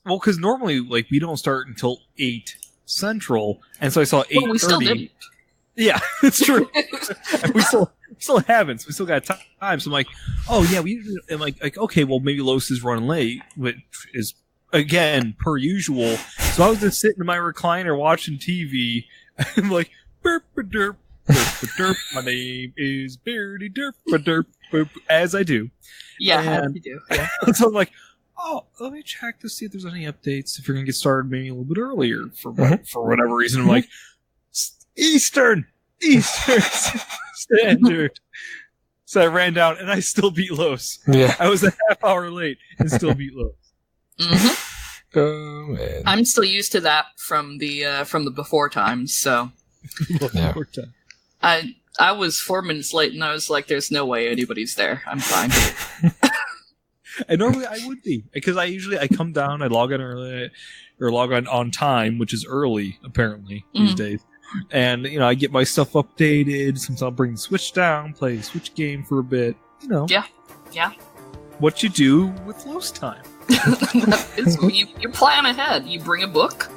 because normally like we don't start until 8 Central, and so I saw 8:30. We still didn't. Yeah, it's true. we still haven't. So we still got time. So I'm like, oh yeah, I'm like okay, well maybe Los is running late, which is again per usual. So I was just sitting in my recliner watching TV. I'm like, burp derp, burp derp. My name is Beardy derp derp, boop, as I do. Yeah, as you do. Yeah. So I'm like, oh, let me check to see if there's any updates. If you're gonna get started maybe a little bit earlier for whatever reason. I'm like, Eastern Standard. So I ran down and I still beat Los. Yeah, I was a half hour late and still beat Los. Mm-hmm. Oh man, I'm still used to that from the before times. So Before time. I was 4 minutes late and I was like, "There's no way anybody's there. I'm fine." And normally I would be because I come down, I log on early or log on time, which is early apparently these days. And, I get my stuff updated. Sometimes I'll bring the Switch down, play a Switch game for a bit. Yeah. What you do with Los time. You plan ahead. You bring a book.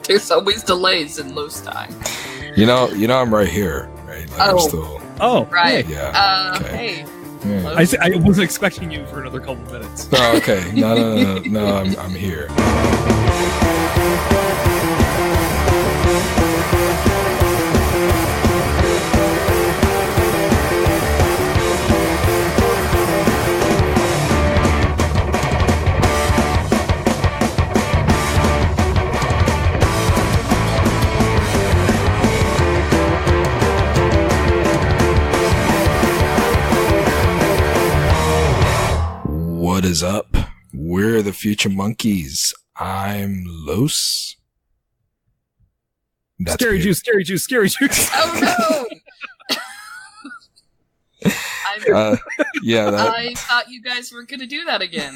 There's always delays in Los time. I'm right here, right? Like, I'm still. Oh, right. Yeah. Okay. Hey. Yeah. I wasn't expecting you for another couple minutes. Oh, okay. No, I'm here. What is up? We're the Future Monkeys. I'm Los. That's Skarijuice. Oh no! I thought you guys were gonna do that again.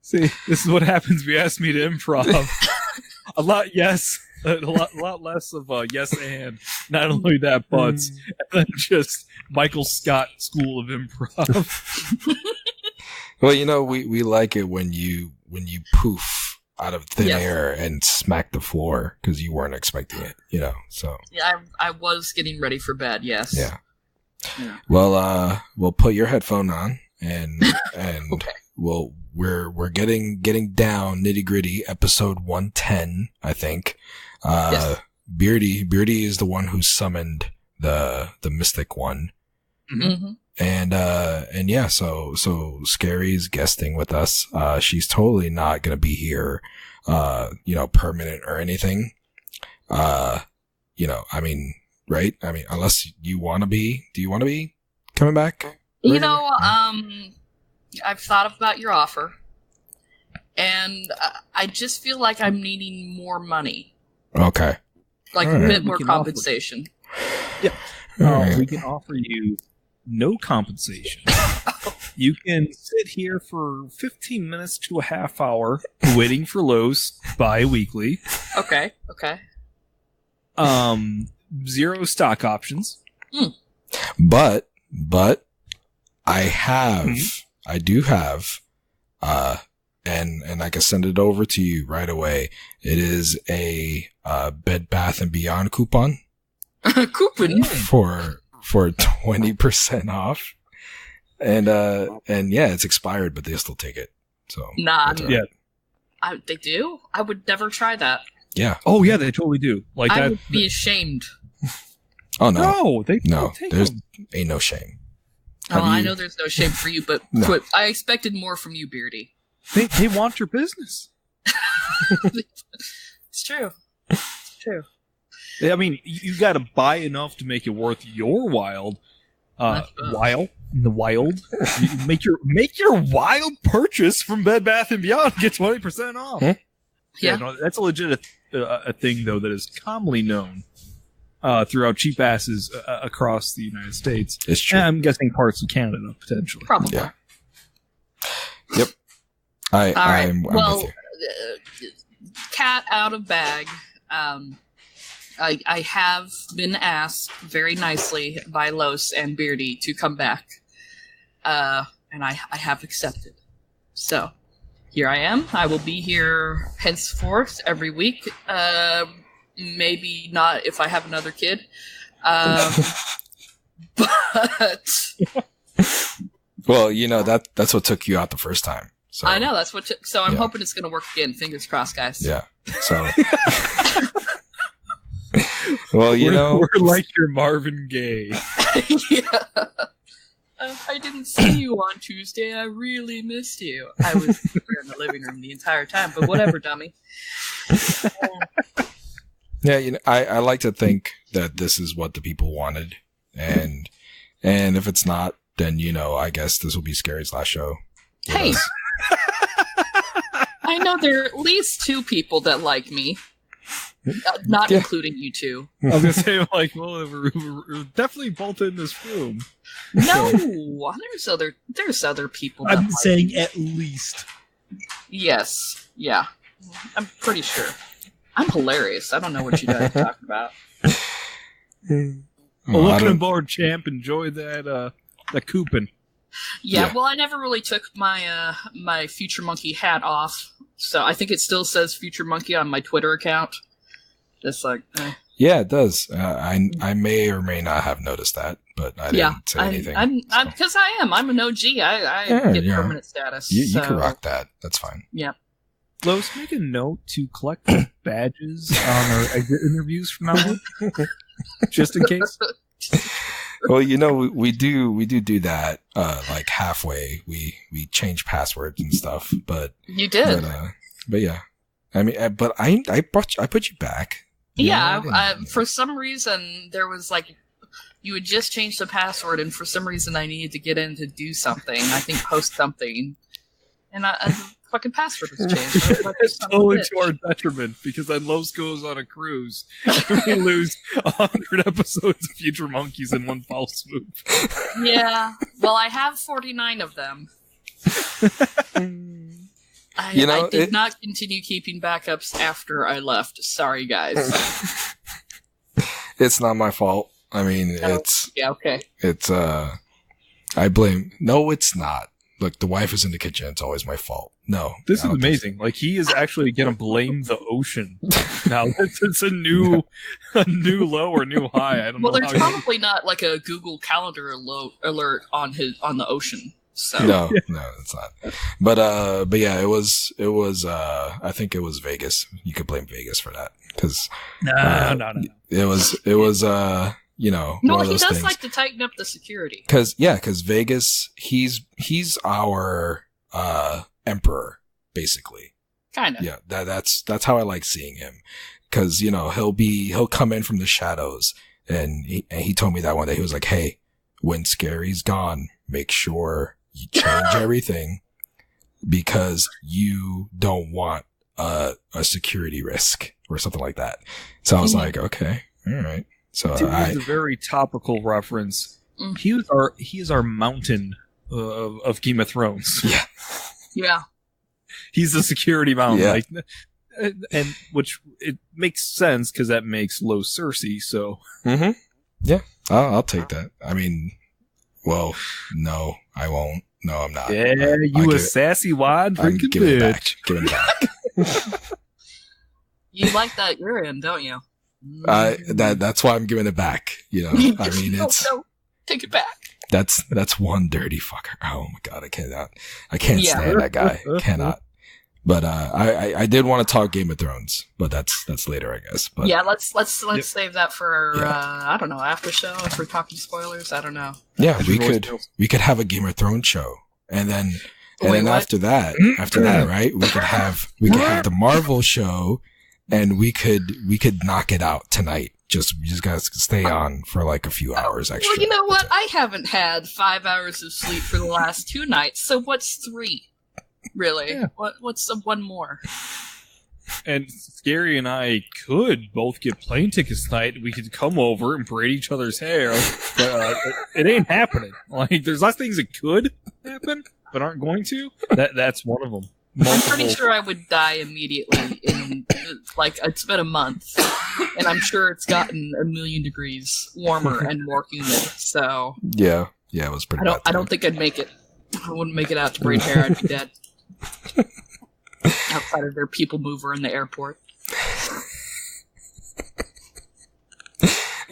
See, this is what happens. We asked me to improv. A lot less of yes and. Not only that, but and then just Michael Scott School of Improv. Well, we like it when you poof out of thin air and smack the floor because you weren't expecting it, so. Yeah, I was getting ready for bed, yes. Yeah. Well, we'll put your headphone on and okay. we're getting down nitty gritty, episode 110, I think. Yes. Beardy is the one who summoned the mystic one. Mm-hmm. And yeah, so Skari's guesting with us. She's totally not gonna be here, permanent or anything. I mean, right? I mean, unless you want to be. Do you want to be coming back? I've thought about your offer, and I just feel like I'm needing more money. Okay. Like a bit more compensation. Yeah. We can offer you no compensation. You can sit here for 15 minutes to a half hour waiting for Los bi-weekly. Okay. 0 stock options. But I do have, and I can send it over to you right away. It is a Bed Bath & Beyond coupon. Coupon? For 20% off. And yeah, it's expired, but they still take it. So nah, yeah. They do? I would never try that. Yeah. Oh yeah, they totally do. Like I that. would be ashamed. No, Oh no, there's ain't no shame. Oh, I know there's no shame for you, but I expected more from you, Beardy. They want your business. It's true. I mean, you got to buy enough to make it worth your while. Make your wild purchase from Bed Bath & Beyond. Get 20% off. Hmm? Yeah. No, that's a legit a thing though that is commonly known throughout cheap asses across the United States. It's true. And I'm guessing parts of Canada potentially. Probably. Yeah. Yep. I'm with you. Cat out of bag. I have been asked very nicely by Los and Beardy to come back. And and I have accepted. So here I am. I will be here henceforth every week. Maybe not if I have another kid. But well, that's what took you out the first time. So I know that's what. So I'm hoping it's going to work again. Fingers crossed, guys. Yeah. So. Well, we're like your Marvin Gaye. Yeah. I didn't see you on Tuesday. I really missed you. I was here in the living room the entire time, but whatever, dummy. Yeah, I like to think that this is what the people wanted, and if it's not, then I guess this will be Skari's last show. Hey, I know there are at least 2 people that like me. Not including you 2. I was gonna say, we're definitely both in this room. No, there's other people. I'm saying at least. Yes, yeah, I'm pretty sure. I'm hilarious. I don't know what you guys are talking about. Welcome aboard, champ. Enjoy that coupon. Yeah, well, I never really took my my Future Monkey hat off, so I think it still says Future Monkey on my Twitter account. Just like, yeah, it does. I may or may not have noticed that, but I didn't say anything. I'm because I'm an OG. I get permanent status. You can rock that. That's fine. Yeah. Lois, make a note to collect badges on our exit interviews from now on, just in case. Well, we do that. Like halfway, we change passwords and stuff. But you did. But yeah, I mean, but I put you back. Yeah, for some reason there was you had just changed the password, and for some reason I needed to get in to do something. I think post something, and the fucking password was changed. It's totally to our detriment because then Los goes on a cruise and we lose 100 episodes of Future Monkeys in one foul swoop. Yeah, well, I have 49 of them. I did not continue keeping backups after I left. Sorry, guys. It's not my fault. I mean, yeah, okay. It's I blame. No, it's not. Look, the wife is in the kitchen. It's always my fault. No, this is amazing. He is actually gonna blame the ocean now. It's a new low or new high. I don't know. Well, there's probably not a Google Calendar alert on the ocean. So. No, it's not. But yeah, it was. I think it was Vegas. You could blame Vegas for that because no. It was. No, he does things. like to tighten up the security. Because Vegas, he's our emperor basically. Kind of. Yeah, that's how I like seeing him. Because he'll come in from the shadows, and he told me that one day. He was like, "Hey, when Skari's gone, make sure you change everything because you don't want a security risk or something like that." So I was like, "Okay, all right." So it's a very topical reference. He is our mountain of Game of Thrones. Yeah, yeah. He's the security mountain, yeah. And which it makes sense because that makes low Cersei. So, yeah, I'll take that. I mean, well, no, I won't. No, I'm not. Yeah, you sassy wine drinking bitch. Give it back. You like that urine, don't you? That's why I'm giving it back. I mean, no, take it back. That's one dirty fucker. Oh my god, I can't stand that guy. Cannot. But I did want to talk Game of Thrones, but that's later, I guess. But yeah, let's save that for I don't know, after show if we're talking spoilers. I don't know. Yeah, we could have a Game of Thrones show, and then after that, right? We could have the Marvel show, and we could knock it out tonight. You just guys stay on for a few hours extra. Well, you know what? I haven't had 5 hours of sleep for the last 2 nights, so what's 3? Really? Yeah. What's one more? And Skari and I could both get plane tickets tonight. We could come over and braid each other's hair, but it ain't happening. There's lots of things that could happen, but aren't going to. That's one of them. I'm pretty sure I would die immediately in it's been a month, and I'm sure it's gotten 1,000,000 degrees warmer and more humid. So yeah, it was pretty bad. I don't think I'd make it. I wouldn't make it out to Great Hair. I'd be dead. Outside of their people mover in the airport.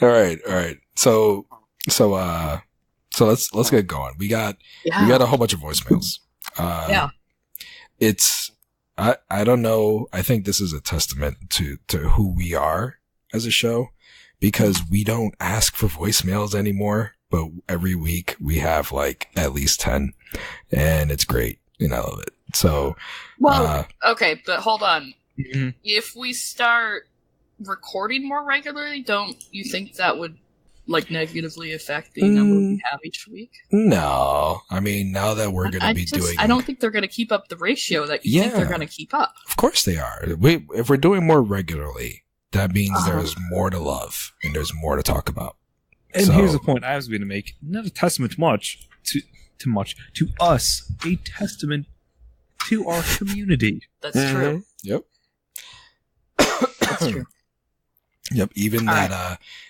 All right. So let's get going. We got a whole bunch of voicemails. Yeah. It's I don't know. I think this is a testament to who we are as a show, because we don't ask for voicemails anymore, but every week we have like at least 10, and it's great, and I love it. So, okay, but hold on. Mm-hmm. If we start recording more regularly, don't you think that would like negatively affect the number we have each week? No, I mean, now that we're going to be doing, I don't think they're going to keep up the ratio that you think they're going to keep up. Of course they are. If we're doing more regularly, that means there's more to love and there's more to talk about. And here's the point I was going to make: not a testament to us, a testament to our community. That's true. Yep. That's true. Yep. Even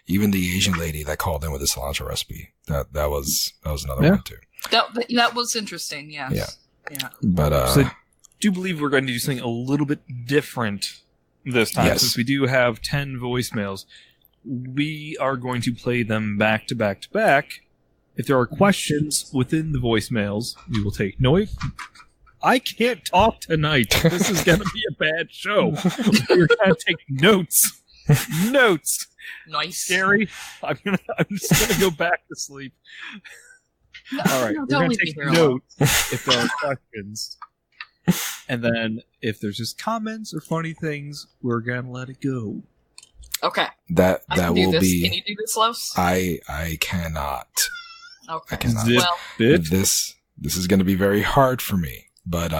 even the Asian lady that called in with the cilantro recipe, that was another one too. That was interesting. Yes. Yeah. But so I do believe we're going to do something a little bit different this time, since we do have 10 voicemails. We are going to play them back to back to back. If there are questions within the voicemails, we will take notes. I can't talk tonight. This is going to be a bad show. We're going to take notes. Notes. Nice. Skari, I'm just going to go back to sleep. All right, we're going to take notes if there are questions. And then if there's just comments or funny things, we're going to let it go. Okay. That will be. Can you do this, Los? I cannot. Okay. I cannot. Well, this is going to be very hard for me, but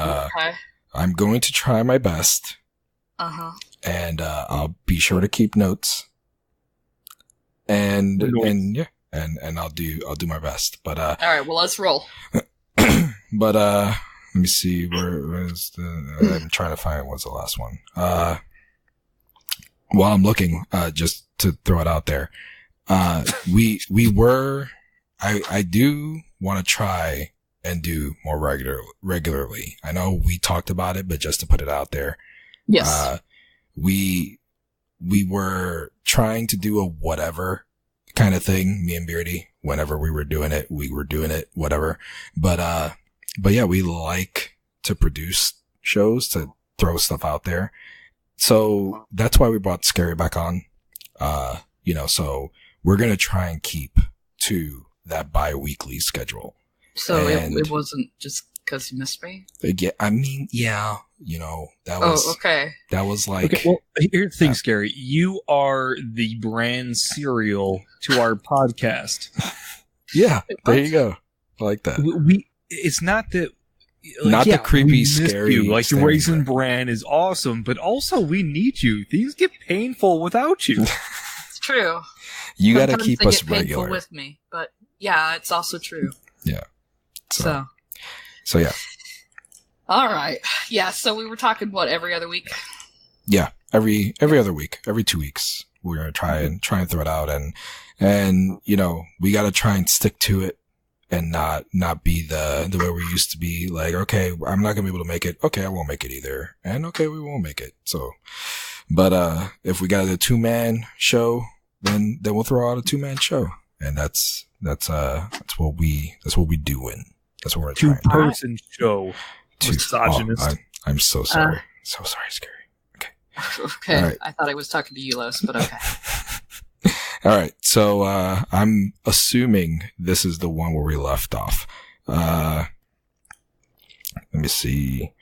I'm going to try my best. And I'll be sure to keep notes. And I'll do my best. But all right. Well, let's roll. But let me see where's the. I'm trying to find what's the last one. While I'm looking, just to throw it out there, we were. I do want to try and do more regularly. I know we talked about it, but just to put it out there. Yes. We were trying to do a whatever kind of thing, me and Beardy. Whenever we were doing it, whatever. But yeah, we like to produce shows, to throw stuff out there. So that's why we brought Skari back on. So we're going to try and keep to that bi-weekly schedule. So it wasn't just because you missed me? Yeah, I mean, yeah, that was... Oh, okay. That was like... Okay, well, here's the thing, Skari. You are the brand cereal to our podcast. Yeah, there you go. I like that. It's not that... Not the creepy, scary... Like, the Raisin Bran is awesome, but also we need you. Things get painful without you. It's true. You got to keep us regular. Painful with me, but yeah, it's also true. Yeah. So yeah. All right. Yeah. So we were talking every other week. Yeah, every other week, every 2 weeks, we're gonna try and throw it out, and we got to try and stick to it, and not be the way we used to be. Like, okay, I'm not gonna be able to make it. Okay, I won't make it either, and okay, we won't make it. So, but if we got a 2-man show, then we'll throw out a 2-man show, and that's what we doing. That's what we're trying. 2-person show. Misogynist. I'm so sorry. So sorry, Skari. Okay. Okay. Right. I thought I was talking to you, Los, but okay. All right. So I'm assuming this is the one where we left off. Let me see.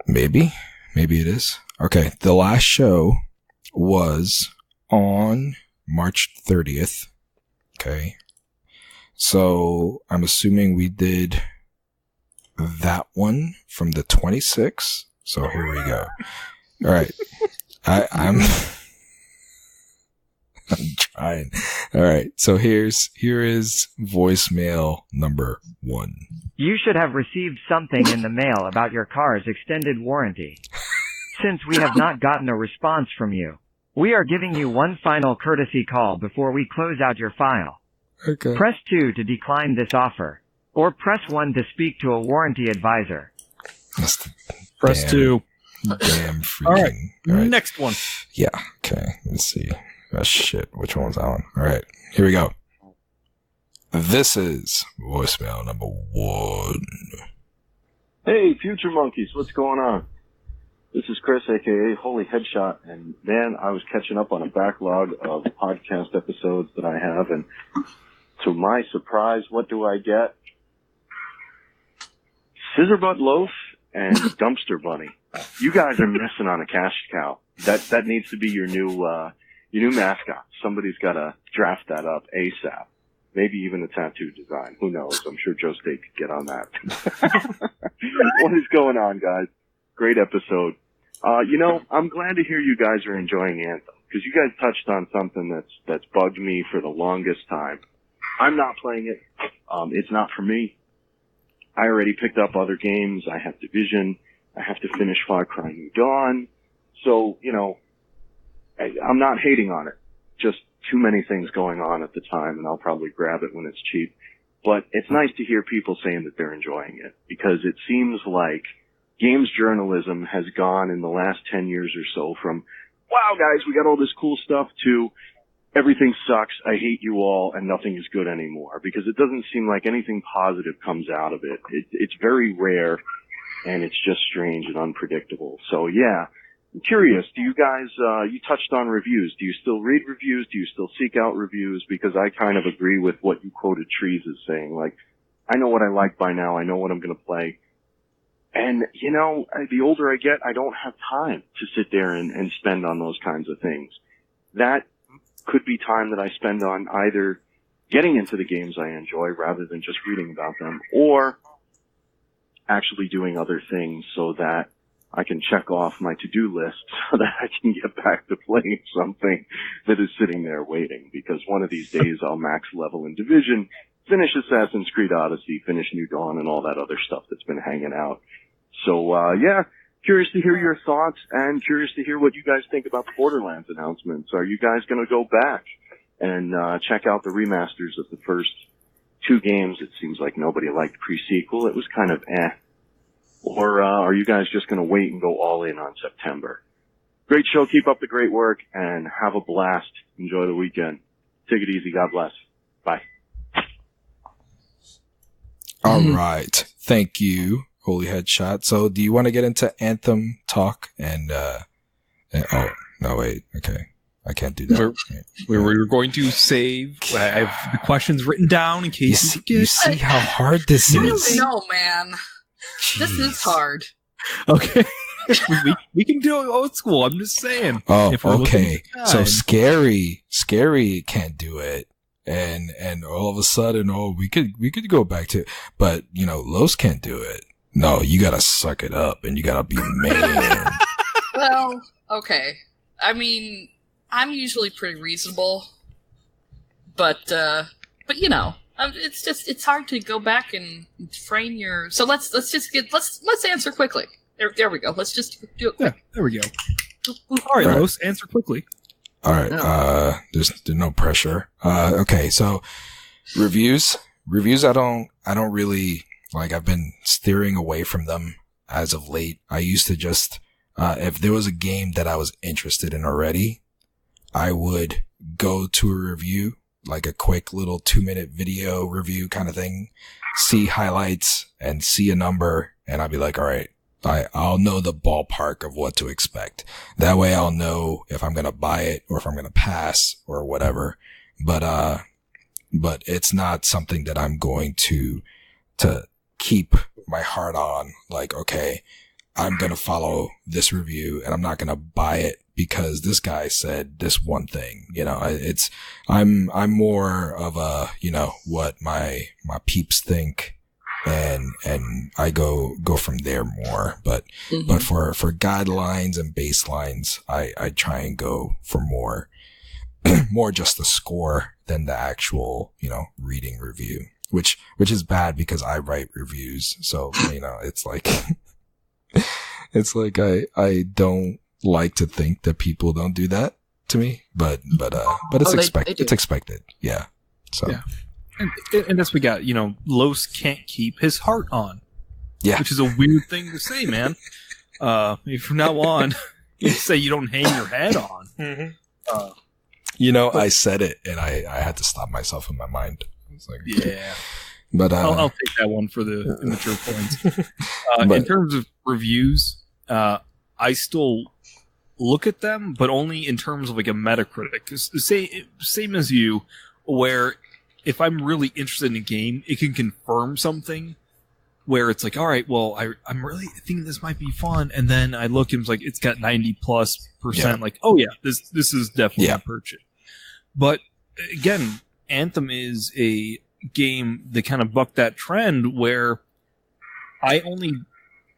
Maybe it is. Okay. The last show was on March 30th. Okay. So I'm assuming we did that one from the 26th. So here we go. All right. I'm trying. All right. So here is voicemail number 1. You should have received something in the mail about your car's extended warranty. Since we have not gotten a response from you, we are giving you one final courtesy call before we close out your file. Okay. Press 2 to decline this offer. Or press 1 to speak to a warranty advisor. Press 2. Damn freaking. All right. Next one. Yeah. Okay. Let's see. Oh, shit. Which one was that one? All right. Here we go. This is voicemail number 1. Hey, Future Monkeys, what's going on? This is Chris, aka Holy Headshot, and man, I was catching up on a backlog of podcast episodes that I have, and to my surprise, what do I get? Scissorbutt Loaf and Dumpster Bunny. You guys are missing on a cash cow. That needs to be your new mascot. Somebody's got to draft that up ASAP. Maybe even a tattoo design. Who knows? I'm sure Joe State could get on that. What is going on, guys? Great episode. I'm glad to hear you guys are enjoying Anthem, because you guys touched on something that's bugged me for the longest time. I'm not playing it. It's not for me. I already picked up other games. I have Division. I have to finish Far Cry New Dawn. So, I'm not hating on it. Just too many things going on at the time, and I'll probably grab it when it's cheap. But it's nice to hear people saying that they're enjoying it, because it seems like games journalism has gone in the last 10 years or so from, wow, guys, we got all this cool stuff, to everything sucks, I hate you all, and nothing is good anymore, because it doesn't seem like anything positive comes out of it. It's very rare, and it's just strange and unpredictable. So, yeah, I'm curious, do you guys, you touched on reviews. Do you still read reviews? Do you still seek out reviews? Because I kind of agree with what you quoted Trees as saying. Like, I know what I like by now. I know what I'm going to play. And, the older I get, I don't have time to sit there and spend on those kinds of things. That could be time that I spend on either getting into the games I enjoy rather than just reading about them, or actually doing other things so that I can check off my to-do list so that I can get back to playing something that is sitting there waiting. Because one of these days I'll max level in Division, finish Assassin's Creed Odyssey, finish New Dawn, and all that other stuff that's been hanging out. So, yeah, curious to hear your thoughts, and curious to hear what you guys think about the Borderlands announcements. Are you guys going to go back and check out the remasters of the first 2 games? It seems like nobody liked pre-sequel. It was kind of Or are you guys just going to wait and go all in on September? Great show. Keep up the great work, and have a blast. Enjoy the weekend. Take it easy. God bless. Bye. All right. Thank you, Holy Headshot. So do you want to get into Anthem talk? And oh, no, wait. Okay. I can't do that. We're going to save. I have the questions written down in case you see how hard this is. No, man. Jeez. This is hard. Okay. we can do it old school. I'm just saying. Oh, okay. So Skari can't do it. And all of a sudden, we could go back to, but Los can't do it. No, you gotta suck it up and you gotta be man. Well, okay. I mean, I'm usually pretty reasonable, but it's hard to go back and frame your. So let's answer quickly. There we go. Let's just do it quick. Yeah, there we go. All right, Los, answer quickly. All right. There's no pressure. Okay. So reviews, I don't really like, I've been steering away from them as of late. I used to just, if there was a game that I was interested in already, I would go to a review, like a quick little 2-minute video review kind of thing, see highlights and see a number. And I'd be like, all right, I'll know the ballpark of what to expect. That way I'll know if I'm going to buy it or if I'm going to pass or whatever. But it's not something that I'm going to keep my heart on. Like, okay, I'm going to follow this review and I'm not going to buy it because this guy said this one thing. I'm more of a, what my peeps think. And I go from there more, but for guidelines and baselines, I try and go for more just the score than the actual, reading review, which is bad because I write reviews. So, it's like, I don't like to think that people don't do that to me, but it's expected. It's expected. Yeah. So. Yeah. And that's what we got. Los can't keep his heart on. Yeah. Which is a weird thing to say, man. From now on, you say you don't hang your head on. I said it, and I had to stop myself in my mind. It's like, yeah. But I'll take that one for the immature points. In terms of reviews, I still look at them, but only in terms of like a Metacritic. Same as you, where if I'm really interested in a game, it can confirm something. Where it's like, all right, well, I'm really thinking this might be fun, and then I look and it's like it's got 90+%. Yeah. Like, oh yeah, this is definitely a purchase. But again, Anthem is a game that kind of bucked that trend where I only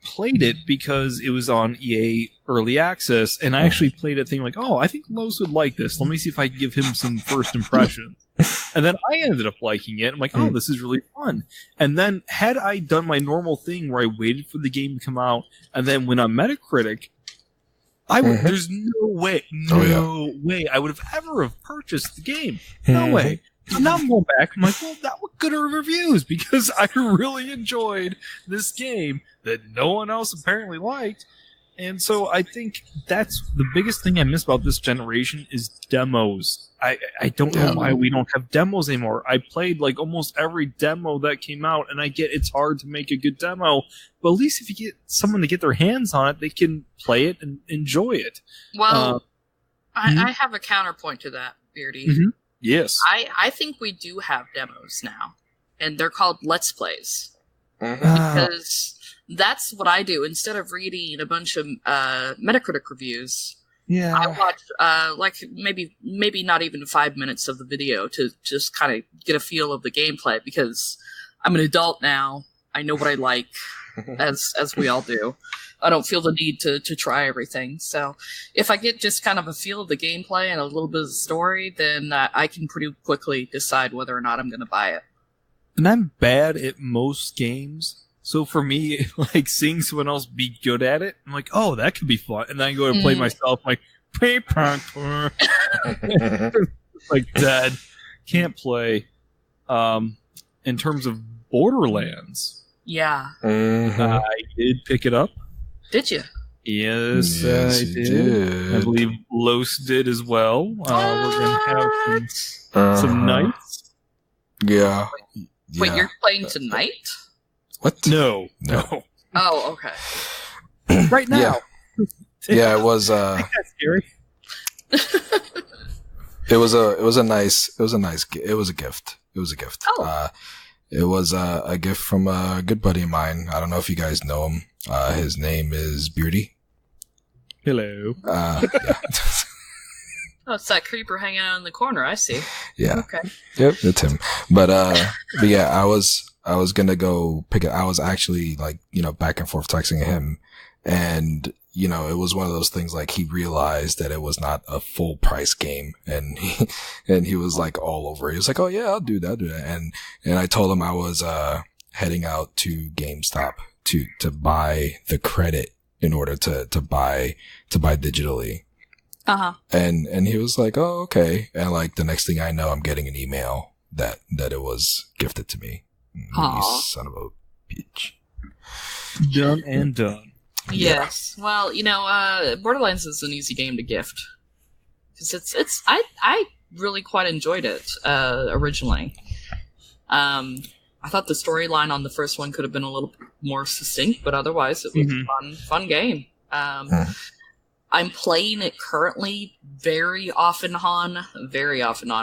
played it because it was on EA Early Access, and I actually played it thinking like, oh, I think Los would like this. Let me see if I can give him some first impressions. And then I ended up liking it. I'm like, oh, this is really fun. And then had I done my normal thing where I waited for the game to come out and then went on Metacritic, I would, there's no way I would have ever have purchased the game. No way. And now I'm going back. I'm like, well, that was good reviews because I really enjoyed this game that no one else apparently liked. And so I think that's the biggest thing I miss about this generation is demos. I don't know why we don't have demos anymore. I played like almost every demo that came out, and I get it's hard to make a good demo, but at least if you get someone to get their hands on it, they can play it and enjoy it. Well, I have a counterpoint to that, Beardy. Yes. I think we do have demos now, and they're called Let's Plays. Because that's what I do. Instead of reading a bunch of Metacritic reviews, I watch maybe not even 5 minutes of the video to just kind of get a feel of the gameplay, because I'm an adult now. I know what I like, as we all do. I don't feel the need to try everything. So if I get just kind of a feel of the gameplay and a little bit of the story, then I can pretty quickly decide whether or not I'm going to buy it. And I'm bad at most games. So for me, like, seeing someone else be good at it, I'm like, oh, that could be fun. And then I go to play myself, like, like, dead. Can't play. In terms of Borderlands. Yeah. I did pick it up. Did you? Yes, I did. I believe Los did as well. We're going to have some nights. Yeah. Wait, you're playing tonight? What? No. Oh, okay. Right now. Yeah, it was. That's scary. It was a gift. Oh. It was a gift from a good buddy of mine. I don't know if you guys know him. His name is Beardy. Hello. Yeah. Oh, it's that creeper hanging out in the corner. I see. Yeah. Okay. Yep, it's him. But yeah, I was gonna go pick it. I was actually like, back and forth texting him, and it was one of those things like he realized that it was not a full price game, and he was like all over. He was like, "Oh yeah, I'll do that." And I told him I was heading out to GameStop to buy the credit in order to buy digitally. And he was like, "Oh, okay." And like the next thing I know, I'm getting an email that it was gifted to me. You son of a bitch. Done and done. Yes. Well, Borderlands is an easy game to gift, because I really quite enjoyed it originally. I thought the storyline on the first one could have been a little more succinct, but otherwise it was a fun game. I'm playing it currently very often on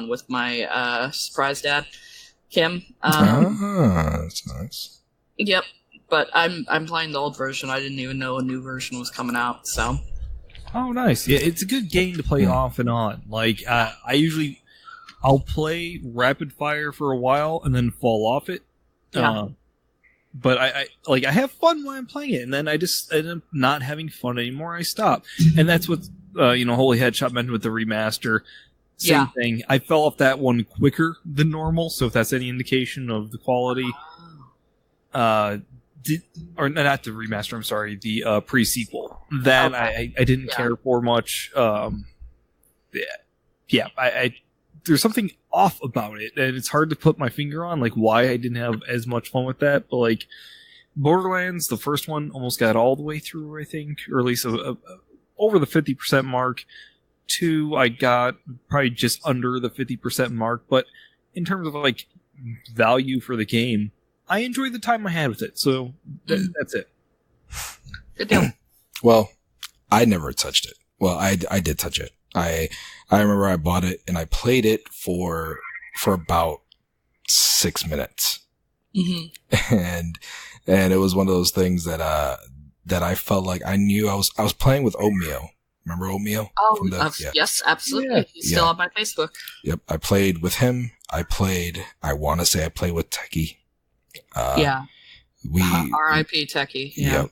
with my surprise dad, Kim. That's nice. Yep, but I'm playing the old version. I didn't even know a new version was coming out. So. Oh, nice. Yeah, it's a good game to play off and on. Like I'll play rapid fire for a while and then fall off it. Yeah. But I have fun when I'm playing it, and then I just end up not having fun anymore. I stop, and that's what Holy Headshot mentioned with the remaster. Same thing. I fell off that one quicker than normal, so if that's any indication of the quality, or not the remaster. I'm sorry, the pre-sequel that I didn't care for much. I there's something off about it, and it's hard to put my finger on like why I didn't have as much fun with that. But like Borderlands, the first one, almost got all the way through, I think, or at least over the 50% mark. 2, I got probably just under the 50% mark. But in terms of like value for the game, I enjoyed the time I had with it. So that's it. Good deal. Well, I never touched it. Well, I did touch it. I remember I bought it and I played it for about 6 minutes. Mm-hmm. And it was one of those things that I felt like I knew I was playing with Oatmeal. Remember Oatmeal? Oh, yes, absolutely. Yeah. He's still on my Facebook. Yep. I played with him. I want to say I played with Techie. Yeah. R.I.P. Techie. Yeah. Yep.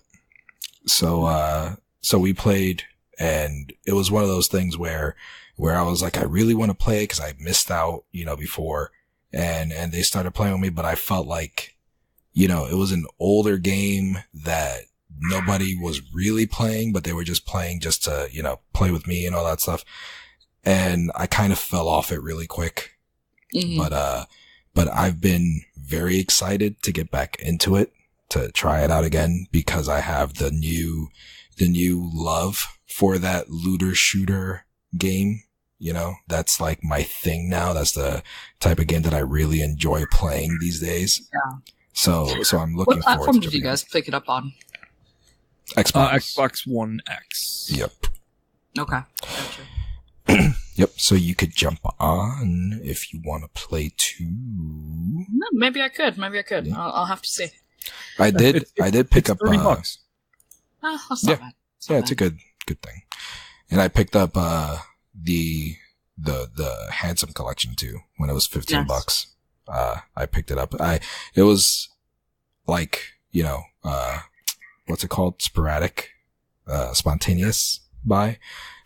So we played, and it was one of those things where I was like, I really want to play because I missed out, before, and they started playing with me, but I felt like, it was an older game that nobody was really playing, but they were just playing just to, play with me and all that stuff. And I kind of fell off it really quick. Mm-hmm. But I've been very excited to get back into it, to try it out again, because I have the new love for that looter shooter game. That's like my thing now. That's the type of game that I really enjoy playing these days. Yeah. So I'm looking forward to it. What platform did you guys pick it up on? Xbox One X. Yep. Okay. Gotcha. Yep. So you could jump on if you want to play too. No, maybe I could. Yeah. I'll have to see. I did pick up $30. That's not bad. It's a good thing. And I picked up the Handsome collection too when it was $15. I picked it up. It was like, what's it called? Sporadic, spontaneous buy.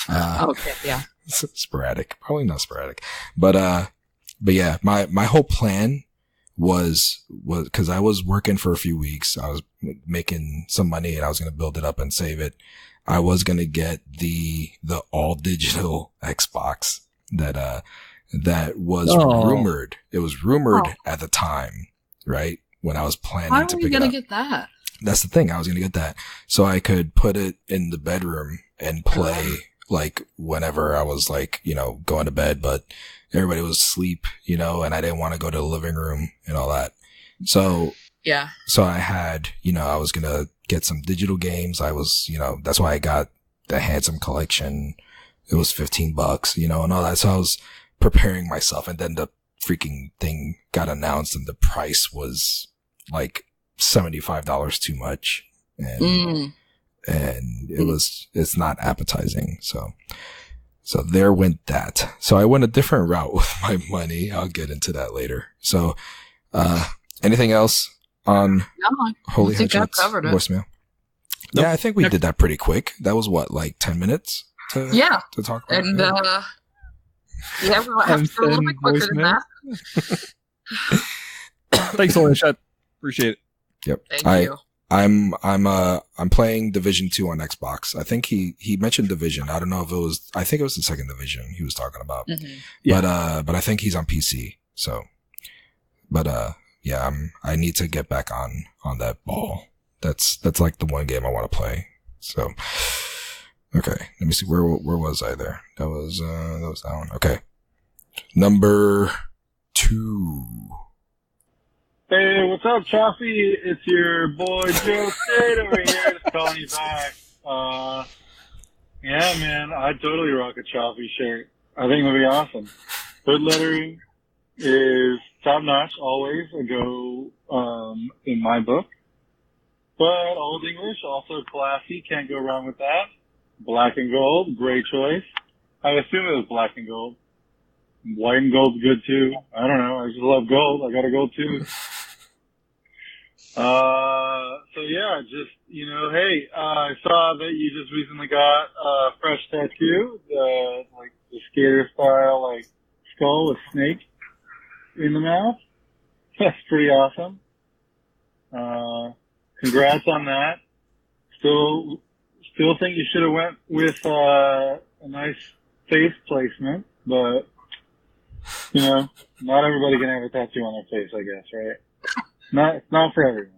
Okay, yeah. Sporadic, probably not sporadic, but yeah, my whole plan was cause I was working for a few weeks. I was making some money and I was going to build it up and save it. I was going to get the all digital Xbox that was rumored. It was rumored at the time, right? When I was planning to pick it up. How are you going to get that? That's the thing. I was going to get that so I could put it in the bedroom and play like whenever I was like, going to bed, but everybody was asleep, and I didn't want to go to the living room and all that. So, yeah. So I had, I was going to get some digital games. I was, that's why I got the Handsome collection. It was $15, and all that. So I was preparing myself, and then the freaking thing got announced and the price was like $75 too much. And it's not appetizing. So there went that. So I went a different route with my money. I'll get into that later. So, anything else on Holy Headshots voicemail? Nope. Yeah, I think we did that pretty quick. That was what, like 10 minutes to talk about? And, yeah, we'll have to go a little bit quicker than that. Thanks, Holy Headshot. Appreciate it. Yep. Thank you. I'm playing Division 2 on Xbox. I think he mentioned Division. I don't know if I think it was the second Division he was talking about. Mm-hmm. Yeah. But I think he's on PC. So, yeah, I need to get back on that ball. That's like the one game I want to play. So, okay. Let me see. Where was I there? That was that one. Okay. Number 2. Hey, what's up, Chaffee? It's your boy Joe State over here, just calling you back. Yeah, man, I totally rock a Chaffee shirt. I think it'll be awesome. Hood lettering is top notch, always a go in my book. But Old English, also classy, can't go wrong with that. Black and gold, great choice. I assume it was black and gold. White and gold's good too. I don't know, I just love gold. I got a gold too. So yeah, just, hey, I saw that you just recently got a fresh tattoo, like the skater style, like skull with snake in the mouth. That's pretty awesome. Congrats on that. Still think you should have went with, a nice face placement, but You know, not everybody can have a tattoo on their face, I guess, right? Not for everyone.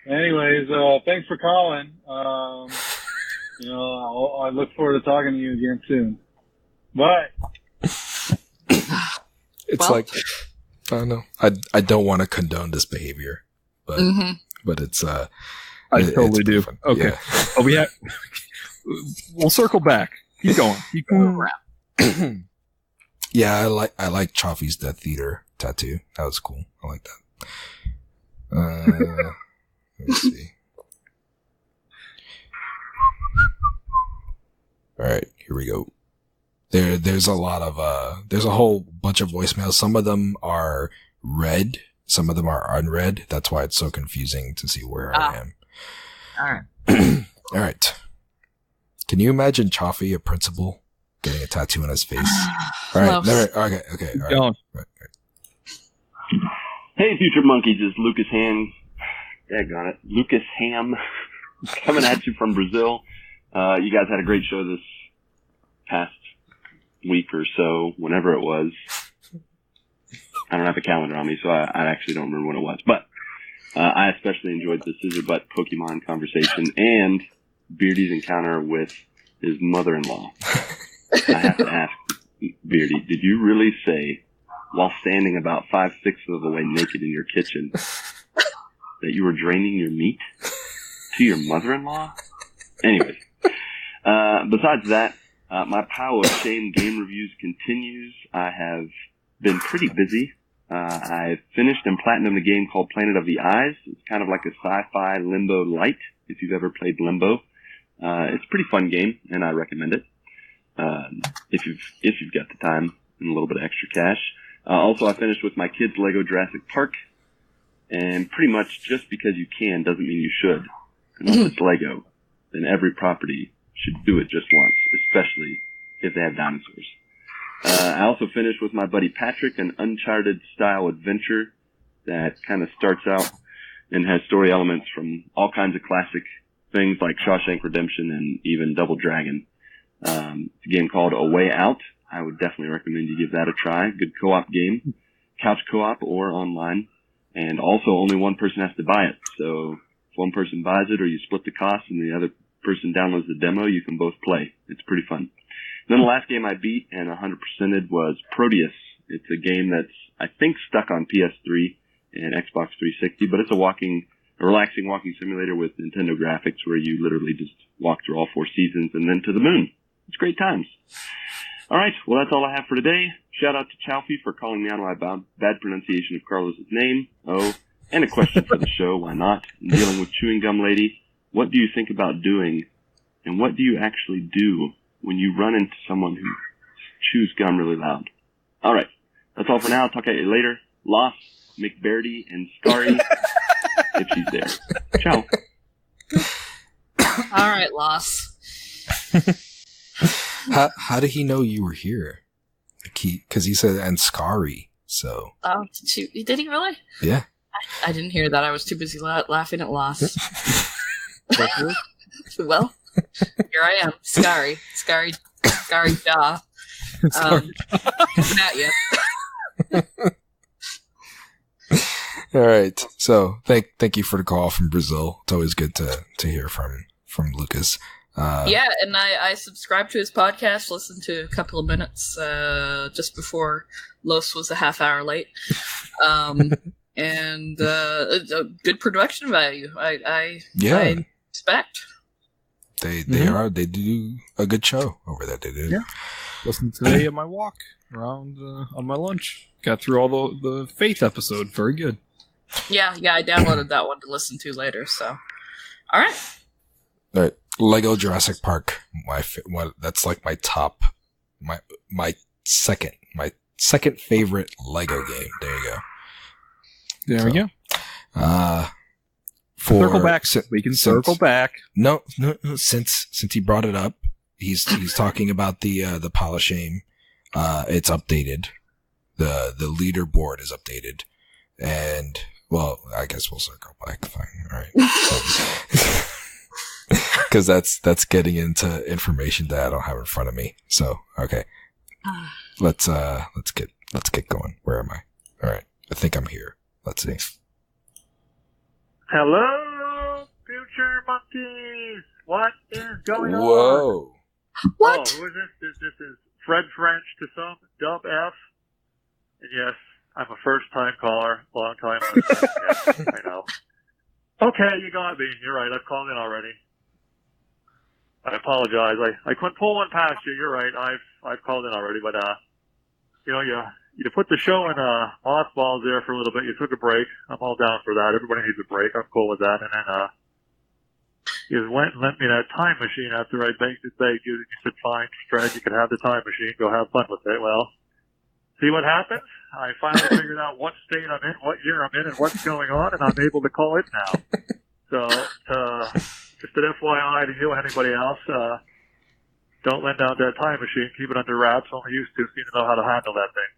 Anyways, thanks for calling. You know, I look forward to talking to you again soon. Bye. It's like, I don't know. I don't want to condone this behavior, but it's I totally do. Fun. Okay. Yeah. We'll circle back. Keep going. Yeah, I like Chaffee's Death Theater tattoo. That was cool. I like that. Let me see. All right, here we go. There's a lot of there's a whole bunch of voicemails. Some of them are read, some of them are unread. That's why it's so confusing to see where I am. All right. All right. Can you imagine Chaffee, a principal, getting a tattoo on his face? All right. Okay. All right. Hey, future monkeys, it's Lucas Ham. Daggone it. Lucas Ham coming at you from Brazil. You guys had a great show this past week or so, whenever it was. I don't have a calendar on me, so I actually don't remember when it was. But I especially enjoyed the Scissor Butt Pokemon conversation and Beardy's encounter with his mother-in-law. I have to ask, Beardy, did you really say, while standing about 5/6 of the way naked in your kitchen, that you were draining your meat to your mother-in-law? Anyways, besides that, my pile of shame game reviews continues. I have been pretty busy. I finished and platinumed a game called Planet of the Eyes. It's kind of like a sci-fi Limbo light, if you've ever played Limbo. It's a pretty fun game, and I recommend it. If you've got the time and a little bit of extra cash. Also, I finished with my kids' Lego Jurassic Park, and pretty much just because you can doesn't mean you should. Unless it's Lego, then every property should do it just once, especially if they have dinosaurs. I also finished with my buddy Patrick, an Uncharted-style adventure that kind of starts out and has story elements from all kinds of classic things like Shawshank Redemption and even Double Dragon. It's a game called A Way Out. I would definitely recommend you give that a try. Good co-op game, couch co-op or online. And also only one person has to buy it. So if one person buys it or you split the cost and the other person downloads the demo, you can both play. It's pretty fun. Then the last game I beat and 100%ed was Proteus. It's a game that's, I think, stuck on PS3 and Xbox 360, but it's a relaxing walking simulator with Nintendo graphics where you literally just walk through all 4 seasons and then to the moon. It's great times. All right, well, that's all I have for today. Shout out to Chaffee for calling me on my bad pronunciation of Carlos's name. Oh, and a question for the show, why not? In dealing with Chewing Gum Lady, what do you think about doing, and what do you actually do when you run into someone who chews gum really loud? All right, that's all for now. I'll talk to you later. Los, McBeardy, and Skari, if she's there. Ciao. All right, Los. How did he know you were here? Because he said, and Skari, so. Oh, did he really? Yeah. I didn't hear that. I was too busy laughing at Los. Well, here I am. Skari jaw. Coming at you. All right. So thank you for the call from Brazil. It's always good to hear from Lucas. Yeah, and I subscribed to his podcast, listened to a couple of minutes just before Los was a half hour late. And a good production value. I expect. They do a good show over there. They do. Yeah. Listened today on my walk around on my lunch. Got through all the Faith episode. Very good. Yeah, I downloaded that one to listen to later. So, all right. All right. Lego Jurassic Park. That's like my top, my second favorite Lego game. There you go. There we go. Circle back. We can circle back. No. Since he brought it up, he's talking about the Polishame. It's updated. The leaderboard is updated, and well, I guess we'll circle back. Fine. All right. Because that's getting into information that I don't have in front of me. So okay. let's get going. Where am I? All right. I think I'm here. Let's see. Hello, future monkeys. What is going on? Whoa. What? Oh, who is this? This is Fred French to some dumb F. And yes, I'm a first-time caller, long-time listener. Yes, I know. Okay, you got me. You're right. I've called in already. I apologize. I couldn't pull one past you. You're right. I've called in already, but you put the show in mothballs there for a little bit. You took a break. I'm all down for that. Everybody needs a break. I'm cool with that. And then you went and lent me that time machine after I begged you. You said, fine, Fred, you can have the time machine. Go have fun with it. Well, see what happens? I finally figured out what state I'm in, what year I'm in, and what's going on, and I'm able to call it now. So, just an FYI to you and anybody else, don't lend out that time machine. Keep it under wraps. Only used to, so you know how to handle that thing.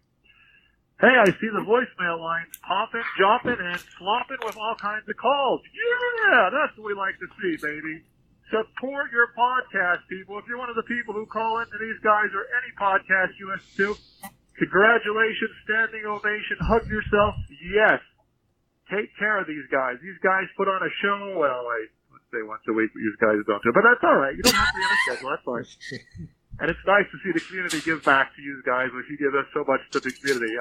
Hey, I see the voicemail lines popping, jopping, and slopping with all kinds of calls. Yeah, that's what we like to see, baby. Support your podcast, people. If you're one of the people who call into these guys or any podcast you listen to, congratulations, standing ovation, hug yourself. Yes. Take care of these guys. These guys put on a show. Well, let's say once a week, but these guys don't do it. But that's all right. You don't have to be on a schedule. That's fine. And it's nice to see the community give back to you guys, which you give us so much to the community.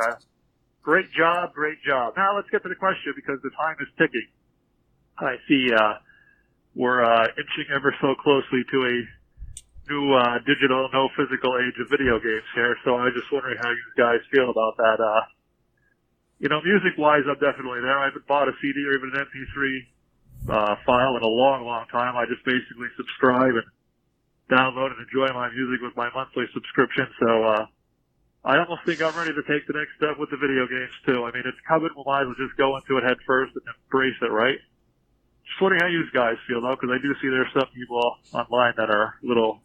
Great job, great job. Now let's get to the question because the time is ticking. I see we're inching ever so closely to a new digital, no physical age of video games here. So I was just wondering how you guys feel about that. Music-wise, I'm definitely there. I haven't bought a CD or even an MP3 file in a long, long time. I just basically subscribe and download and enjoy my music with my monthly subscription. So I almost think I'm ready to take the next step with the video games too. I mean, it's coming. We might as well just go into it head first and embrace it, right? Just wondering how you guys feel though, because I do see there's some people online that are a little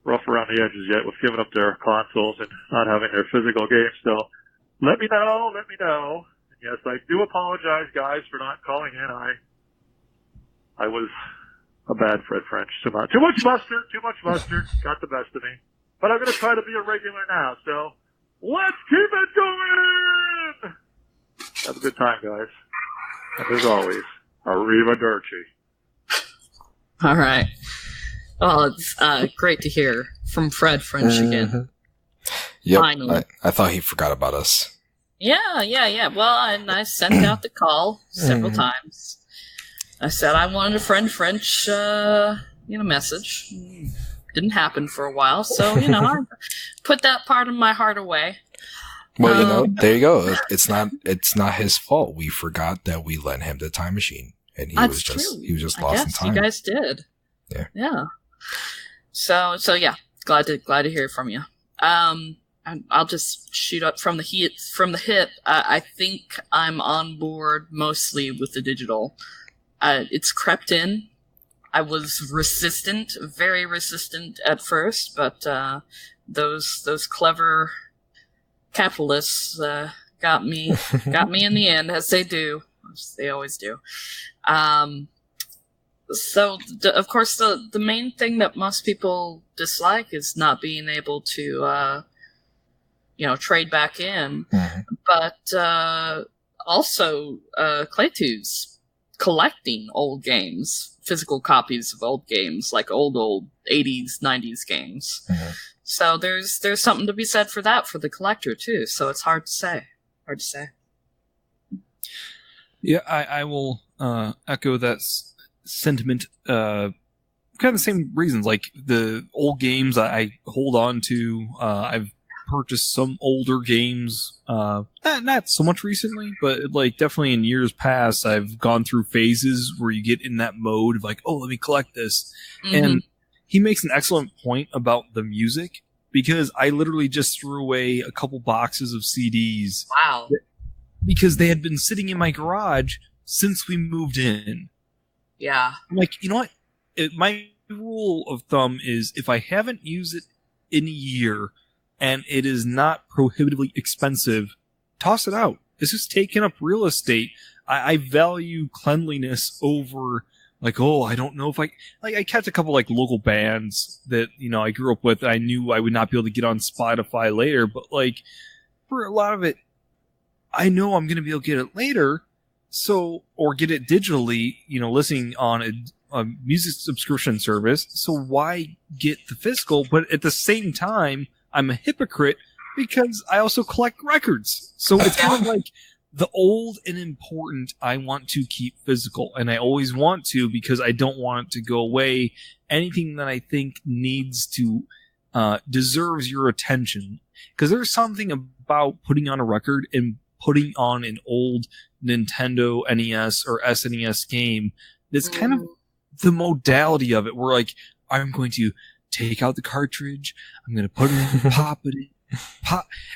rough around the edges yet with giving up their consoles and not having their physical games. So let me know. And yes, I do apologize, guys, for not calling in. I was a bad Fred French. Too much mustard. Got the best of me. But I'm going to try to be a regular now. So let's keep it going. Have a good time, guys. And as always, arrivederci. All right. Well, it's great to hear from Fred French again. Yep. Finally. I thought he forgot about us. Yeah. Well, and I sent out the call several times. I said I wanted a Fred French, message. Didn't happen for a while, so I put that part of my heart away. Well, there you go. It's not his fault. We forgot that we lent him the time machine, and he was just lost in time. You guys did. Yeah. So yeah, glad to hear from you. I'll just shoot up from the hip. I think I'm on board mostly with the digital. It's crept in. I was very resistant at first, but those clever capitalists got me in the end, as they do, as they always do. So of course the main thing that most people dislike is not being able to trade back in, but also Claytoo's collecting old games, physical copies of old games, like old 80s, 90s games. So there's something to be said for that for the collector too. So it's hard to say. Yeah, I will echo that sentiment. Kind of the same reasons, like the old games I hold on to. I've purchased some older games, not so much recently, but like definitely in years past, I've gone through phases where you get in that mode of like, oh, let me collect this. And he makes an excellent point about the music, because I literally just threw away a couple boxes of CDs. Wow. Because they had been sitting in my garage since we moved in. Yeah. I'm like, you know what? My rule of thumb is if I haven't used it in a year and it is not prohibitively expensive, toss it out. It's just taking up real estate. I value cleanliness over like, oh, I don't know if I kept a couple like local bands that, I grew up with. I knew I would not be able to get on Spotify later, but like for a lot of it, I know I'm going to be able to get it later. So, or get it digitally, listening on a music subscription service. So why get the physical? But at the same time, I'm a hypocrite because I also collect records. So it's kind of like the old and important I want to keep physical. And I always want to because I don't want it to go away. Anything that I think needs to, deserves your attention. Because there's something about putting on a record and putting on an old Nintendo NES or SNES game that's kind of the modality of it where like I'm going to take out the cartridge, I'm going to put it in, pop,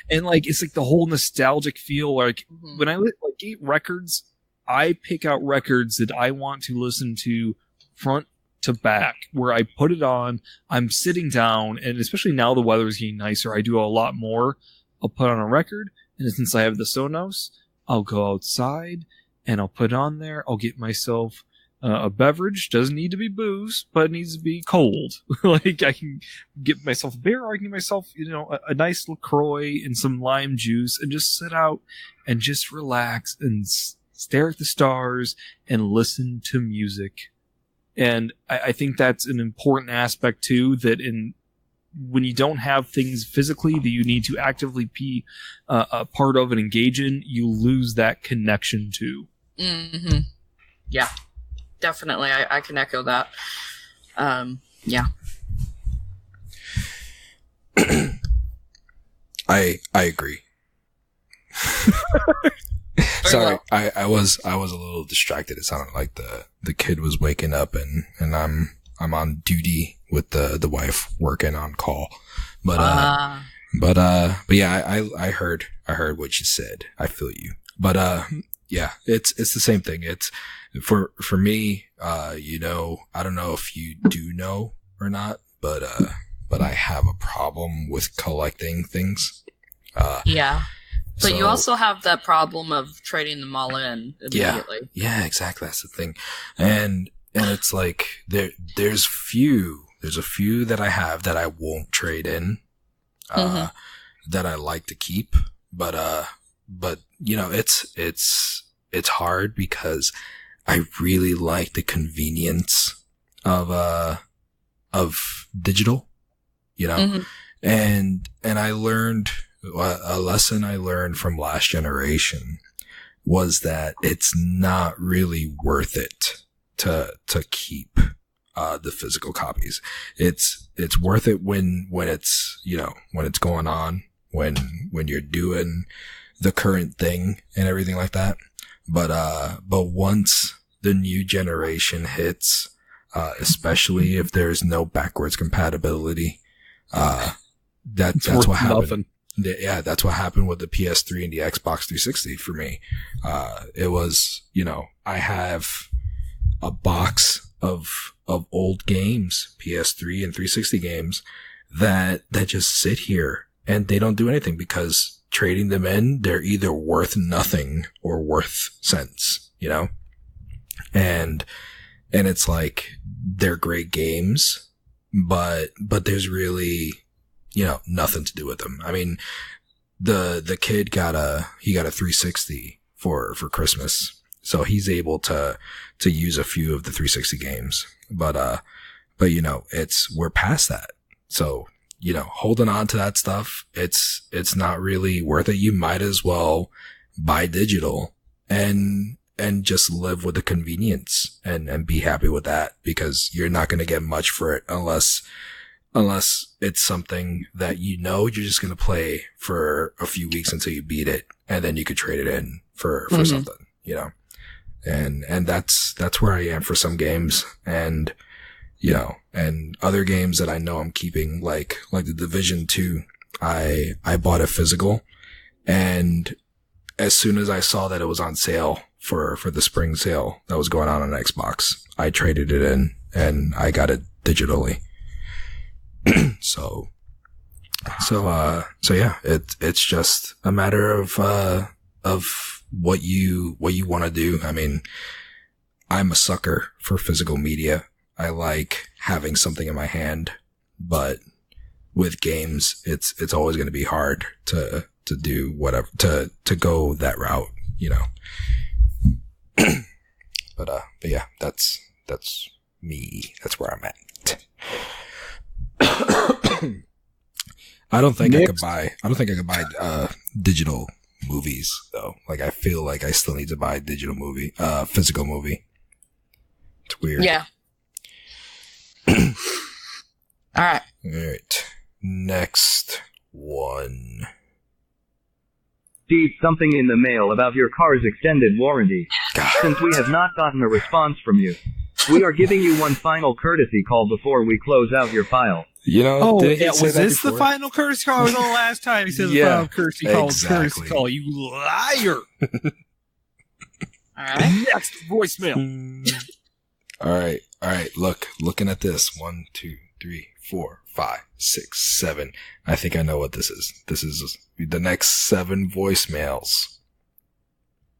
and like it's like the whole nostalgic feel. Like when I get records, I pick out records that I want to listen to front to back, where I put it on, I'm sitting down, and especially now the weather is getting nicer, I do a lot more. I'll put on a record, and since I have the Sonos, I'll go outside and I'll put it on there. I'll get myself a beverage. Doesn't need to be booze, but it needs to be cold. Like I can get myself a beer, or I can get myself, a nice LaCroix and some lime juice and just sit out and just relax and stare at the stars and listen to music. And I think that's an important aspect too, that when you don't have things physically that you need to actively be a part of and engage in, you lose that connection to. Mm-hmm. Yeah, definitely. I can echo that. Yeah. I agree. Sorry, well. I was a little distracted. It sounded like the kid was waking up and I'm on duty with the wife working on call. But yeah, I heard what you said. I feel you. But yeah, it's the same thing. It's for me, I don't know if you do know or not, but I have a problem with collecting things. Yeah. But you also have that problem of trading them all in immediately. Yeah, exactly. That's the thing. And it's like there's a few that I have that I won't trade in, that I like to keep. But it's hard because I really like the convenience of digital, and I learned a lesson I learned from last generation was that it's not really worth it to keep the physical copies. It's worth it when it's when it's going on, when you're doing the current thing and everything like that. But once the new generation hits, especially if there's no backwards compatibility, that's what happened. Nothing. Yeah, that's what happened with the PS3 and the Xbox 360 for me. It was, I have a box of old games, PS3 and 360 games that just sit here and they don't do anything because trading them in, they're either worth nothing or worth cents, and it's like, they're great games, but there's really, nothing to do with them. I mean, the kid got a 360 for Christmas. So he's able to use a few of the 360 games, but we're past that. So, holding on to that stuff, it's not really worth it. You might as well buy digital and just live with the convenience and be happy with that, because you're not going to get much for it unless it's something that you're just going to play for a few weeks until you beat it, and then you could trade it in for something, and that's where I am for some games, and other games that I know I'm keeping, like the Division 2, I bought it physical, and as soon as I saw that it was on sale for the spring sale that was going on Xbox, I traded it in and I got it digitally. So yeah, it's just a matter of what you want to do. I mean, I'm a sucker for physical media. I like having something in my hand, but with games, it's always going to be hard to do whatever, to go that route, you know. But yeah, that's me. That's where I'm at. I don't think I could buy digital movies though. Like, I feel like I still need to buy physical movie. It's weird. Yeah. All right. Next one. Received something in the mail about your car's extended warranty. God. Since we have not gotten a response from you, we are giving you one final courtesy call before we close out your file. You know, Oh, did he yeah, say was that this before? the final courtesy call? It was on the last time he said the Yeah, final courtesy call. exactly. Courtesy call, you liar. All right. Next voicemail. All right. Looking at this. 1, 2, 3, 4, 5, 6, 7. I think I know what this is. This is the next 7 voicemails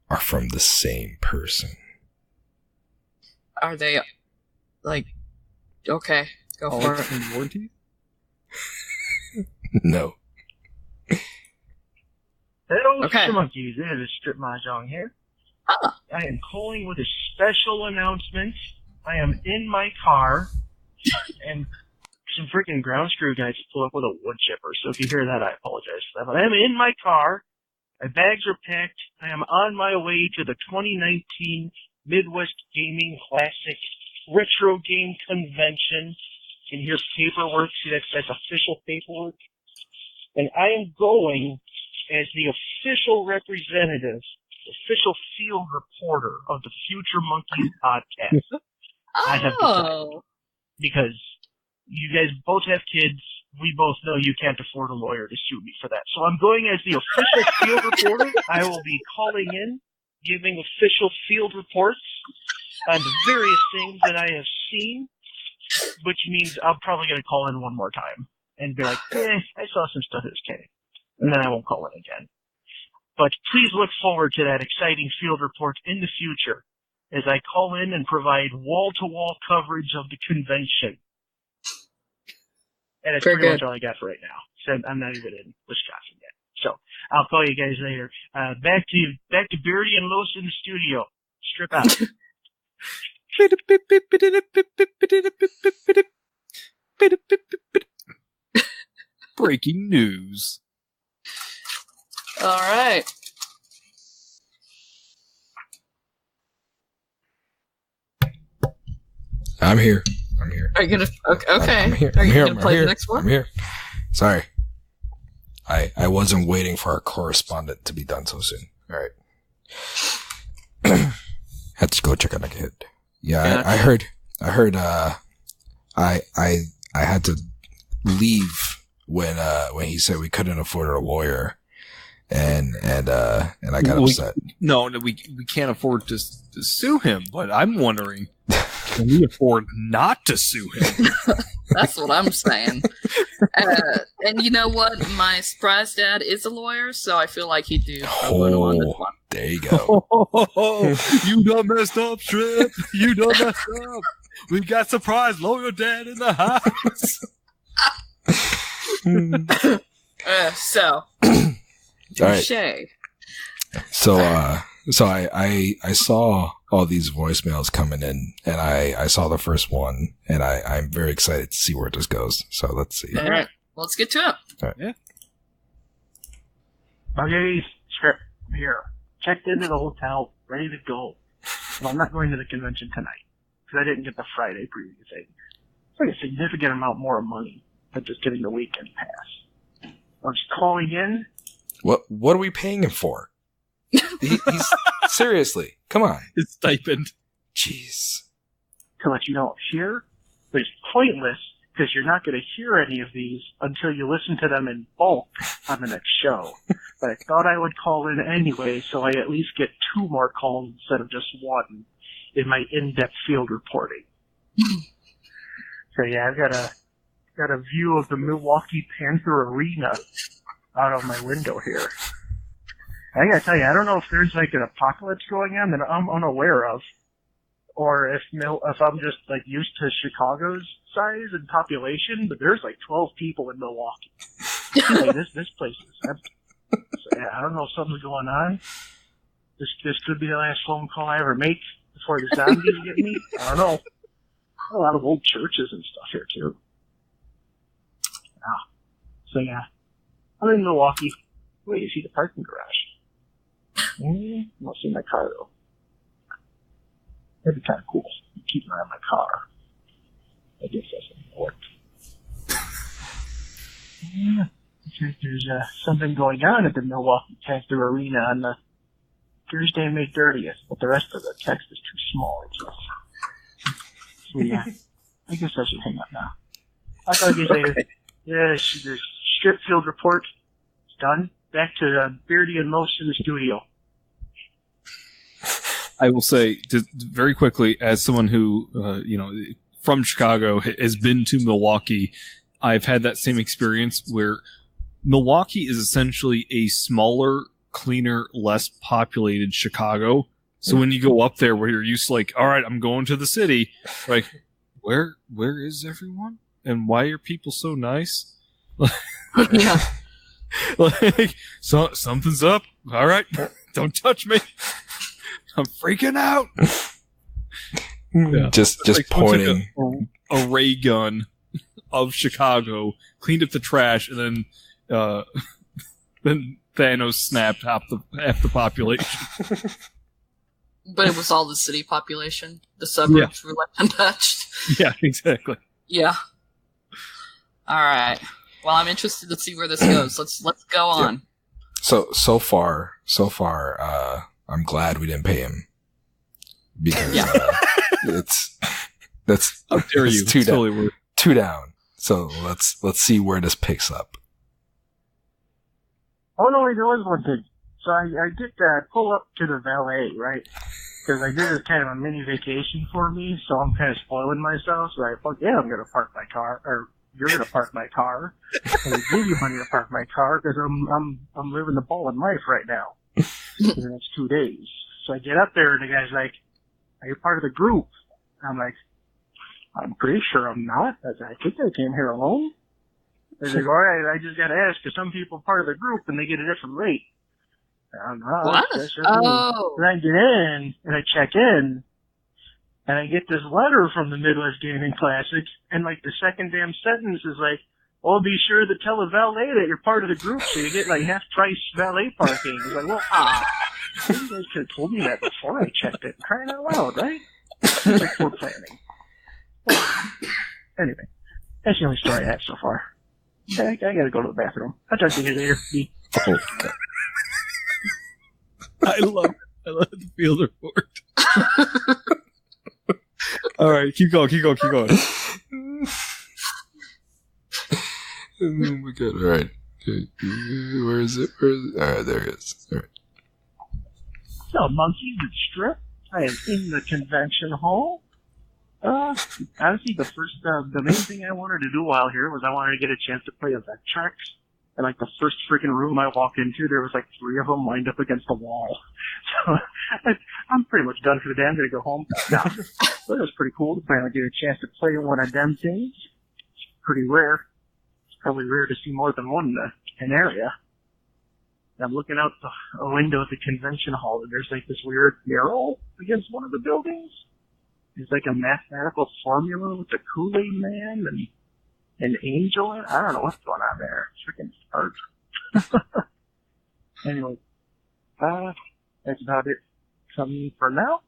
are from the same person. Are they like? Okay, go for it. Extended warranty? No. Hello, Okay. monkeys. It is Strip Mahjong here. Ah. I am calling with a special announcement. I am in my car, and some freaking ground screw guys pull up with a wood chipper. So if you hear that, I apologize for that. But I am in my car. My bags are packed. I am on my way to the 2019 Midwest Gaming Classic Retro Game Convention. And here's paperwork. See, that's official paperwork. And I am going as the official representative, official field reporter of the Future Monkeys podcast. I have decided. Oh. Because you guys both have kids. We both know you can't afford a lawyer to sue me for that. So I'm going as the official field reporter. I will be calling in, giving official field reports on the various things that I have seen, which means I'm probably going to call in one more time and be like, I saw some stuff that was kidding. And then I won't call in again. But please look forward to that exciting field report in the future as I call in and provide wall-to-wall coverage of the convention. And that's Very pretty good. much all I got for right now. So I'm not even in Wisconsin yet. So I'll call you guys later. Back to Beardy and Los in the studio. Strip out. Breaking news. All right. I'm here. Are you gonna? Okay. I'm here. Are you I'm here. gonna play the next one? I'm here. Sorry. I wasn't waiting for our correspondent to be done so soon. All right. Had to go check on a kid. Yeah, I heard. I had to leave when he said we couldn't afford a lawyer, and I got upset. No, we can't afford to sue him. But I'm wondering, can we afford not to sue him? That's what I'm saying. And you know what? My surprise dad is a lawyer, so I feel like he'd do a little on this one. There you go. You done messed up, Strip. You done messed up. We got surprise lawyer dad in the house. So, All right. touche. So I saw all these voicemails coming in, and I saw the first one, and I'm very excited to see where this goes. So let's see. All right, let's get to it. Okay, Strip here. Checked into the hotel, ready to go. Well, I'm not going to the convention tonight because I didn't get the Friday preview thing. It's like a significant amount more money than just getting the weekend pass. I was calling in. What are we paying him for? He's seriously, come on. His stipend. Jeez. To let you know here, but it's pointless because you're not going to hear any of these until you listen to them in bulk on the next show. But I thought I would call in anyway, so I at least get 2 more calls instead of just 1 in my in-depth field reporting. So yeah, I've got a view of the Milwaukee Panther Arena out of my window here. I gotta tell you, I don't know if there's like an apocalypse going on that I'm unaware of, or if I'm just like used to Chicago's size and population, but there's like 12 people in Milwaukee. Like, this place is empty. So, yeah, I don't know if something's going on. This could be the last phone call I ever make before the zombies get me. I don't know. A lot of old churches and stuff here too. So yeah, I'm in Milwaukee. Wait, you see the parking garage? I don't see my car though. That'd be kind of cool. Keep an eye on my car. I guess that's important. Yeah, there's something going on at the Milwaukee Panther Arena on the Thursday, May 30th, but the rest of the text is too small. So yeah, I guess I should hang up now. I'll talk to you later. Yeah, the strip field report is done. Back to Beardy and Los in the studio. I will say, just very quickly, as someone who, from Chicago, has been to Milwaukee, I've had that same experience where Milwaukee is essentially a smaller, cleaner, less populated Chicago. So when you go up there where you're used to like, all right, I'm going to the city, like, where is everyone? And why are people so nice? Yeah. Like, something's up. All right, don't touch me. I'm freaking out. Yeah. Just like pointing a ray gun of Chicago, cleaned up the trash, and then Thanos snapped half the population. But it was all the city population. The suburbs were left untouched. Yeah, exactly. Yeah. All right. Well, I'm interested to see where this goes. Let's go on. So far, I'm glad we didn't pay him because that's How dare you? two Totally down. worth. Two down. So let's see where this picks up. Oh no, there was one thing. So I did pull up to the valet, right? Because I did this kind of a mini vacation for me, so I'm kind of spoiling myself. So I thought, yeah, I'm gonna park my car, or you're gonna park my car, and I give you money to park my car because I'm living the ballin' life right now for the next 2 days. So I get up there, and the guy's like, "Are you part of the group?" I'm like, "I'm pretty sure I'm not. I think I came here alone." He's like, "All right, I just gotta ask because some people are part of the group and they get a different rate." I'm not. What? Oh. And I get in, and I check in, and I get this letter from the Midwest Gaming Classic, and like the second damn sentence is like, "Well, be sure to tell the valet that you're part of the group so you get like half price valet parking." He's like, "Well, you guys could have told me that before I checked it. Crying out loud, right?" It's like poor planning. Well, anyway, that's the only story I have so far. I gotta go to the bathroom. I'll talk to you later. Oh, God. I love the field report. All right, keep going. Oh my God! All right, where is it? All right, there it is. All right. So, monkeys at Strip. I am in the convention hall. Honestly, the main thing I wanted to do while here was I wanted to get a chance to play Avengers. And like the first freaking room I walked into, there was like 3 of them lined up against the wall. So I'm pretty much done for the day. I'm gonna go home. No, but it was pretty cool to finally get a chance to play one of them things. It's pretty rare. It's probably rare to see more than one in an area. And I'm looking out a window at the convention hall, and there's like this weird mural against one of the buildings. There's like a mathematical formula with the Kool-Aid Man and an angel in it. I don't know what's going on there. Freaking art. Anyway, that's about it from me for now.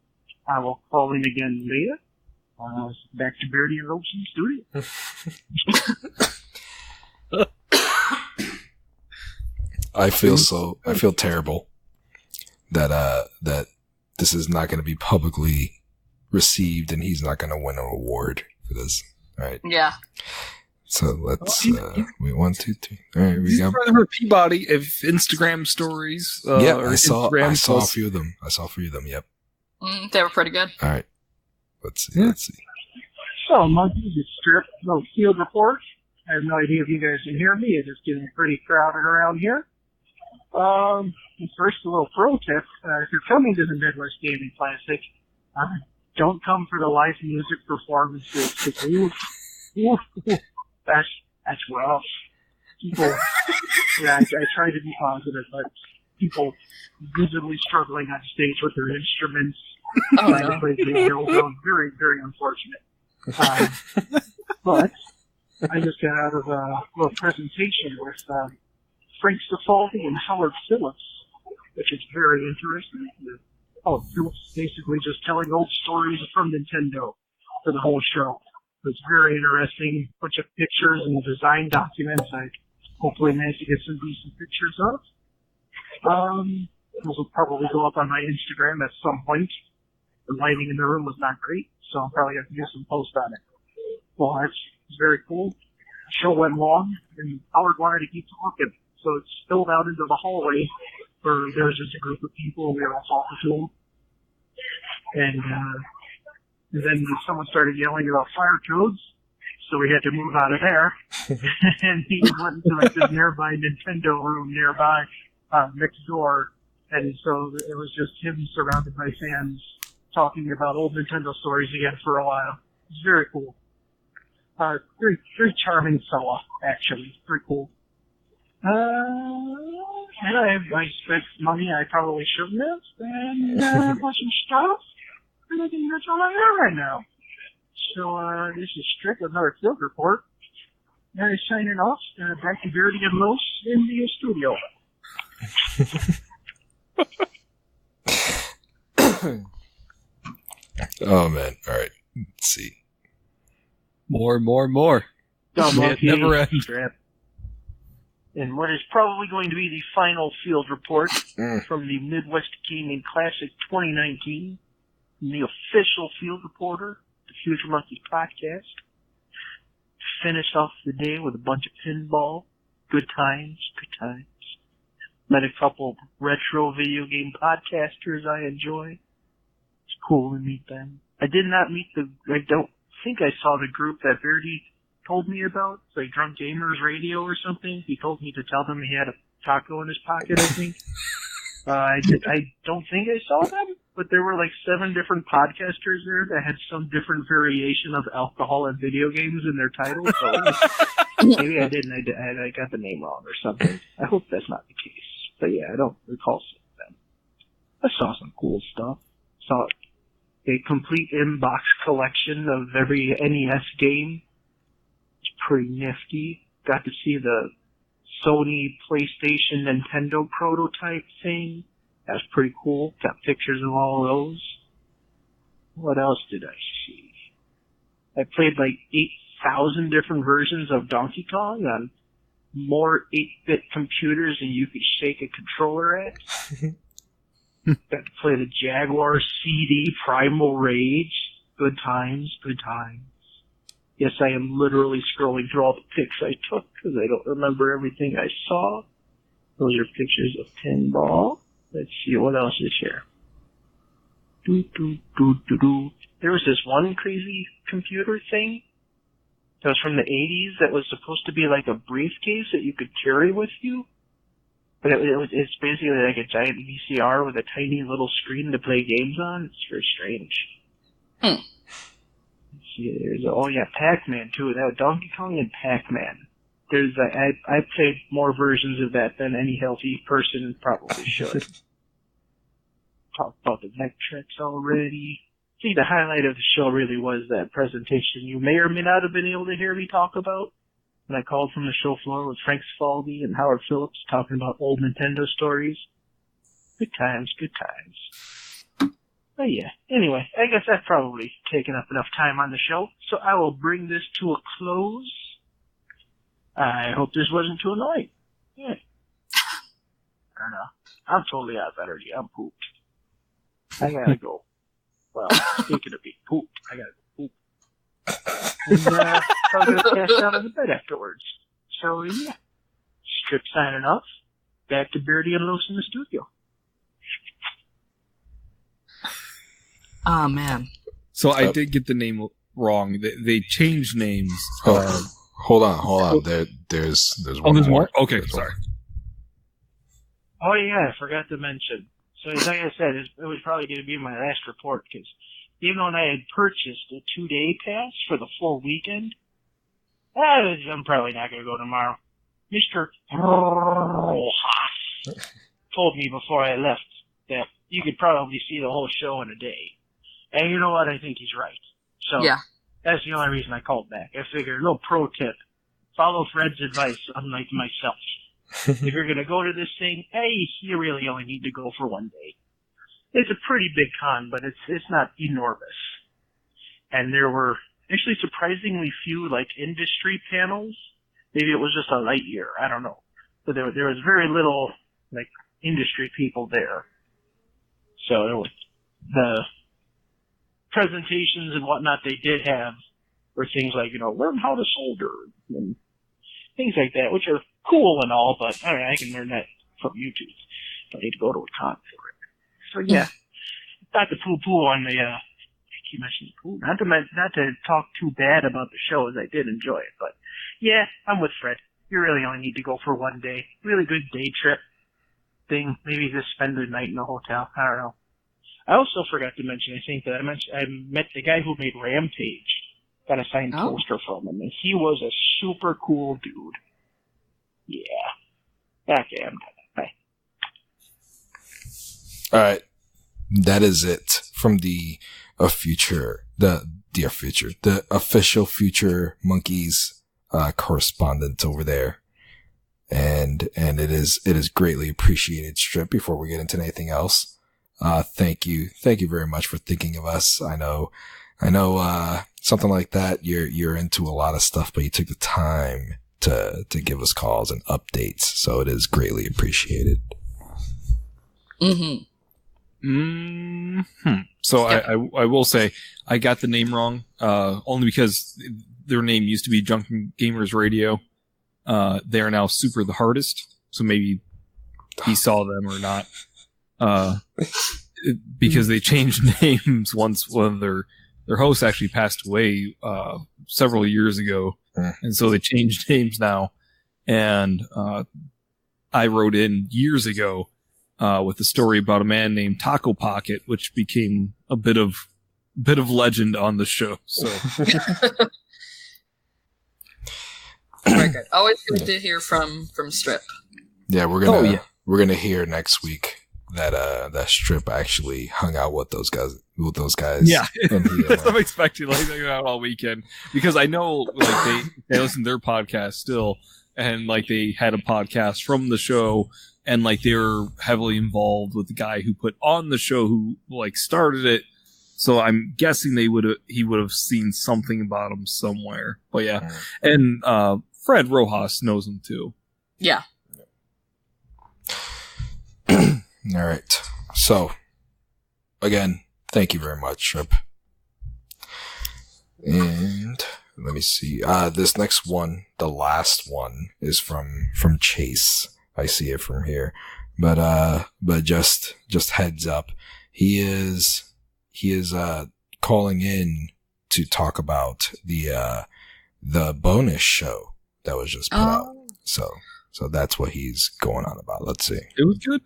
I will call in again later. Back to Beardy and Rosen Studio. I feel terrible that this is not going to be publicly received and he's not going to win an award for this. All right. Yeah. So let's wait, 1, 2, 3. All right, we got her Peabody of Instagram stories. I saw a few of them. Yep. They were pretty good. All right. Let's see. So, monkeys at Strip, no field report. I have no idea if you guys can hear me. It's just getting pretty crowded around here. First, a little pro tip. If you're coming to the Midwest Gaming Classic, don't come for the live music performances, because that's rough. People, I try to be positive, but people visibly struggling on stage with their instruments, trying to play video, very, very unfortunate. But I just got out of a little presentation with Frank Cifaldi and Howard Phillips, which is very interesting. Howard Phillips basically just telling old stories from Nintendo for the whole show. It was very interesting. Bunch of pictures and design documents. I hopefully managed to get some decent pictures of. Those will probably go up on my Instagram at some point. The lighting in the room was not great, so I'll probably have to do some post on it. Well, it's very cool. The show went long, and Howard wanted to keep talking, so it spilled out into the hallway where there was just a group of people, and we were all talking to him. And then someone started yelling about fire codes, so we had to move out of there. And he went into like this nearby Nintendo room nearby, next door, and so it was just him surrounded by fans talking about old Nintendo stories again for a while. It's very cool. Very, very charming fella, actually. Very cool. And I spent money I probably shouldn't have, and bought some stuff, and I think that's all I have right now. So, this is strictly another field report. And signing off, back to Beardy and Los in the studio. Oh, man. All right. Let's see. More. It never ends. And what is probably going to be the final field report from the Midwest Gaming Classic 2019, the official field reporter, the Future Monkey podcast. Finish off the day with a bunch of pinball. Good times. Met a couple retro video game podcasters I enjoy. It's cool to meet them. I did not meet I don't think I saw the group that Beardy told me about. It's like Drunk Gamers Radio or something. He told me to tell them he had a taco in his pocket, I think. I don't think I saw them, but there were like 7 different podcasters there that had some different variation of alcohol and video games in their titles. So maybe I didn't. I got the name wrong or something. I hope that's not the case. But yeah, I don't recall seeing them. I saw some cool stuff. Saw a complete inbox collection of every NES game. It's pretty nifty. Got to see the Sony, PlayStation, Nintendo prototype thing. That's pretty cool. Got pictures of all those. What else did I see? I played like 8,000 different versions of Donkey Kong on more 8-bit computers than you could shake a controller at. Got to play the Jaguar CD Primal Rage. Good times. Yes, I am literally scrolling through all the pics I took because I don't remember everything I saw. Those are pictures of pinball. Let's see, what else is here? There was this one crazy computer thing that was from the 80s that was supposed to be like a briefcase that you could carry with you. But it's basically like a giant VCR with a tiny little screen to play games on. It's very strange. Let's see, there's Pac-Man too. That Donkey Kong and Pac-Man. I played more versions of that than any healthy person probably should. Talked about the mech tricks already. See, the highlight of the show really was that presentation you may or may not have been able to hear me talk about when I called from the show floor with Frank Cifaldi and Howard Phillips talking about old Nintendo stories. Good times. But yeah, anyway, I guess I've probably taken up enough time on the show, so I will bring this to a close. I hope this wasn't too annoying. Yeah. I don't know. I'm totally out of energy. I'm pooped. I gotta go. Well, speaking of being pooped, I gotta go poop. And, I'm gonna pass out of the bed afterwards. So, yeah. Strip signing off. Back to Beardy and Los in the studio. Oh, man. So I did get the name wrong. They changed names. Hold on. There's one there's more. Okay, sorry. Oh yeah, I forgot to mention. So like I said, it was probably going to be my last report because even though I had purchased a 2-day pass for the full weekend, I'm probably not going to go tomorrow. Mr. Rojas told me before I left that you could probably see the whole show in a day. And you know what? I think he's right. So Yeah. that's the only reason I called back. I figured, a little pro tip. Follow Fred's advice, unlike myself. If you're going to go to this thing, hey, you really only need to go for 1 day. It's a pretty big con, but it's not enormous. And there were actually surprisingly few, like, industry panels. Maybe it was just a light year. I don't know. But there was very little, like, industry people there. So there was the presentations and whatnot they did have were things like, learn how to solder and things like that, which are cool and all, but I can learn that from YouTube. Don't need to go to a con for it. So yeah, not to poo-poo on the, I keep mentioning poo, not to talk too bad about the show, as I did enjoy it, but yeah, I'm with Fred. You really only need to go for 1 day. Really good day trip thing. Maybe just spend the night in a hotel. I don't know. I also forgot to mention, I think that I met the guy who made Rampage. Got a signed poster from him, and he was a super cool dude. Yeah. Okay, I'm done. Bye. All right, that is it from the official Future Monkeys correspondent over there, and it is greatly appreciated. Strip. Before we get into anything else, thank you very much for thinking of us. I know. Something like that, you're into a lot of stuff, but you took the time to give us calls and updates, so it is greatly appreciated. So I will say I got the name wrong, only because their name used to be Drunken Gamers Radio. They are now Super the Hardest, so maybe he saw them or not, because they changed names once one of their host actually passed away several years ago, and so they changed names now. And I wrote in years ago with a story about a man named Taco Pocket, which became a bit of legend on the show. So very good. Always good to hear from Strip. Yeah, we're gonna hear next week that Strip actually hung out with those guys. Yeah, I'm expecting like they out all weekend, because I know like they listen to their podcast still, and like they had a podcast from the show, and like they were heavily involved with the guy who put on the show, who like started it. So I'm guessing he would have seen something about him somewhere. But yeah, and Fred Rojas knows him too. Yeah. All right. So again, thank you very much, Trip. And let me see. This next one, the last one, is from Chase. I see it from here. But just heads up. He is calling in to talk about the bonus show that was just put out. So that's what he's going on about. Let's see. It was good.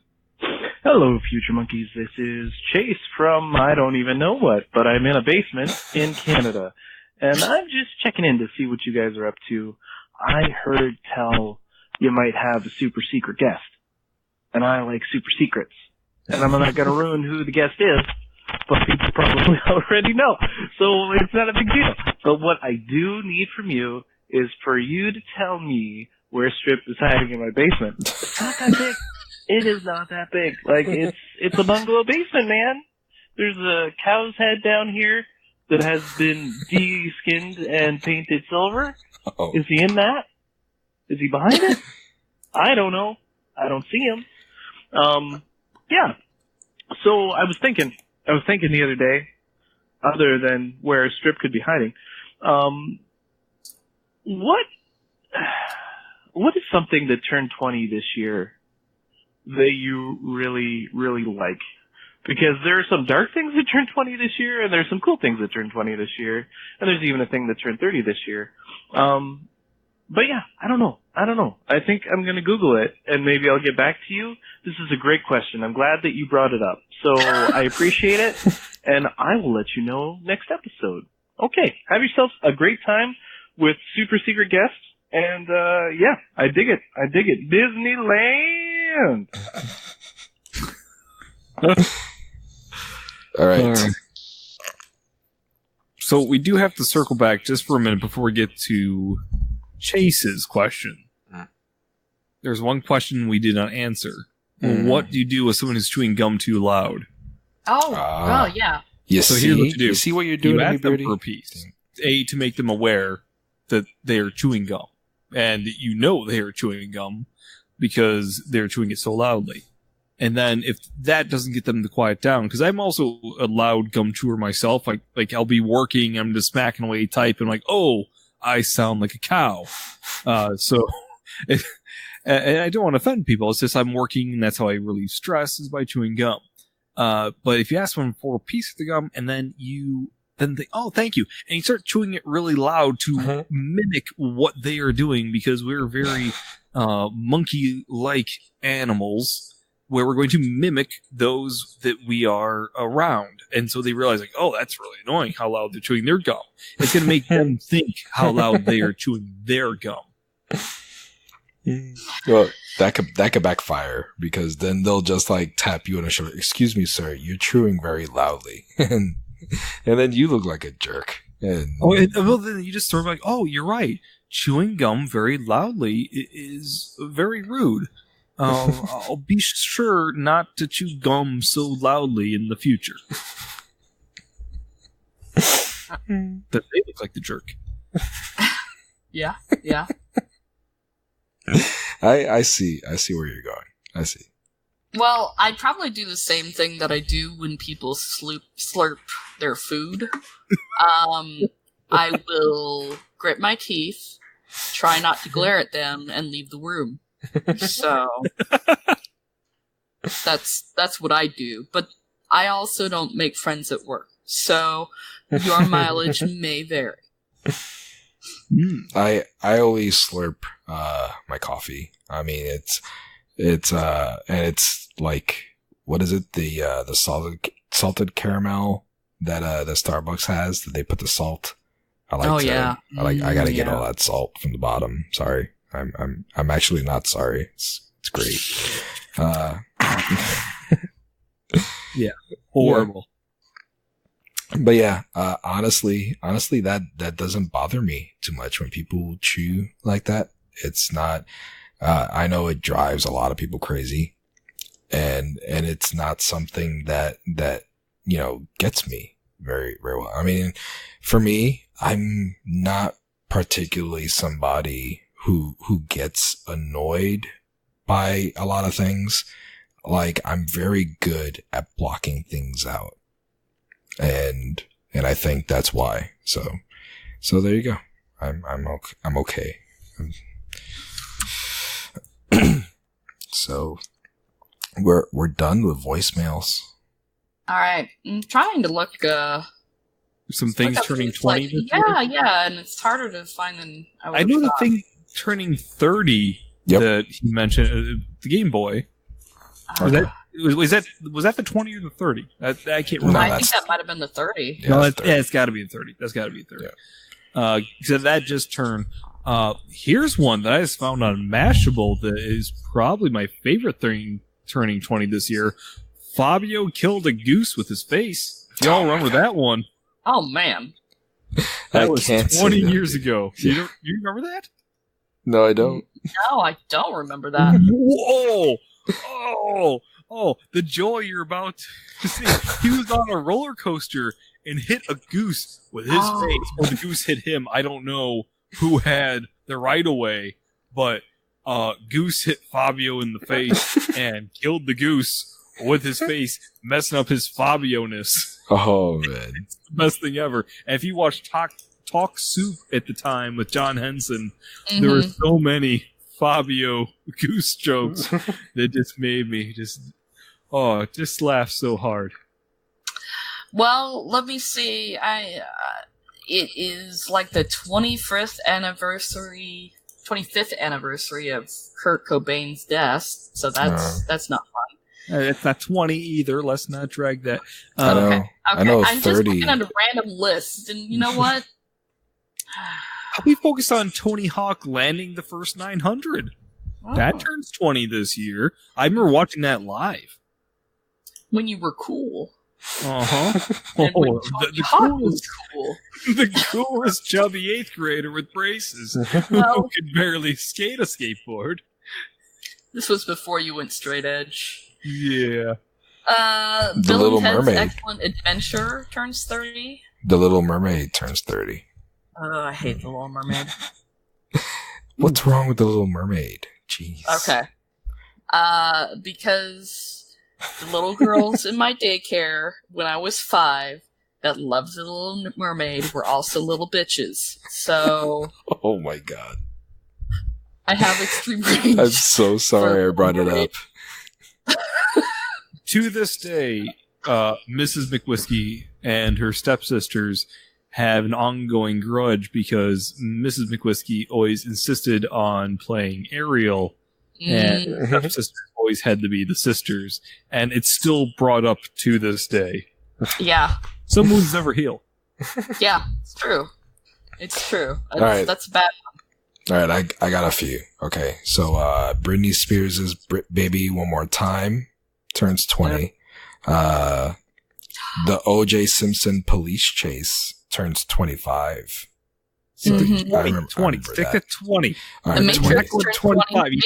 Hello, Future Monkeys. This is Chase from I don't even know what, but I'm in a basement in Canada. And I'm just checking in to see what you guys are up to. I heard tell you might have a super secret guest. And I like super secrets. And I'm not going to ruin who the guest is, but people probably already know. So it's not a big deal. But what I do need from you is for you to tell me where Strip is hiding in my basement. It's not that big. It is not that big. Like, it's a bungalow basement, man. There's a cow's head down here that has been de-skinned and painted silver. Uh-oh. Is he in that? Is he behind it? I don't know. I don't see him. Yeah. So I was thinking the other day, other than where Strip could be hiding, what is something that turned 20 this year that you really, really like? Because there are some dark things that turned 20 this year, and there's some cool things that turned 20 this year, and there's even a thing that turned 30 this year. But yeah, I don't know. I think I'm going to Google it, and maybe I'll get back to you. This is a great question. I'm glad that you brought it up. So I appreciate it, and I will let you know next episode. Okay, have yourself a great time with super secret guests, and yeah, I dig it. Disneyland! All right. So we do have to circle back just for a minute before we get to Chase's question. There's one question we did not answer. What do you do with someone who's chewing gum too loud? Oh, yeah. So here's what you do. You see what you're doing, you ask them Beardy? for a piece. A, to make them aware that they are chewing gum. And you know they are chewing gum because they're chewing it so loudly. And then if that doesn't get them to quiet down, because I'm also a loud gum chewer myself. Like I'll be working, I'm just smacking away type, and like, oh, I sound like a cow. And I don't want to offend people. It's just I'm working, and that's how I relieve stress is by chewing gum. But if you ask them for a piece of the gum, and then they, oh, thank you, and you start chewing it really loud to mimic what they are doing, because we're very monkey-like animals, where we're going to mimic those that we are around. And so they realize, like, oh, that's really annoying how loud they're chewing their gum. It's going to make them think how loud they are chewing their gum. Well, that could backfire, because then they'll just like tap you on the shoulder. Excuse me, sir, you're chewing very loudly, and then you look like a jerk. Well, then you just sort of like, oh, you're right. Chewing gum very loudly is very rude. I'll be sure not to chew gum so loudly in the future. That they look like the jerk. Yeah. I see where you're going. I see. Well, I'd probably do the same thing that I do when people slurp their food. I will grit my teeth, try not to glare at them, and leave the room. So that's what I do. But I also don't make friends at work, so your mileage may vary. I always slurp my coffee. I mean, it's like, what is it? The salted caramel that the Starbucks has, that they put the salt. I gotta get all that salt from the bottom. Sorry. I'm actually not sorry. It's great. Yeah. Horrible. But yeah, honestly, that doesn't bother me too much when people chew like that. It's not, I know it drives a lot of people crazy, and it's not something that, you know, gets me very, very well. I mean, for me, I'm not particularly somebody who gets annoyed by a lot of things. Like, I'm very good at blocking things out. And I think that's why. So there you go. I'm okay. So we're done with voicemails. All right, I'm trying to look. Some things turning 20. Yeah, and it's harder to find than I would. I know have the thought. thing turning 30 that he mentioned, the Game Boy. Was that the 20 or the 30? I can't remember. I think that might have been the 30. Yeah, it's got to be the 30. That's got to be 30. Yeah. So that just turned. Here's one that I just found on Mashable that is probably my favorite thing turning 20 this year. Fabio killed a goose with his face. If y'all remember that one. Oh, man. That was 20 years ago. Yeah. You remember that? No, I don't. No, I don't remember that. Whoa! Oh, the joy you're about to see. He was on a roller coaster and hit a goose with his face, or the goose hit him. I don't know who had the right of way, but goose hit Fabio in the face and killed the goose with his face, messing up his Fabio-ness. Oh, man. It's the best thing ever. And if you watched Talk Soup at the time with John Henson, there were so many Fabio goose jokes that just made me just laugh so hard. Well, let me see. It is like the 25th anniversary 25th anniversary of Kurt Cobain's death, so that's not fun. It's not 20 either. Let's not drag that. I know. Okay. I know. I'm 30. just looking at a random list, and you know what? We focused on Tony Hawk landing the first 900. Oh. That turns 20 this year. I remember watching that live. When you were cool. Uh-huh. And when the Hawk was cool. The coolest chubby 8th grader with braces Well, who could barely skate a skateboard. this was before you went straight edge. Yeah. The Bill Little and Ted's Mermaid. Excellent Adventure turns 30. The Little Mermaid turns 30. I hate The Little Mermaid. What's wrong with The Little Mermaid? Jeez. Okay. Because the little girls in my daycare when I was 5 that loved The Little Mermaid were also little bitches. So Oh my god. I have extreme rage. I'm so sorry I brought it up. To this day, Mrs. McWhiskey and her stepsisters have an ongoing grudge because Mrs. McWhiskey always insisted on playing Ariel, and her stepsisters always had to be the sisters, and it's still brought up to this day. Yeah. Some wounds never heal. Yeah, it's true. It's true. right. That's bad. All right, I got a few. Okay, so Britney Spears' Baby One More Time turns 20. The O.J. Simpson police chase turns 25. Mhm. I remember 20. Stick that. to 20. All The right, Matrix 20. turns 25. 20.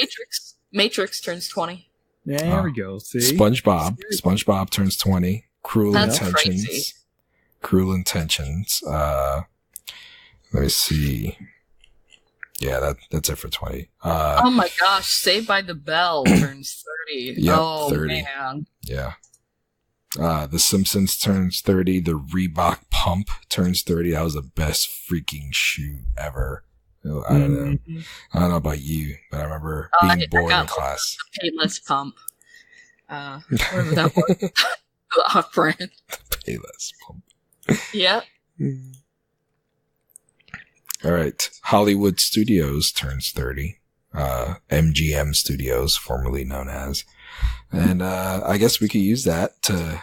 Matrix turns 20. There we go. See? SpongeBob turns 20. Cruel That's Intentions. crazy. Cruel Intentions. Let me see. Yeah, that's it for 20. Oh my gosh, Saved by the Bell turns 30. Yep, oh 30. man. Yeah. The Simpsons turns 30. The Reebok Pump turns 30. That was the best freaking shoe ever. I don't know. I don't know about you, but I remember being bored in class. The Payless Pump. Whatever that was. The off-brand. Payless Pump. Yep. All right. Hollywood Studios turns 30. MGM Studios, formerly known as. And I guess we could use that to,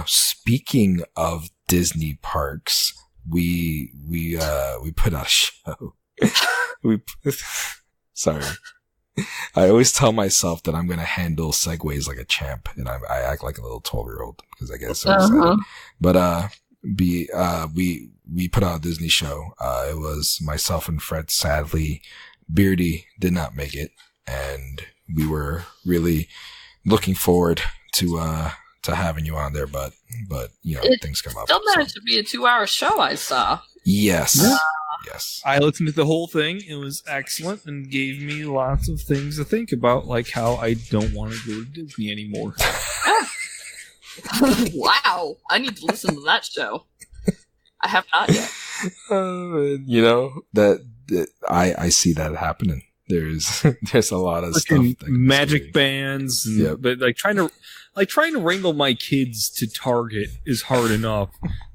speaking of Disney parks, we put out a show. Sorry. I always tell myself that I'm going to handle segues like a champ, and I act like a little 12-year-old because I get so excited. But we put out a Disney show. It was myself and Fred. Sadly, Beardy did not make it, and we were really looking forward to having you on there, but things come up. Still managed to be a 2-hour show, I saw. Yes. Yes. I listened to the whole thing. It was excellent and gave me lots of things to think about, like how I don't want to go to Disney anymore. Wow. I need to listen to that show. I have not yet. I see that happening. There's a lot of Fucking stuff. magic bands, and, but trying to wrangle my kids to Target is hard enough.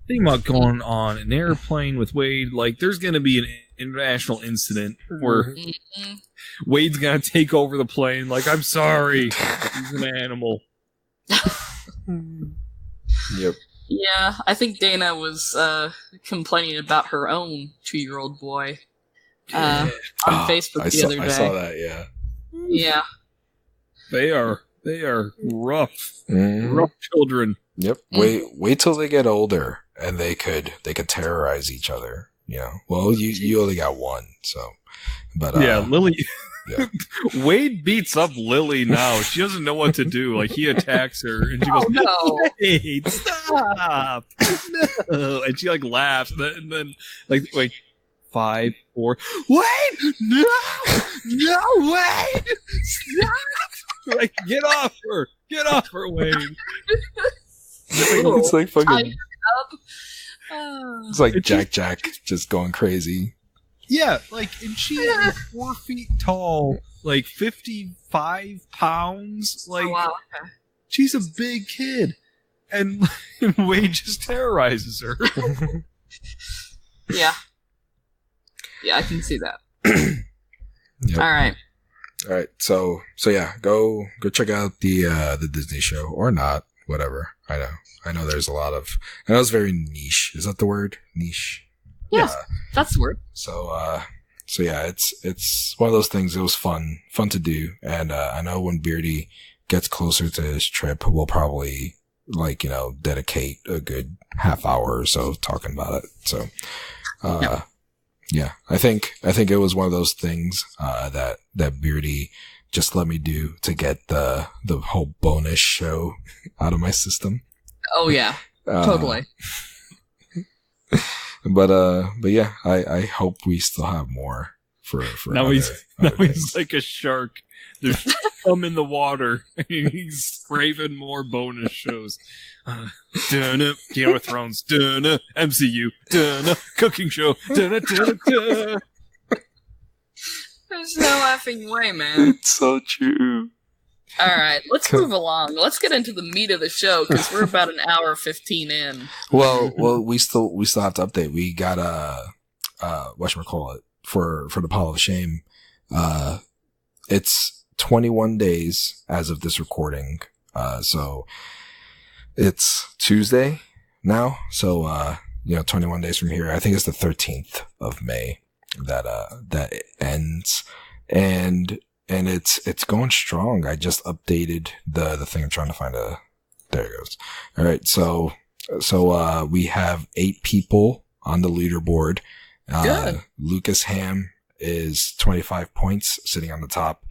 Think about going on an airplane with Wade. Like, there's going to be an international incident where Wade's going to take over the plane. Like, I'm sorry, he's an animal. Yep. Yeah, I think Dana was complaining about her own 2-year-old boy on Facebook the other day. I saw that. Yeah. Yeah. They are rough, rough children. Yep. Wait till they get older and they could terrorize each other. Well, you only got one, so. But Lily. Yeah. Wade beats up Lily now. She doesn't know what to do. Like, he attacks her, and she goes, no. Wade, stop! No! And she, laughs, and then 5, 4, Wade! No! No, Wade! Stop! Get off her! Get off her, Wade! It's like fucking... It's like and Jack just going crazy. Yeah, and she is 4 feet tall, 55 pounds. Oh, wow, okay. She's a big kid. And Wade just terrorizes her. Yeah. Yeah, I can see that. Yep. All right. All right. So yeah, go check out the Disney show or not, whatever. I know there's a lot of, I know it's very niche. Is that the word? Niche. Yeah, that's the word. So yeah, it's one of those things. It was fun to do. And, I know when Beardy gets closer to his trip, we'll probably dedicate a good half hour or so talking about it. So, yeah, I think it was one of those things, that Beardy just let me do to get the whole bonus show out of my system. Oh yeah, totally. But yeah, I hope we still have more for now. He's like a shark. There's some in the water. He's craving more bonus shows. Game of Thrones. MCU. Cooking show. There's no effing way, man. It's so true. All right, let's move along. Let's get into the meat of the show because we're about an hour 15 in. Well, we still have to update. We got whatchamacallit for the Pile of Shame. It's 21 days as of this recording. So it's Tuesday now. So 21 days from here. I think it's the 13th of May that ends, and it's going strong. I just updated the thing. I'm trying to find there it goes. All right. So we have 8 people on the leaderboard. Good. Lucas Ham is 25 points sitting on the top.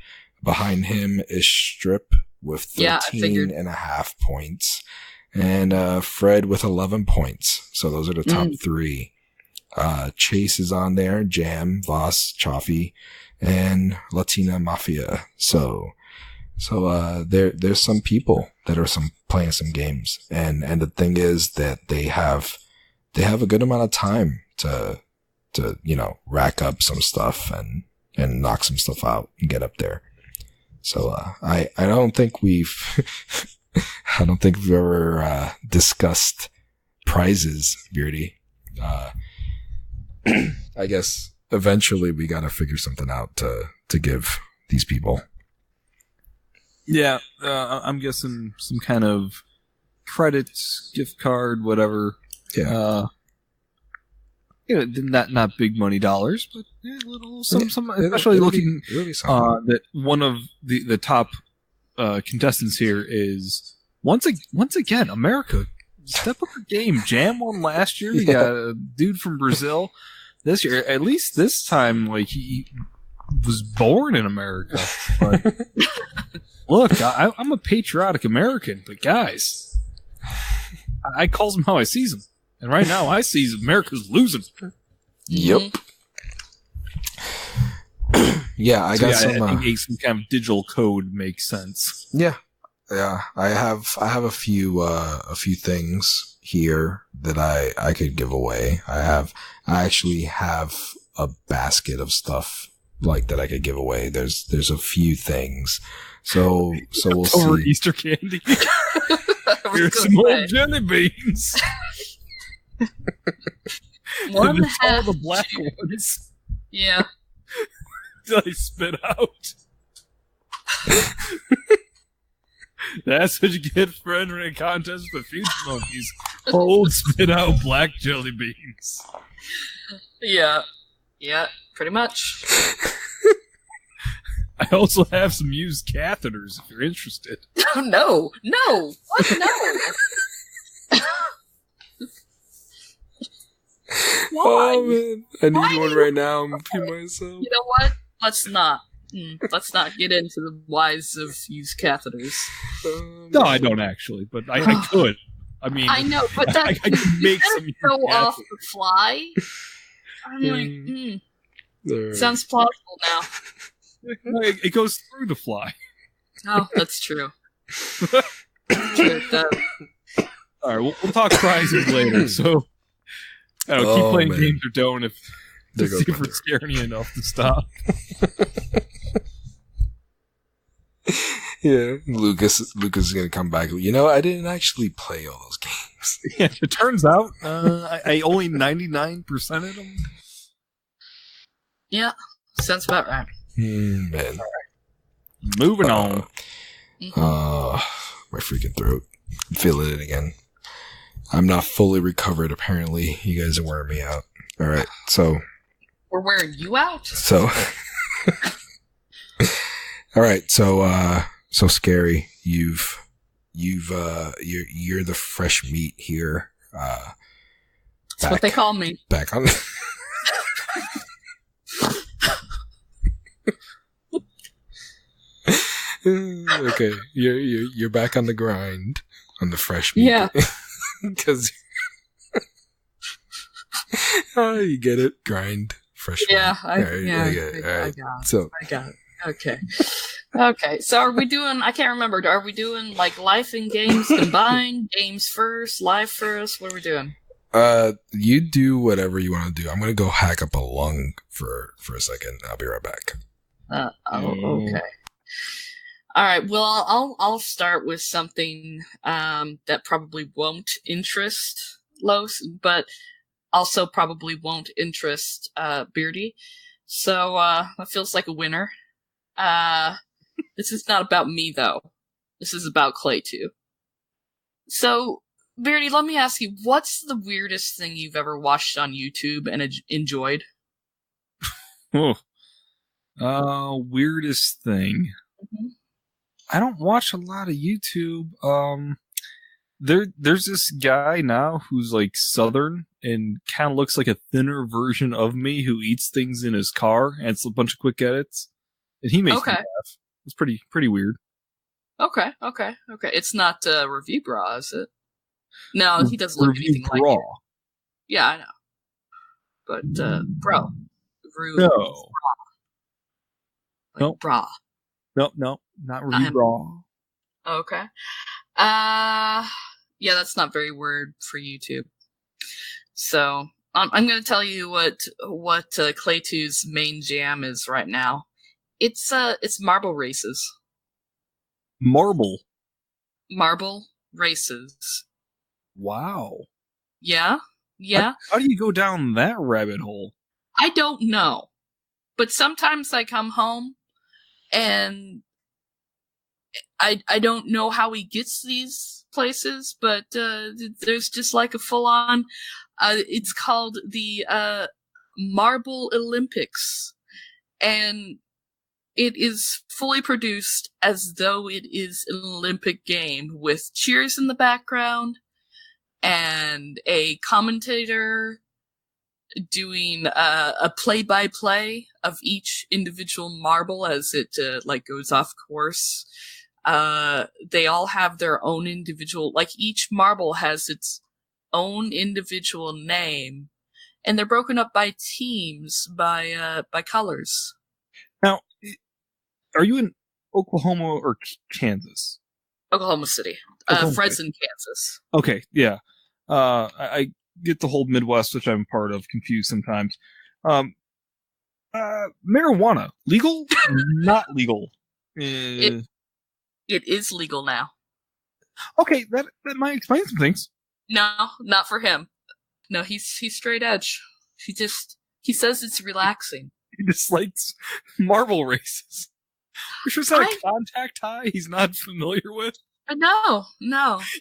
Behind him is Strip with 13 and a half points, and Fred with 11 points. So those are the top 3. Chase is on there, Jam, Voss, Chaffee, and Latina Mafia. So there's some people that are playing some games, and the thing is that they have a good amount of time to rack up some stuff and knock some stuff out and get up there. So I don't think we've ever discussed prizes, Beardy. I guess eventually we got to figure something out to give these people. Yeah, I'm guessing some kind of credits, gift card, whatever. Yeah. Not big money dollars, but little some especially looking that one of the top contestants here is once again America. Step up your game. Jam won last year. You got a dude from Brazil this year. At least this time, he was born in America. But look, I'm a patriotic American, but guys, I calls them how I sees them. And right now, I see America's losing. Yep. Yeah, I got some. I think some kind of digital code makes sense. Yeah. I have a few things here that I could give away. I actually have a basket of stuff that I could give away. There's a few things. So we'll see. Over Easter candy. Here's some old jelly beans. One all the black ones. Yeah. They spit out. That's what you get for entering a contest with Future Monkeys. Old spit out black jelly beans. Yeah, pretty much. I also have some used catheters if you're interested. Oh, no. What? No. Why? Oh man, I need one right now. I'm peeing myself. You know what? Let's not get into the whys of used catheters. No, I don't actually, but I could. I mean, I know, but that I could make some go off the fly. I'm sounds plausible now. It goes through the fly. Oh, that's true. All right, we'll talk prizes later. So, keep playing games or don't to see if we're scaring you enough to stop. Yeah, Lucas is gonna come back. I didn't actually play all those games. Yeah, it turns out I only 99% of them. Yeah, sounds about right. Man. Moving on. My freaking throat. I'm feeling it again. I'm not fully recovered, apparently. You guys are wearing me out. All right, so... We're wearing you out? So... All right, so Skari, you're the fresh meat here. That's what they call me. Back on... Okay, you're back on the grind, on the fresh meat. Yeah. Because you get it, grind, fresh meat. I got it. So I got it. Okay. So are we doing? I can't remember. Are we doing like life and games combined? Games first, life first. What are we doing? You do whatever you want to do. I'm gonna go hack up a lung for a second. I'll be right back. Okay. All right. Well, I'll start with something that probably won't interest Los, but also probably won't interest Beardy. So that feels like a winner. This is not about me though. This is about Claytoo. So, Beardy, let me ask you, what's the weirdest thing you've ever watched on YouTube and enjoyed? Weirdest thing. Mm-hmm. I don't watch a lot of YouTube. There's this guy now who's like Southern and kind of looks like a thinner version of me who eats things in his car, and it's a bunch of quick edits, and he makes me laugh. It's pretty weird. Okay. It's not Review Bra, is it? No, he doesn't look Review anything Bra. like it. Yeah, I know. But bro, No. Like Nope. Bra. No, not Review Bra. Okay. Yeah, that's not very weird for YouTube. So I'm going to tell you what Claytoo's main jam is right now. It's marble races. Marble races. Wow. Yeah. How do you go down that rabbit hole? I don't know, but sometimes I come home and I don't know how he gets these places, but there's just like a full-on, it's called the Marble Olympics, and it is fully produced as though it is an Olympic game with cheers in the background and a commentator doing a play-by-play of each individual marble as it goes off course. They all have their own individual, like each marble has its own individual name, and they're broken up by teams by colors. Now, are you in Oklahoma or Kansas? Oklahoma City. Fred's in Kansas. Okay, yeah. I get the whole Midwest, which I'm part of, confused sometimes. Marijuana, legal? Not legal? It is legal now. Okay, that might explain some things. No, not for him. No, he's straight edge. He says it's relaxing. He dislikes marble races. You're sure it's not a contact high he's not familiar with? No.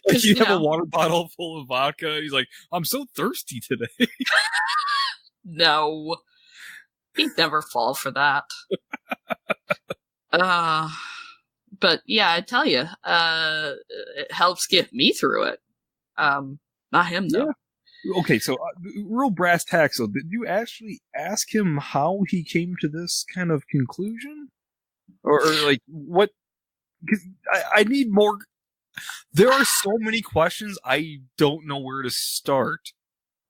Like you have a water bottle full of vodka, he's like, I'm so thirsty today. No. He'd never fall for that. But yeah, I tell you, it helps get me through it. Not him though. Yeah. Okay, so real brass tacks. So, did you actually ask him how he came to this kind of conclusion, or like what? Because I need more. There are so many questions. I don't know where to start.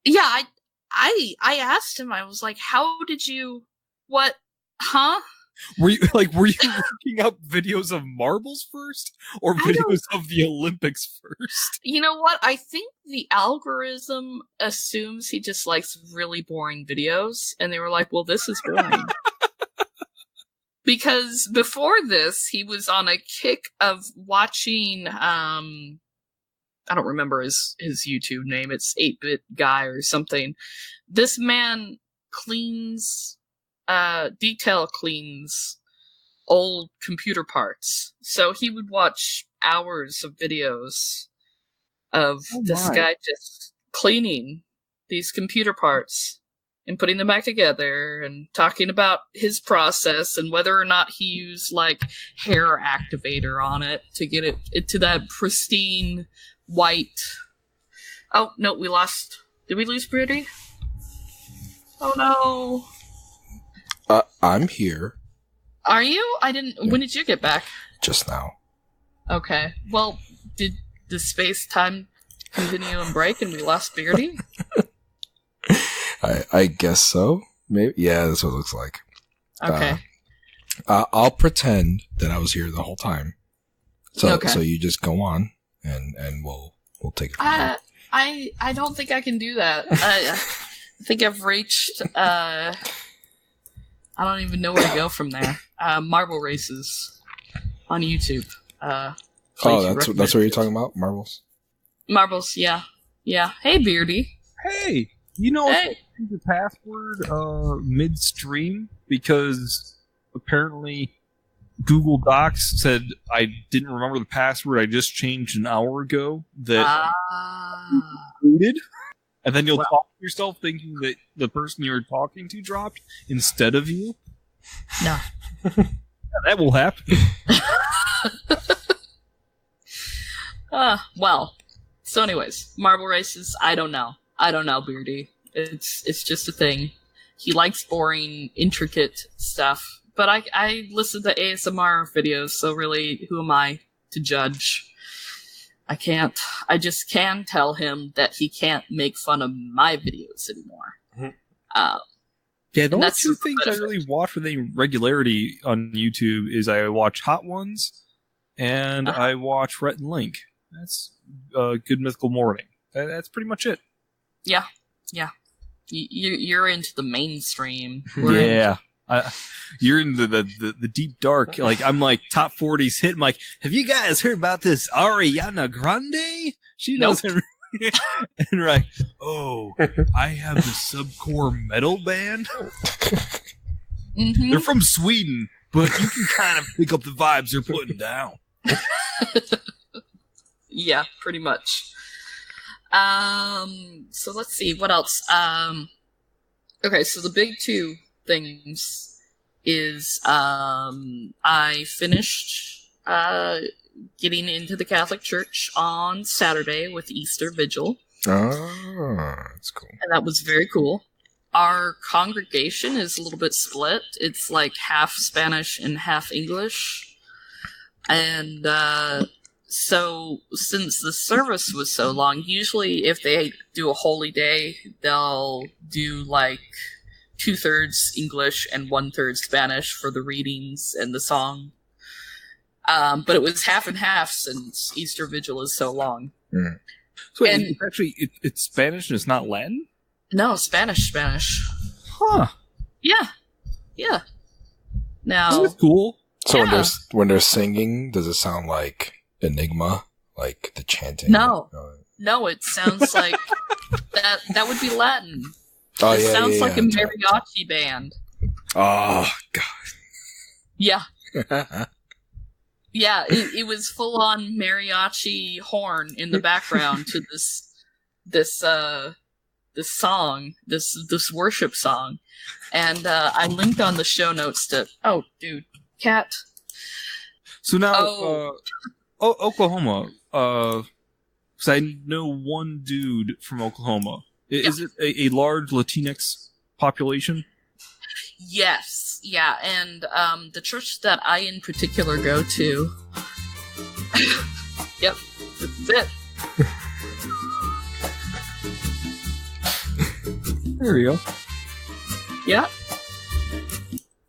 Yeah, I asked him. I was like, "How did you? What? Huh?" Were you looking up videos of marbles first, or videos of the Olympics first? You know what? I think the algorithm assumes he just likes really boring videos, and they were like, "Well, this is boring." Because before this, he was on a kick of watching. I don't remember his YouTube name. It's 8-Bit Guy or something. This man cleans detail cleans old computer parts. So he would watch hours of videos of this guy just cleaning these computer parts and putting them back together and talking about his process and whether or not he used like hair activator on it to get it to that pristine white. Oh no, we lost. Did we lose Beardy? Oh no. I'm here. Are you? I didn't. Yeah. When did you get back? Just now. Okay. Well, did the space-time continue and break and we lost Beardy? I guess so. Maybe. Yeah, that's what it looks like. Okay. I'll pretend that I was here the whole time. So you just go on and we'll take it from there. I don't think I can do that. I think I've reached. I don't even know where to go from there. Marble races on YouTube. That's what you're talking about? Marbles? Marbles, yeah. Hey, Beardy. Hey, hey. The password midstream because apparently Google Docs said I didn't remember the password I just changed an hour ago that included, and then you'll talk to yourself thinking that the person you're talking to dropped instead of you. No. Yeah, that will happen. Well. So anyways, marble races, I don't know, Beardy. It's just a thing. He likes boring, intricate stuff. But I listen to ASMR videos, so really, who am I to judge? I can't. I just can tell him that he can't make fun of my videos anymore. Mm-hmm. Yeah, the only two things I really watch with any regularity on YouTube is I watch Hot Ones and I watch Rhett and Link. That's Good Mythical Morning. That's pretty much it. Yeah. You're into the mainstream. Yeah. You're into the deep dark. Like, I'm like, top 40s hit. I'm like, have you guys heard about this Ariana Grande? She knows everything. And right, I have the subcore metal band. Mm-hmm. They're from Sweden, but you can kind of pick up the vibes they're putting down. Yeah, pretty much. So let's see, what else? Okay, so the big two things is, I finished, getting into the Catholic Church on Saturday with Easter Vigil. Oh, that's cool. And that was very cool. Our congregation is a little bit split. It's like half Spanish and half English. And, so, since the service was so long, usually if they do a holy day, they'll do like 2/3 English and 1/3 Spanish for the readings and the song. But it was half and half since Easter Vigil is so long. Mm. So it's actually it's Spanish and it's not Latin? No, Spanish. Huh. Yeah. Now, that's cool. So when they're singing, does it sound like Enigma, like the chanting? No, it sounds like that would be Latin. Oh, it sounds like a that's mariachi band. Oh God. Yeah. Yeah, it was full on mariachi horn in the background to this song, this worship song, and I linked on the show notes to. Oh, dude, cat. So now. Oklahoma, because I know one dude from Oklahoma. Is it a large Latinx population? Yes, yeah, and the church that I in particular go to. Yep, that's it. There we go. Yeah.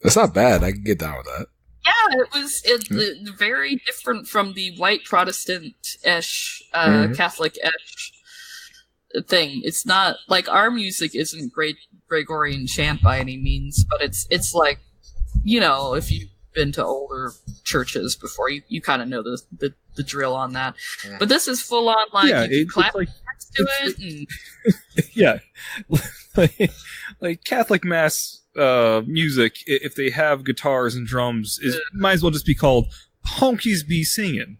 That's not bad. I can get down with that. Yeah, it was very different from the white Protestant-ish, Catholic-ish thing. It's not, like, our music isn't great Gregorian chant by any means, but it's like, if you've been to older churches before, you kind of know the drill on that. Yeah. But this is full on, like, you can clap next to it. Yeah. Like Catholic Mass music, if they have guitars and drums, is might as well just be called Honkies Be Singing.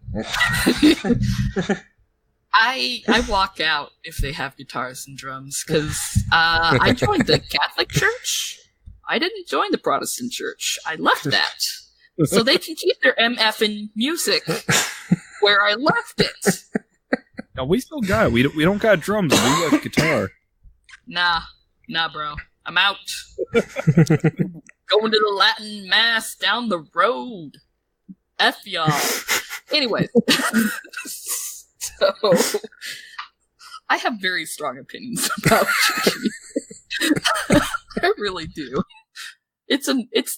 I walk out if they have guitars and drums, because I joined the Catholic Church. I didn't join the Protestant Church. I left that. So they can keep their MFing music where I left it. No, we still got it. We don't got drums, we got guitar. Nah, bro. I'm out. Going to the Latin Mass down the road. F y'all. Anyways. So, I have very strong opinions about church music. I really do. It's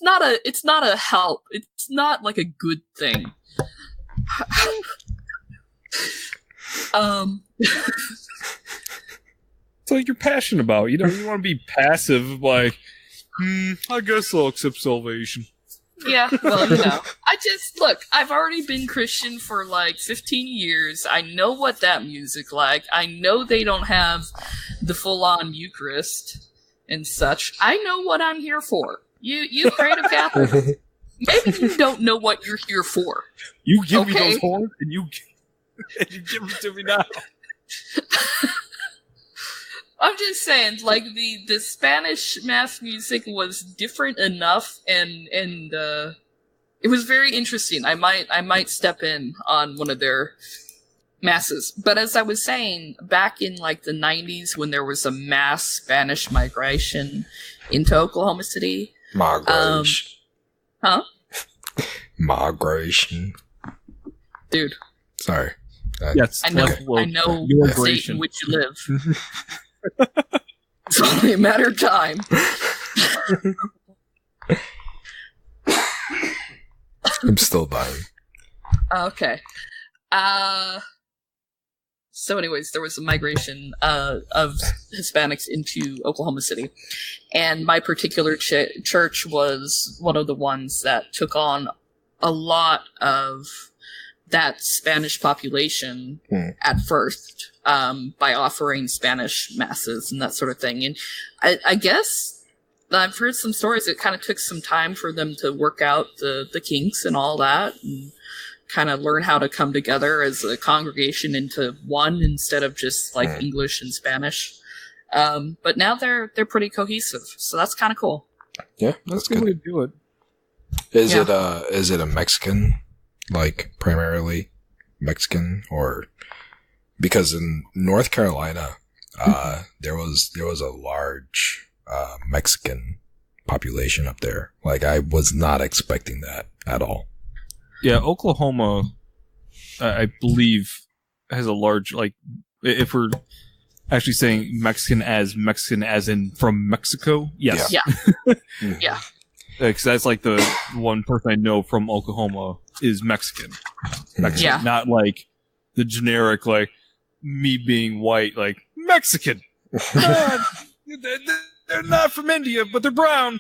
not a help. It's not like a good thing. It's like you're passionate about. You don't want to be passive, like, I guess I'll accept salvation. Yeah, well, I've already been Christian for like 15 years. I know what that music like. I know they don't have the full-on Eucharist and such. I know what I'm here for. You pray to Catholic. Maybe you don't know what you're here for. You give me those horns, and you give them to me now. I'm just saying, like, the Spanish mass music was different enough, and it was very interesting. I might step in on one of their masses. But as I was saying, back in like the 90s, when there was a mass Spanish migration into Oklahoma City, migration, migration, dude. Sorry. Yes, I know the state in which you live. It's only a matter of time. I'm still dying. Okay. So anyways, there was a migration of Hispanics into Oklahoma City. And my particular church was one of the ones that took on a lot of that Spanish population at first, by offering Spanish masses and that sort of thing. And I guess I've heard some stories. It kind of took some time for them to work out the kinks and all that, and kind of learn how to come together as a congregation into one instead of just like English and Spanish. But now they're pretty cohesive, so that's kind of cool. Yeah, that's good good. way to do it. Is it a Mexican, like primarily Mexican, or because in North Carolina, there was a large Mexican population up there. Like, I was not expecting that at all. Yeah, Oklahoma, I believe, has a large, like, if we're actually saying Mexican as in from Mexico, yes. Yeah. Yeah. Because that's like the one person I know from Oklahoma is Mexican. Yeah. Not like the generic, like, me being white, like, Mexican. They're not from India, but they're brown.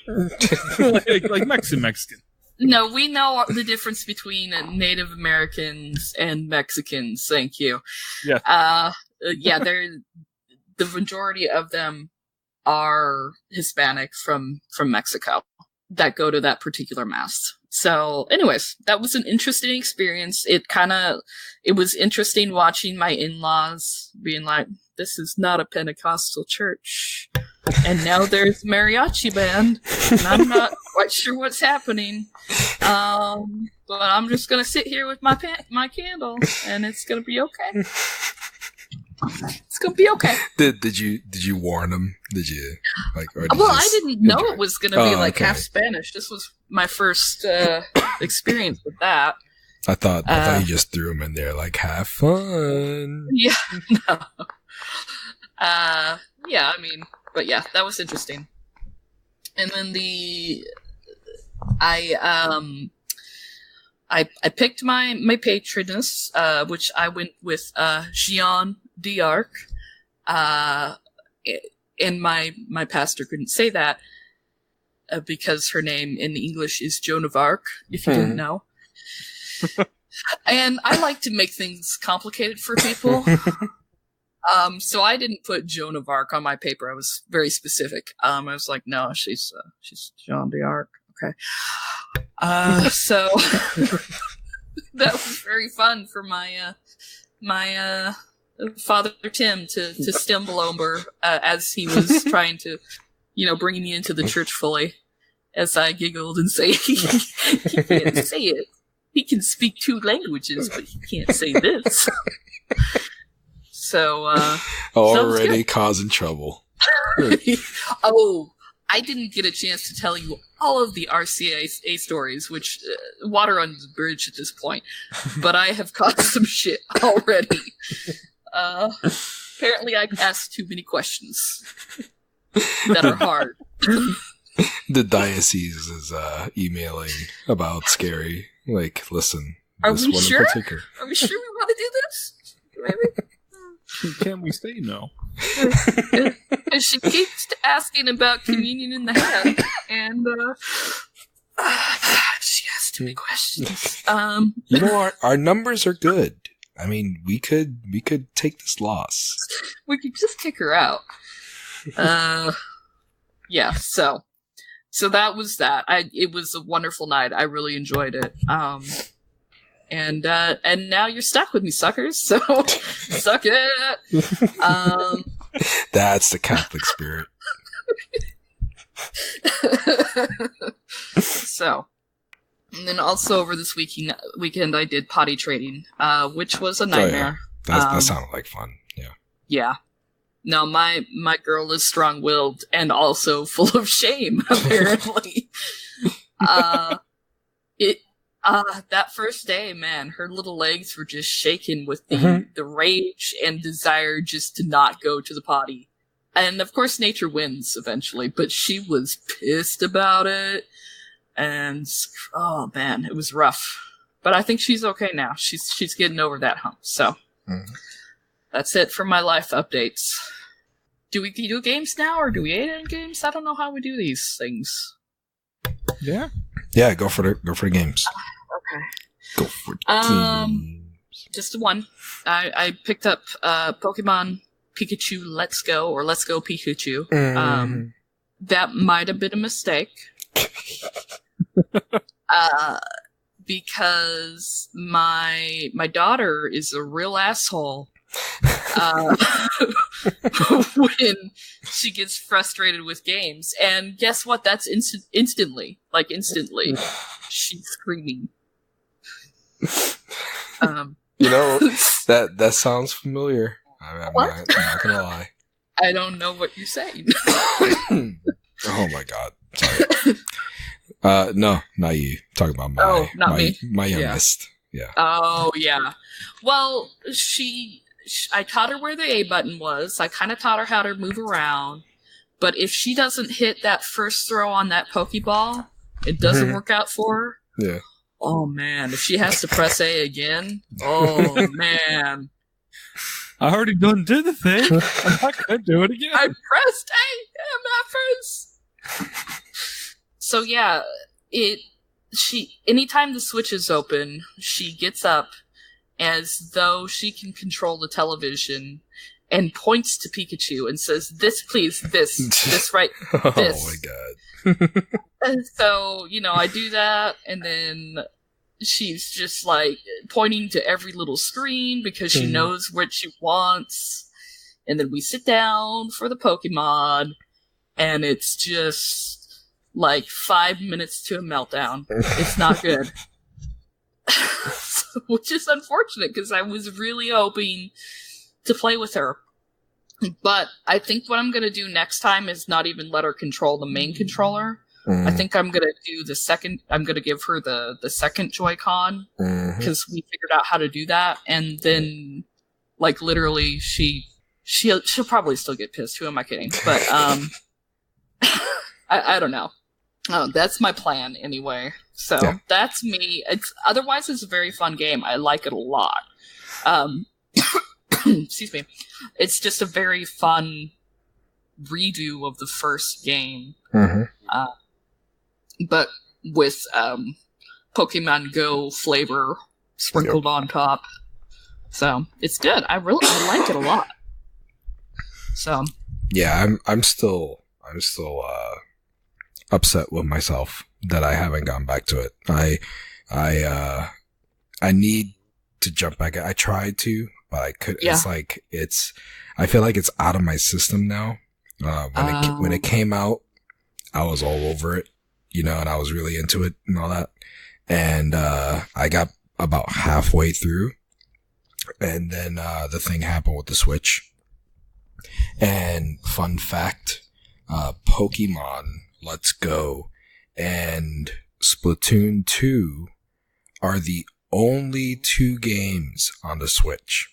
like Mexican. No, we know the difference between Native Americans and Mexicans. Thank you. Yeah. The majority of them are Hispanic from Mexico that go to that particular mass. So, anyways, that was an interesting experience. It was interesting watching my in-laws being like, this is not a Pentecostal church. And now there's a mariachi band, and I'm not quite sure what's happening. But I'm just gonna sit here with my candle, and it's gonna be okay. It's gonna be okay. Did you warn them? Did you I didn't know it was gonna be like half Spanish. This was my first experience with that. I thought you just threw them in there like, have fun. Yeah. No. Yeah. I mean, but yeah, that was interesting. And then I picked my patroness, which I went with Jeanne d'Arc, and my pastor couldn't say that because her name in English is Joan of Arc, if you didn't know. And I like to make things complicated for people. So I didn't put Joan of Arc on my paper. I was very specific. I was like, no, she's Joan d'Arc. Okay. So that was very fun for my Father Tim to stumble over as he was trying to, bringing me into the church fully. As I giggled and say, he can't say it. He can speak 2 languages, but he can't say this. So, already causing trouble. Oh, I didn't get a chance to tell you all of the RCA stories, which water under the bridge at this point. But I have caused some shit already. Apparently, I asked too many questions that are hard. The diocese is emailing about Skari. Like, listen, Are this we one sure? in particular. Are we sure we want to do this? Maybe. Can we say no? And she keeps asking about communion in the hand, and she has too many questions. Our numbers are good. I mean, we could take this loss. We could just kick her out. Yeah. So that was that. It was a wonderful night. I really enjoyed it. And now you're stuck with me, suckers. So suck it. That's the Catholic spirit. So, and then also over this weekend I did potty training, which was a nightmare. Oh, yeah. That sounded like fun. Yeah. Yeah. No, my girl is strong-willed and also full of shame, apparently. That first day, man, her little legs were just shaking with the rage and desire just to not go to the potty. And of course, nature wins eventually, but she was pissed about it. And, oh man, it was rough. But I think she's okay now. She's getting over that hump, so. That's it for my life updates. Do we do games now, or do we end games? I don't know how we do these things. Yeah. Yeah, go for the games. Okay. Go for the games. Just one. I picked up Pokemon Pikachu Let's Go, or Let's Go Pikachu. That might have been a mistake. Because my daughter is a real asshole. When she gets frustrated with games, and guess what? That's instantly, she's screaming. That sounds familiar. I'm not gonna lie. I don't know what you're saying. Oh my god! Sorry. No, not you. I'm talking about my youngest. Yeah. Oh yeah. Well, I taught her where the A button was. I kind of taught her how to move around. But if she doesn't hit that first throw on that Pokeball, it doesn't work out for her. Yeah. Oh, man. If she has to press A again, oh, man. I already done did the thing. I'm not going to do it again. I pressed A. I'm not first. So, yeah, anytime the switch is open, she gets up as though she can control the television and points to Pikachu and says, this please, this right, this. Oh my god. And so, I do that, and then she's just like pointing to every little screen because she knows what she wants. And then we sit down for the Pokemon, and it's just like 5 minutes to a meltdown. It's not good. Which is unfortunate because I was really hoping to play with her. But I think what I'm going to do next time is not even let her control the main controller. I think I'm going to do I'm going to give her the second Joy-Con because we figured out how to do that. And then, like, literally, she'll probably still get pissed. Who am I kidding? But, I don't know. That's my plan anyway. So that's me. Otherwise, it's a very fun game. I like it a lot. Excuse me. It's just a very fun redo of the first game. But with Pokemon Go flavor sprinkled on top. So it's good. I like it a lot. So Yeah, I'm still upset with myself that I haven't gone back to it. I need to jump back. I tried to, but I could. Yeah. It's like I feel like it's out of my system now. When it came out, I was all over it, and I was really into it and all that. And I got about halfway through, and then the thing happened with the Switch. And fun fact, Pokemon Let's Go and Splatoon 2 are the only 2 games on the Switch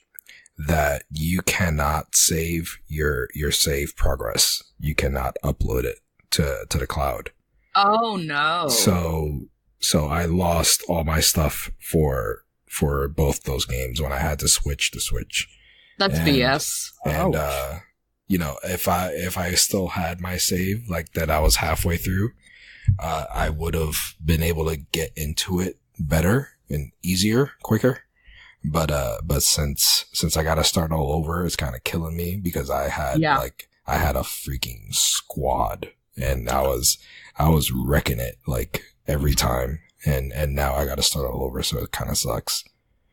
that you cannot save your save progress. You cannot upload it to the cloud. Oh no. So I lost all my stuff for both those games when I had to switch the Switch. That's BS. And if I still had my save like that I was halfway through, I would have been able to get into it better and easier, quicker. But since I got to start all over, it's kind of killing me because I had a freaking squad and I was wrecking it like every time. And now I got to start all over. So it kind of sucks.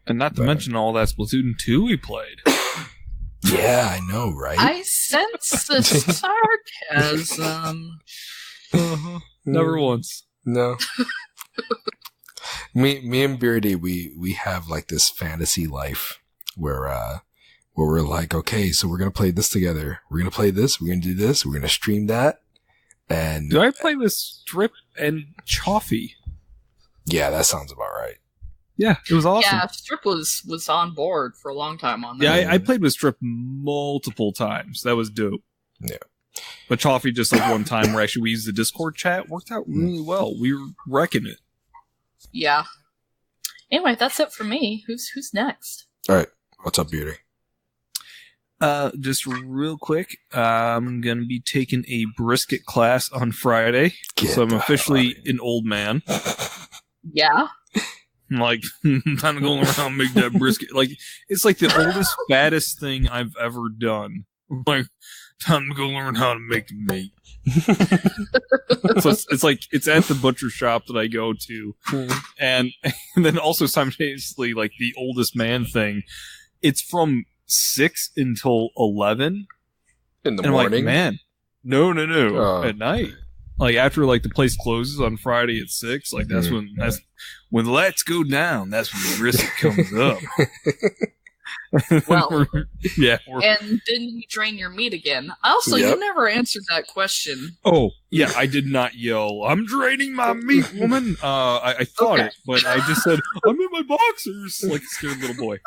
And not to mention all that Splatoon 2 we played. Yeah, I know, right? I sense the sarcasm. Never once. No. Me and Beardy, we have like this fantasy life where we're like, okay, so we're gonna play this together. We're gonna play this. We're gonna do this. We're gonna stream that. And do I play with Strip and Chaffee? Yeah, that sounds about right. Yeah, it was awesome. Yeah, Strip was on board for a long time on that. Yeah, I played with Strip multiple times. That was dope. Yeah. But Chaffee just like one time where actually we used the Discord chat, worked out really well. We were wrecking it. Yeah. Anyway, that's it for me. Who's next? All right. What's up, Beardy? Just real quick, I'm gonna be taking a brisket class on Friday, so I'm officially an old man. Yeah. I'm like, time to go around and make that brisket. Like, it's like the oldest, fattest thing I've ever done. Like, time to go learn how to make the meat. So it's like, it's at the butcher shop that I go to. And then also simultaneously, like, the oldest man thing, it's from 6 until 11. In the and morning? I'm like, man, no. At night. Like, after, like, the place closes on Friday at 6, like, that's when the lights go down, that's when the brisket comes up. Well, yeah. And didn't you drain your meat again? Also, you never answered that question. Oh, yeah, I did not yell, I'm draining my meat, woman. I thought it, but I just said, I'm in my boxers, like a scared little boy.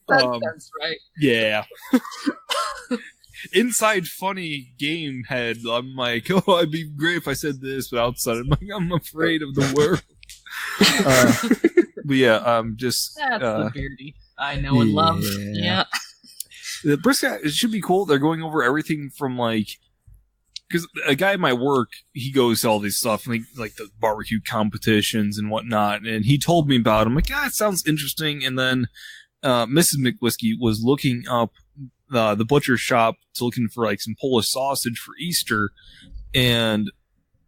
That's right. Yeah. Inside funny game head, I'm like, oh, it'd be great if I said this, but outside I'm like, I'm afraid of the world. But yeah, just that's the Beardy I know and love. Yeah. The brisket, it should be cool. They're going over everything from like, because a guy at my work, he goes to all this stuff, like the barbecue competitions and whatnot, and he told me about it. I'm like, yeah, it sounds interesting. And then Mrs. McWhiskey was looking up the butcher shop to looking for like some Polish sausage for Easter, and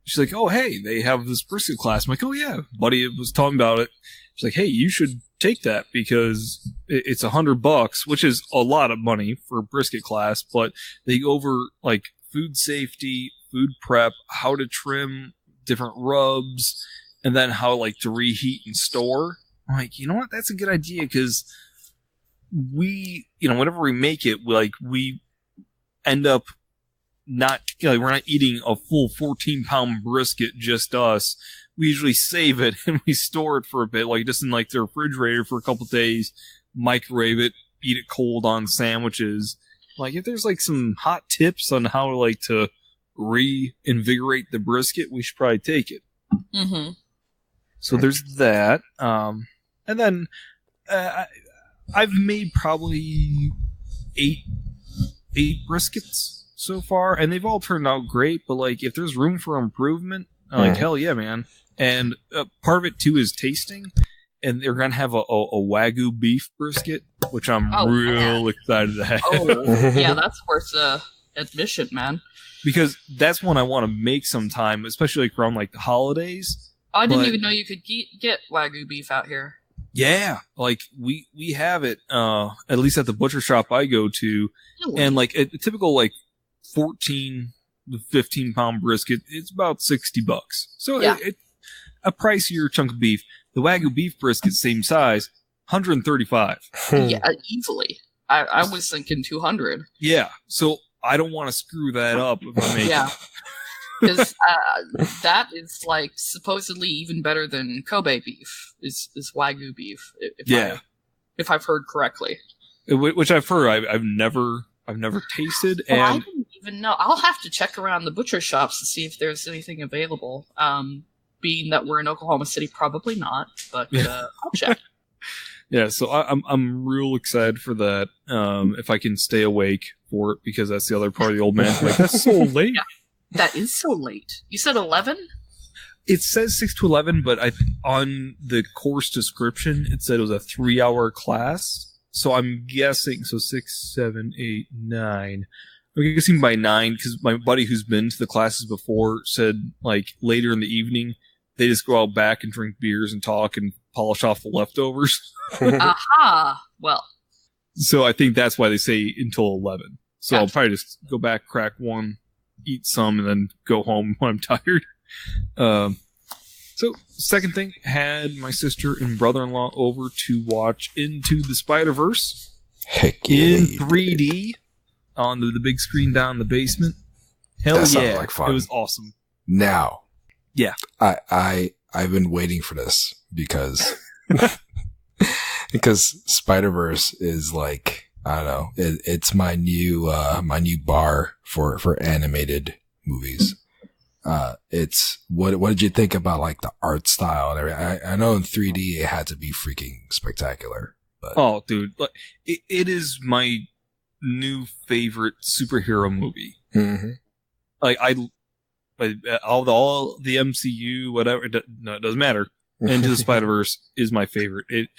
she's like, oh, hey, they have this brisket class. I'm like, oh yeah, buddy was talking about it. She's like, hey, you should take that because it's $100, which is a lot of money for a brisket class, but they go over like food safety, food prep, how to trim different rubs, and then how like to reheat and store. I'm like, you know what? That's a good idea because we, whenever we make it, we end up not, we're not eating a full 14-pound brisket, just us. We usually save it and we store it for a bit, like just in like the refrigerator for a couple days, microwave it, eat it cold on sandwiches. Like if there's like some hot tips on how like to reinvigorate the brisket, we should probably take it. Mm-hmm. So there's that. And then I've made probably eight briskets so far, and they've all turned out great. But like, if there's room for improvement, I'm like, hell yeah, man. And part of it too is tasting. and they're gonna have a Wagyu beef brisket, which I'm real excited to have. Oh, yeah, that's worth admission, man. Because that's one I want to make sometime, especially like around like the holidays. I didn't even know you could get Wagyu beef out here. Yeah, like we have it at least at the butcher shop I go to, and like a typical like 14 to 15 pound brisket, it's about $60. So it a pricier chunk of beef. The Wagyu beef brisket, same size, $135. Yeah, easily. I was thinking 200. Yeah, so I don't want to screw that up if I make it. Because that is like supposedly even better than Kobe beef. Is Wagyu beef? If I've heard correctly. Which I've heard. I've never tasted. Well, and I didn't even know. I'll have to check around the butcher shops to see if there's anything available. Being that we're in Oklahoma City, probably not. But I'll check. Yeah, so I'm real excited for that. If I can stay awake for it, because that's the other part of the old man. Like, that's so late. Yeah, that is so late. You said 11? It says 6 to 11, but on the course description, it said it was a 3-hour class. So I'm guessing, 6, 7, 8, 9. I'm guessing by 9, because my buddy who's been to the classes before said, like, later in the evening, they just go out back and drink beers and talk and polish off the leftovers. Aha! Well. So I think that's why they say until 11. So I'll probably just go back, crack one, eat some, and then go home when I'm tired. So, second thing, had my sister and brother-in-law over to watch Into the Spider-Verse in 3D on the big screen down in the basement. Hell that yeah, like fun. It was awesome. Now, yeah, I've been waiting for this because Spider-Verse is like, I don't know, it's my new bar for animated movies. It's what did you think about like the art style and everything? I know in 3D it had to be freaking spectacular. But oh, dude, it is my new favorite superhero movie. Mm-hmm. Like all the MCU, whatever. It doesn't matter. Into the Spider-Verse is my favorite. It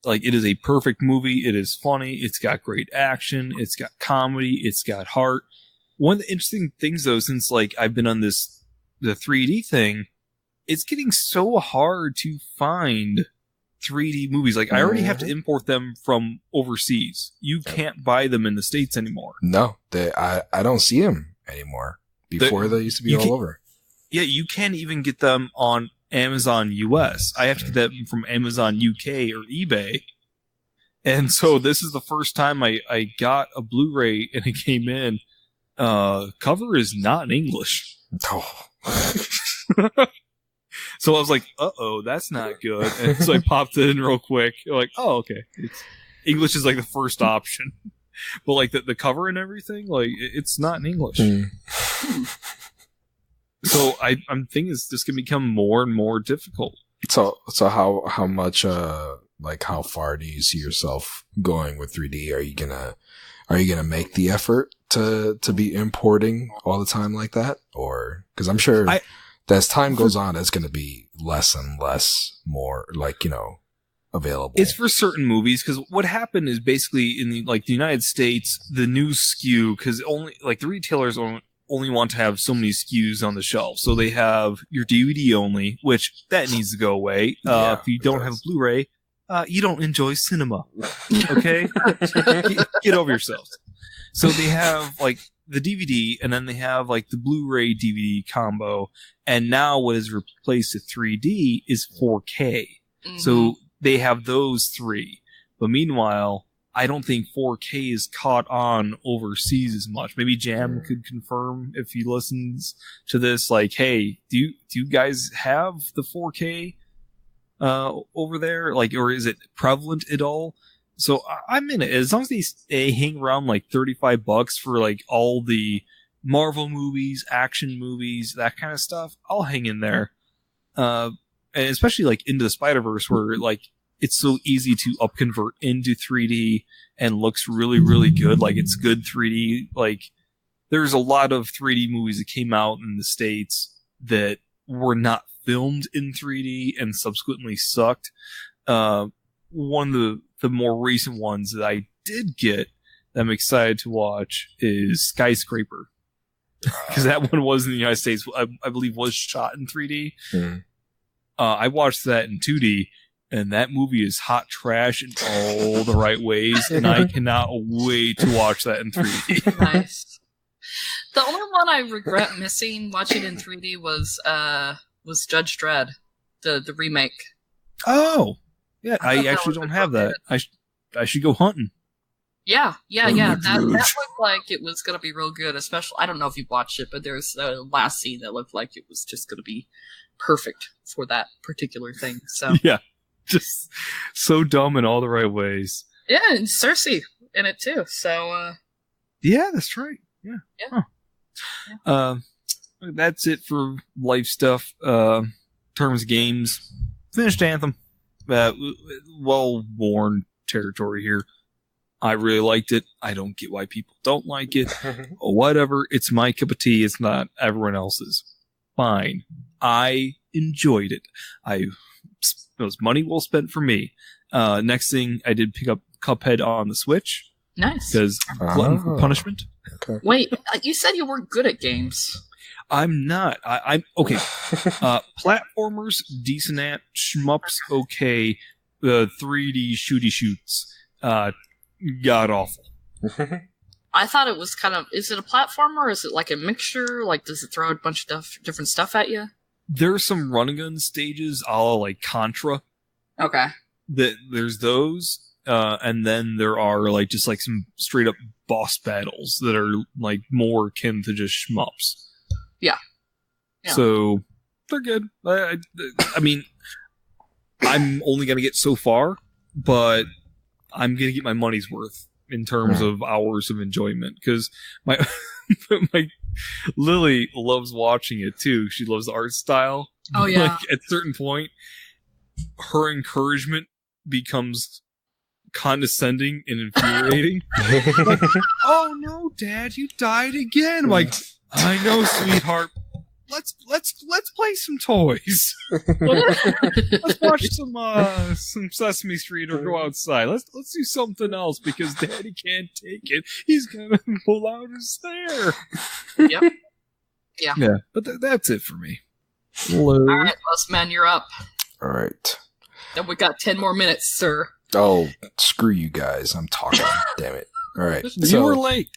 is a perfect movie. It is funny. It's got great action. It's got comedy. It's got heart. One of the interesting things, though, since like I've been on the 3D thing, it's getting so hard to find 3D movies. Like I already have to import them from overseas. You can't buy them in the States anymore. No, I don't see them anymore. Before they used to be all over. Yeah, you can't even get them on Amazon US. I have to get them from Amazon UK or eBay. And so this is the first time I got a Blu-ray and it came in. Cover is not in English. Oh. So I was like, uh-oh, that's not good. And so I popped it in real quick. Like, oh, okay. English is like the first option. But like the cover and everything, like it's not in English. So I'm thinking it's just gonna become more and more difficult. So how much like how far do you see yourself going with 3D? Are you gonna make the effort to be importing all the time like that, or because I'm sure that as time goes on, it's gonna be less and less more like available. It's for certain movies, because what happened is basically in the United States, the new SKU, because only like the retailers only want to have so many SKUs on the shelf, so they have your DVD only, which that needs to go away. If you don't have a Blu-ray, you don't enjoy cinema. Okay, get over yourselves. So they have like the DVD, and then they have like the Blu-ray DVD combo, and now what is replaced with 3D is 4K. Mm-hmm. So they have those three. But meanwhile, I don't think 4K is caught on overseas as much. Maybe Jam could confirm if he listens to this. Like, hey, do you guys have the 4K over there? Like, or is it prevalent at all? So I'm in it. As long as they hang around like $35 for like all the Marvel movies, action movies, that kind of stuff, I'll hang in there. And especially like Into the Spider-Verse, where like it's so easy to upconvert into 3D and looks really, really good. Like it's good 3D. Like there's a lot of 3D movies that came out in the States that were not filmed in 3D and subsequently sucked. one of the more recent ones that I did get that I'm excited to watch is Skyscraper. Because that one was in the United States, I believe was shot in 3D. Mm. I watched that in 2D, and that movie is hot trash in all the right ways, and I cannot wait to watch that in 3D. Nice. The only one I regret missing watching in 3D was Judge Dredd, the remake. Oh, yeah, I I thought that actually was don't have that. I should go hunting. Yeah. That looked like it was gonna be real good. Especially, I don't know if you watched it, but there's a last scene that looked like it was just gonna be perfect for that particular thing. So Yeah, just so dumb in all the right ways. yeah, and Cersei in it too. So Yeah, that's right. Yeah. Huh. That's it for life stuff. Terms of games, finished Anthem. Well-worn territory here. I really liked it. I don't get why people don't like it. Or whatever. It's my cup of tea. It's not everyone else's. Fine. I enjoyed it. It was money well spent for me. Next thing, I did pick up Cuphead on the Switch. nice. Because glutton for punishment. Okay. Wait, you said you weren't good at games. I'm not. I'm okay. Platformers, decent at. Shmups, okay. 3D shooty shoots, god awful. I thought it was kind of. Is it a platformer or is it like a mixture? Like, does it throw a bunch of different stuff at you? There's some run and gun stages, a la like Contra. Okay. There's those, and then there are like just like some straight up boss battles that are like more akin to just shmups. Yeah. So they're good. I mean, I'm only gonna get so far, but I'm gonna get my money's worth in terms of hours of enjoyment, because my Lily loves watching it too. She loves the art style. Oh yeah. Like at a certain point, her encouragement becomes condescending and infuriating. Like, oh no, Dad, you died again. I'm like, I know, sweetheart. Let's play some toys. Let's watch some Sesame Street or go outside. Let's do something else because Daddy can't take it. He's gonna pull out his hair. Yep. Yeah, but that's it for me. All right, Lust Man, you're up. All right. Then we got 10 more minutes, sir. Oh, screw you guys. I'm talking. Damn it. All right. You were late.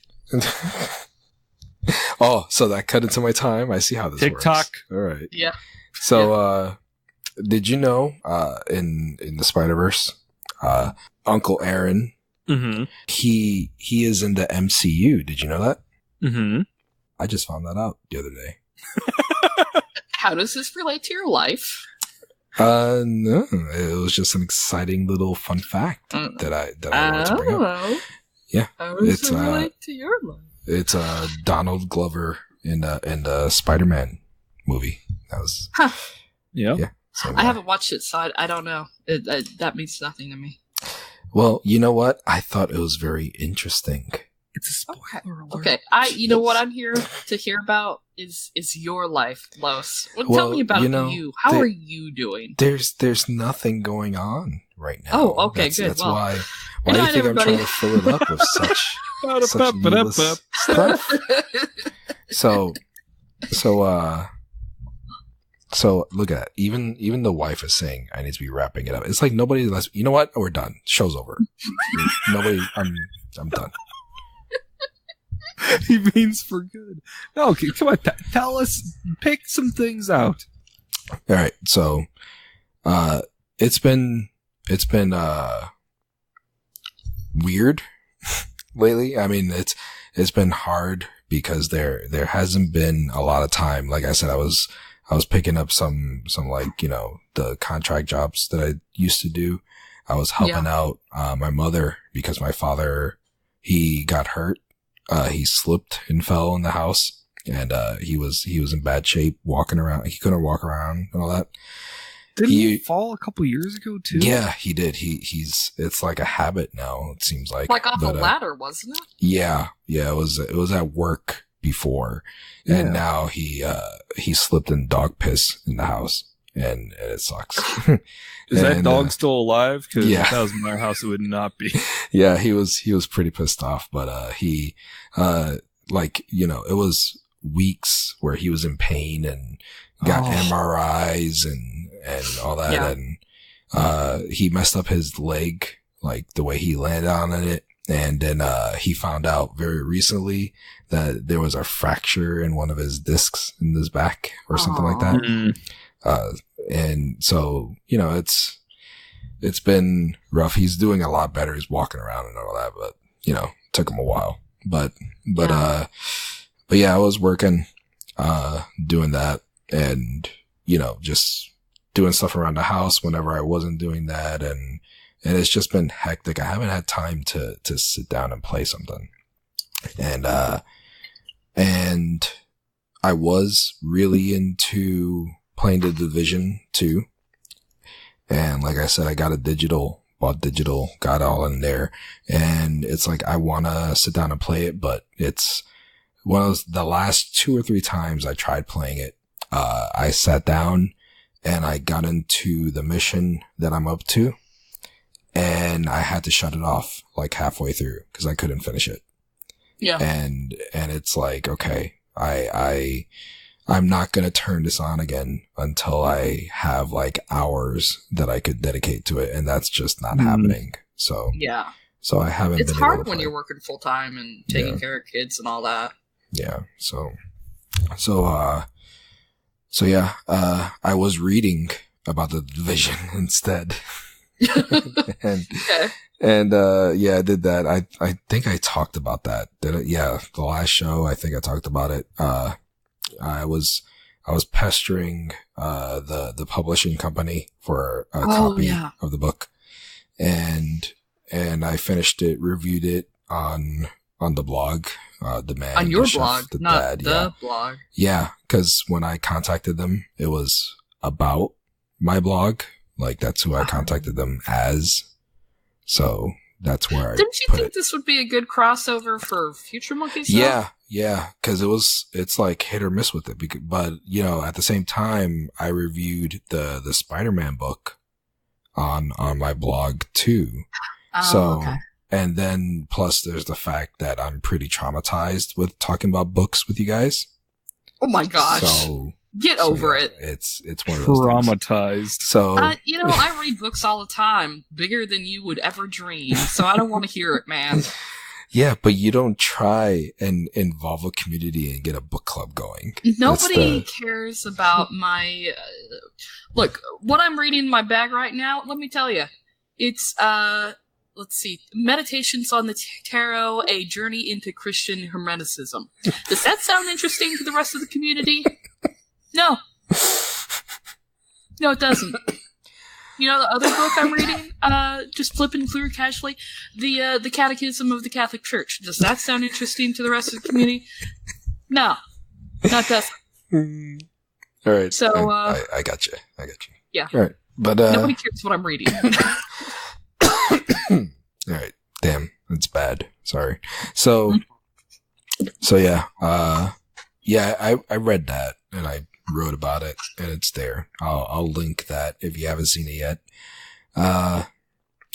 Oh, so that cut into my time. I see how this TikTok. works. All right. Yeah. So, did you know, in the Spider-Verse, Uncle Aaron, Mm-hmm. he is in the MCU. Did you know that? Mm-hmm. I just found that out the other day. How does this relate to your life? No, it was just an exciting little fun fact that I wanted to bring up. Yeah. How does It's, it relate to your life? It's Donald Glover in the Spider-Man movie. That was Yeah. So, I haven't watched it, so I don't know. That means nothing to me. well, you know what? I thought it was very interesting. It's a spoiler alert. Okay, you know what I'm here to hear about is your life, Los. Well, tell Well, me about you know, you. How are you doing? There's nothing going on right now. Oh, okay, that's, good. That's Well, why good do you night, think everybody. I'm trying to fill it up with such needless stuff? So look at that. Even the wife is saying I need to be wrapping it up. It's like nobody. You know what? We're done. Show's over. Nobody. I'm done. He means for good. No, okay, come on, tell us. Pick some things out. All right. So, it's been weird lately. I mean, it's been hard because there hasn't been a lot of time. Like I said, I was picking up some like, the contract jobs that I used to do. I was helping out, my mother because my father, he got hurt. He slipped and fell in the house and, he was in bad shape walking around. He couldn't walk around and all that. Didn't he fall a couple years ago too? Yeah, he did. It's like a habit now. It seems like off a ladder, wasn't it? Yeah. It was at work before, and now he slipped in dog piss in the house, and it sucks. Is that dog still alive? Because yeah. if that was my house, it would not be. Yeah, he was pretty pissed off, but he like, you know, it was weeks where he was in pain and got MRIs and all that. Yeah. And he messed up his leg, like the way he landed on it. And then he found out very recently that there was a fracture in one of his discs in his back or something like that. Mm. And so, you know, it's been rough. He's doing a lot better. He's walking around and all that, but, you know, it took him a while. But yeah, I was working, doing that and, you know, just doing stuff around the house whenever I wasn't doing that. And it's just been hectic. I haven't had time to sit down and play something. And I was really into playing the Division 2. And like I said, I got bought digital, got all in there. And it's like, I want to sit down and play it, but it's one of the last 2 or 3 times I tried playing it. I sat down and I got into the mission that I'm up to. And I had to shut it off like halfway through because I couldn't finish it. Yeah. And it's like, okay, I'm not going to turn this on again until I have like hours that I could dedicate to it. And that's just not happening. So, yeah. So I haven't It's hard when you're working full time and taking care of kids and all that. Yeah. So yeah, I was reading about the Division instead. and yeah, I did that. I think I talked about that. Did it? Yeah. The last show, I think I talked about it. I was pestering, the publishing company for a copy of the book and I finished it, reviewed it on the blog, the man, on your the chef, blog, the not dad, the blog. Yeah. Cause when I contacted them, it was about my blog. Like that's who I contacted them as. So that's where Didn't you think this would be a good crossover for Future Monkey stuff? Yeah. Cause it's like hit or miss with it. But you know, at the same time, I reviewed the Spider-Man book on my blog too. Okay. And then plus there's the fact that I'm pretty traumatized with talking about books with you guys. Oh my gosh. So get over it. It's one of those traumatized. Things. So you know, I read books all the time, bigger than you would ever dream. So I don't want to hear it, man. Yeah, but you don't try and involve a community and get a book club going. Nobody cares about my look. What I'm reading in my bag right now. Let me tell you, it's let's see, Meditations on the Tarot: A Journey into Christian Hermeticism. Does that sound interesting to the rest of the community? No. No, it doesn't. You know the other book I'm reading? Just flipping through casually? The Catechism of the Catholic Church. Does that sound interesting to the rest of the community? No. Not that. All right. So, I got you. Yeah. All right. But, nobody cares what I'm reading. All right. Damn. That's bad. Sorry. So yeah. Yeah, I read that and I wrote about it and it's there. I'll link that if you haven't seen it yet.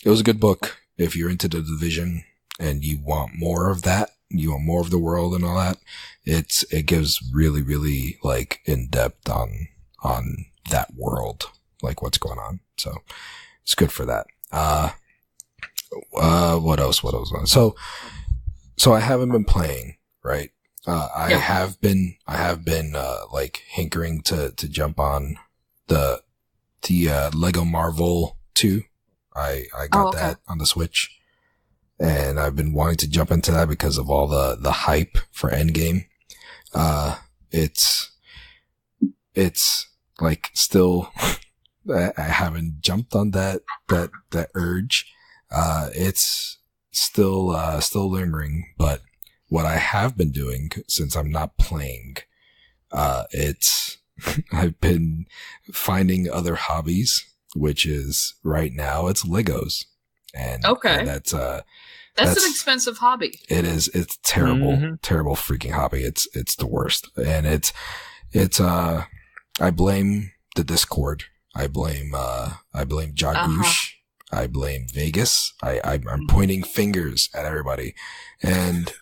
It was a good book. If you're into the Division and you want more of that, you want more of the world and all that, it gives really, really like in depth on that world, like what's going on. So it's good for that. What else? So I haven't been playing, right? I have been like hankering to jump on the Lego Marvel 2. I got that on the Switch and I've been wanting to jump into that because of all the hype for Endgame. It's like still, I haven't jumped on that urge. It's still lingering, but what I have been doing since I'm not playing, I've been finding other hobbies, which is right now it's Legos. And that's an expensive hobby. It is. It's terrible, terrible freaking hobby. It's the worst. And it's I blame the Discord. I blame Jagoosh. I blame Vegas. I'm pointing fingers at everybody, and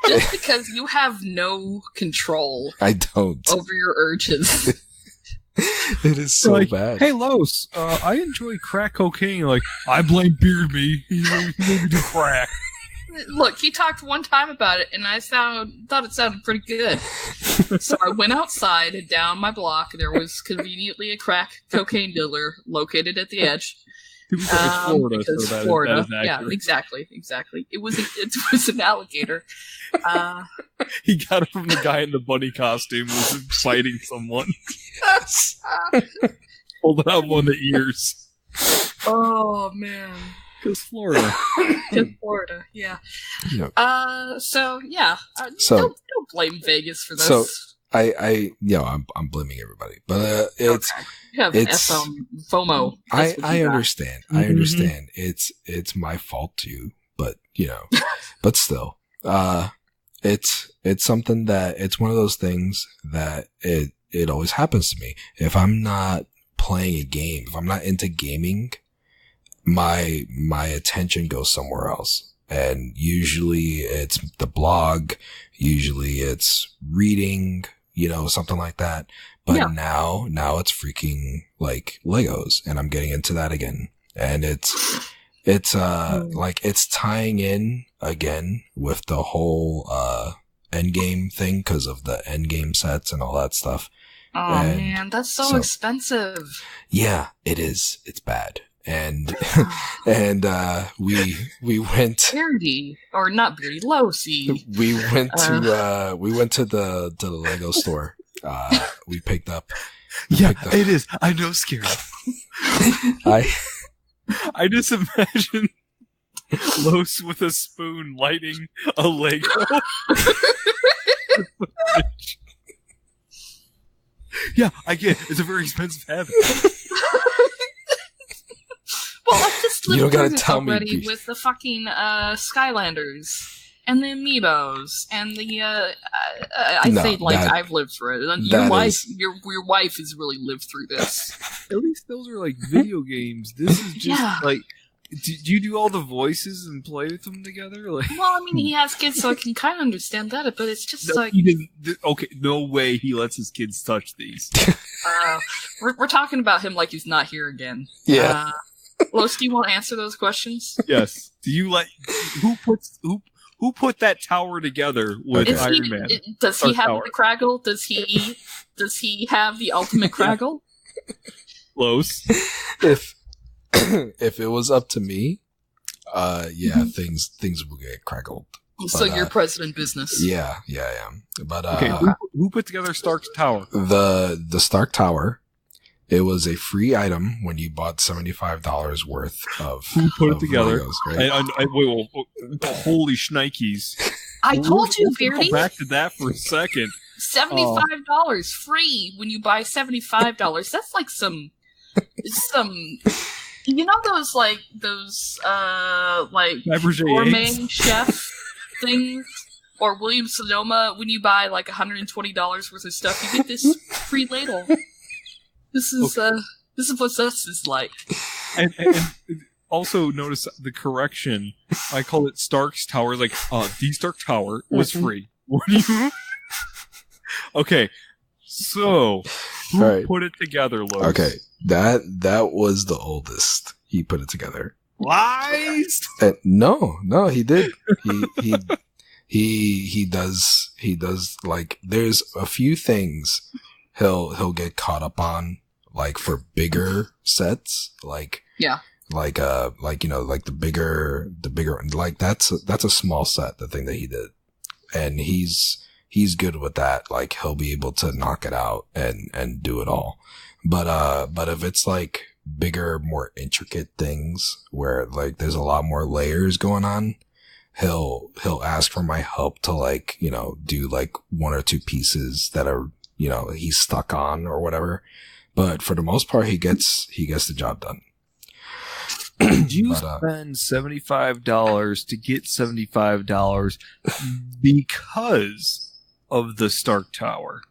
just because you have no control, I don't over your urges. It is so like, bad. Hey, Los, I enjoy crack cocaine. Like, I blame Beard Me. He made me do crack. Look, he talked one time about it, and I thought it sounded pretty good. So I went outside, and down my block, there was conveniently a crack cocaine dealer located at the edge. It's Florida, because so Florida, that is yeah, accurate. exactly. It was an alligator. He got it from the guy in the bunny costume who was fighting someone. Yes. Holding out one of the ears. Oh man, Because Florida. just Florida, yeah. Yep. So yeah, So- don't blame Vegas for this. So, I'm blaming everybody, but it's You have it's- FOMO. That's what I you got. understand. I understand. It's my fault too, but but still, it's something that it's one of those things that it always happens to me. If I'm not playing a game, if I'm not into gaming, my attention goes somewhere else. And usually it's the blog, usually it's reading, something like that. But Yeah. now it's freaking like Legos, and I'm getting into that again. And it's like it's tying in again with the whole Endgame thing because of the Endgame sets and all that stuff. Oh And man, that's so so- expensive. Yeah, it is. It's bad. And we went Beardy, or not Beardy, Losey. we went to the Lego store. We picked up. It is. I know, Skari. I just imagine Los with a spoon lighting a Lego. Yeah, I get it. It's a very expensive habit. Well, I just You lived don't through gotta this tell me, already Beast. with the fucking Skylanders and the Amiibos and the No, I've lived through it. And your wife has really lived through this. At least those are like video games. This is just Yeah. like. Do you do all the voices and play with them together? Like, Well, I mean, he has kids, so I can kind of understand that, but it's just no, like he didn't. Okay, no way he lets his kids touch these. we're talking about him like he's not here again. Yeah. Los, do you want to answer those questions? Yes. Do you like who put that tower together with Is Iron Man? Does he Or have Tower. the Craggle? Does he have the ultimate Craggle? Los. If it was up to me, things will get crackled. So But, you're president business. Yeah, I am. But Okay, who put together Stark's Tower? the Stark Tower, it was a free item when you bought $75 worth of Who put it of together? Legos, right? Wait, holy shnikes! I told you, We'll Beardy. go back to that for a second. $75 free when you buy $75. That's like some you know those Fabergé gourmet eggs? chef things, or Williams Sonoma when you buy like $120 worth of stuff, you get this free ladle. This is what this is like. And also notice the correction. I call it Stark's Tower. Like, the Stark Tower was free. What do you? Okay, so who Right. put it together, Los? Okay, that was the oldest. He put it together. Lies. No, he did. He does like there's a few things he'll get caught up on, like for bigger sets, like the bigger like that's a small set, the thing that he did, and he's good with that. Like he'll be able to knock it out and do it all. But if it's like bigger, more intricate things where like there's a lot more layers going on, he'll ask for my help to like, do like one or two pieces that are, he's stuck on or whatever. But for the most part, he gets the job done. Did you spend $75 to get $75 because of the Stark Tower?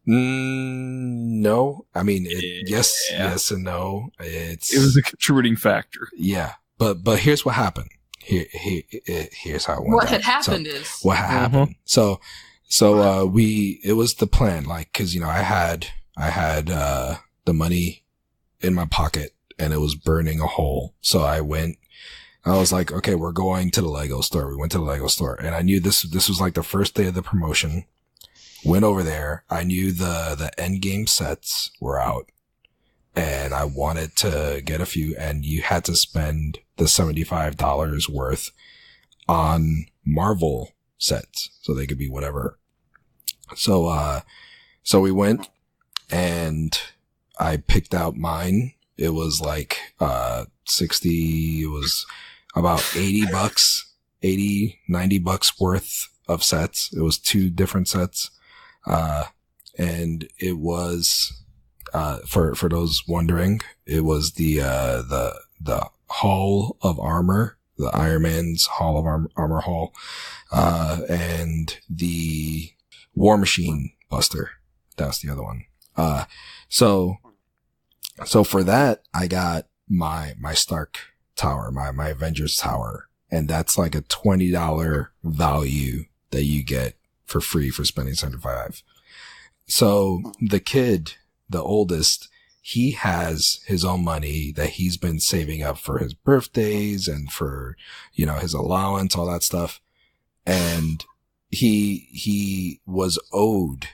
No, I mean, yes and no. It was a contributing factor. Yeah, but here's what happened. Here's how it went. What had happened is what had happened. So it was the plan, like, cause, you know, I had the money in my pocket and it was burning a hole. So I was like, okay, we're going to the Lego store. We went to the Lego store and I knew this was like the first day of the promotion. Went over there. I knew the Endgame sets were out and I wanted to get a few, and you had to spend the $75 worth on Marvel sets. So they could be whatever. So we went and I picked out mine. It was like, 60, it was about $80, $90 worth of sets. It was 2 different sets. And it was, for those wondering, it was the Hall of Armor, the Iron Man's Hall of Armor Hall, and the War Machine Buster. That's the other one. So for that, I got my Stark Tower, my Avengers Tower, and that's like a $20 value that you get for free for spending $75. So the kid, the oldest, he has his own money that he's been saving up for his birthdays and for, you know, his allowance, all that stuff. And he was owed,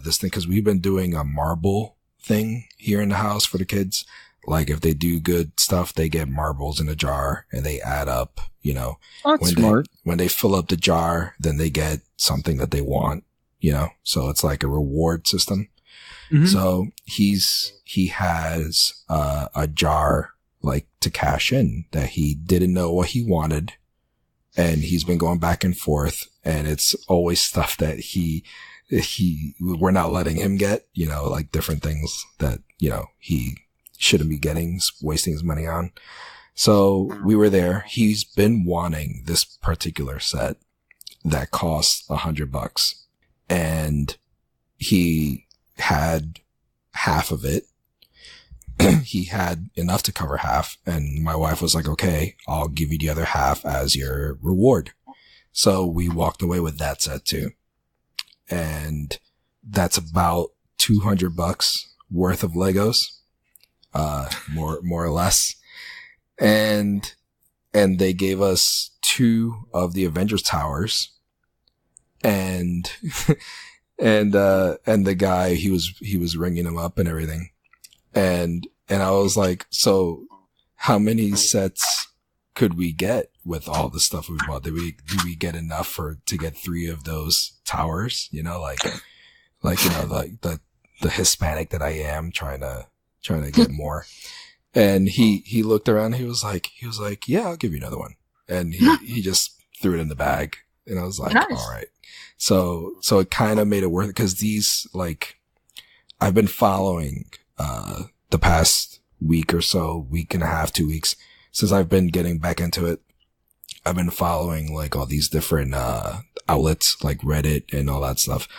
this thing, cause we've been doing a marble thing here in the house for the kids. Like if they do good stuff, they get marbles in a jar and they add up, you know. That's smart. When they fill up the jar, then they get something that they want, you know. So it's like a reward system. Mm-hmm. So he has a jar like to cash in that he didn't know what he wanted, and he's been going back and forth, and it's always stuff that we're not letting him get, you know, like different things that, you know, he shouldn't be getting, wasting his money on. So we were there. He's been wanting this particular set that costs $100, and he had half of it. He had enough to cover half, and my wife was like, okay, I'll give you the other half as your reward. So we walked away with that set too. And that's about $200 worth of Legos. More or less. And they gave us 2 of the Avengers Towers, and the guy, he was ringing them up and everything. And I was like, so how many sets could we get with all the stuff we bought? Do we get enough to get 3 of those towers? You know, like, you know, like the Hispanic that I am trying to get more. And he looked around, he was like, yeah, I'll give you another one. And he just threw it in the bag. And I was like, nice. All right. So it kind of made it worth it, because these, like, I've been following, the past week or so, week and a half, 2 weeks, since I've been getting back into it. I've been following like all these different, outlets like Reddit and all that stuff.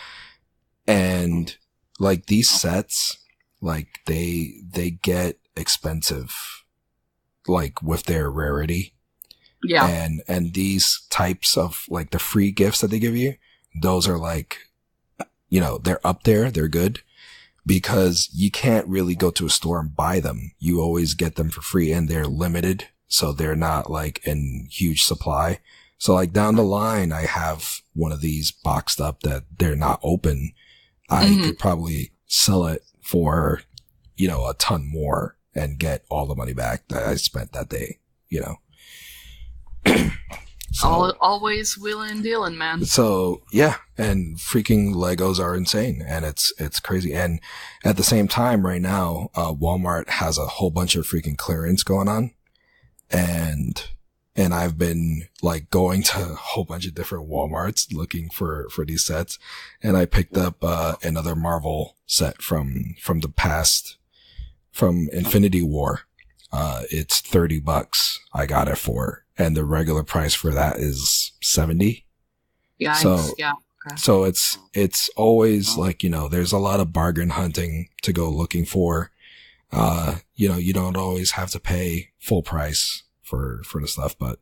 And like these sets, like they get expensive, like with their rarity. Yeah. And these types of like the free gifts that they give you, those are like, you know, they're up there. They're good because you can't really go to a store and buy them. You always get them for free, and they're limited. So they're not like in huge supply. So like down the line, I have one of these boxed up that they're not open. I could probably sell it for, you know, a ton more and get all the money back that I spent that day, you know. So, always wheeling and dealing, man. So yeah, and freaking Legos are insane, and it's crazy. And at the same time, right now, Walmart has a whole bunch of freaking clearance going on, and I've been like going to a whole bunch of different Walmarts looking for these sets, and I picked up another Marvel set from the past, from Infinity War. It's $30 I got it for. And the regular price for that is $70. Yeah. So, yeah. So it's always like, there's a lot of bargain hunting to go looking for. You don't always have to pay full price for the stuff, but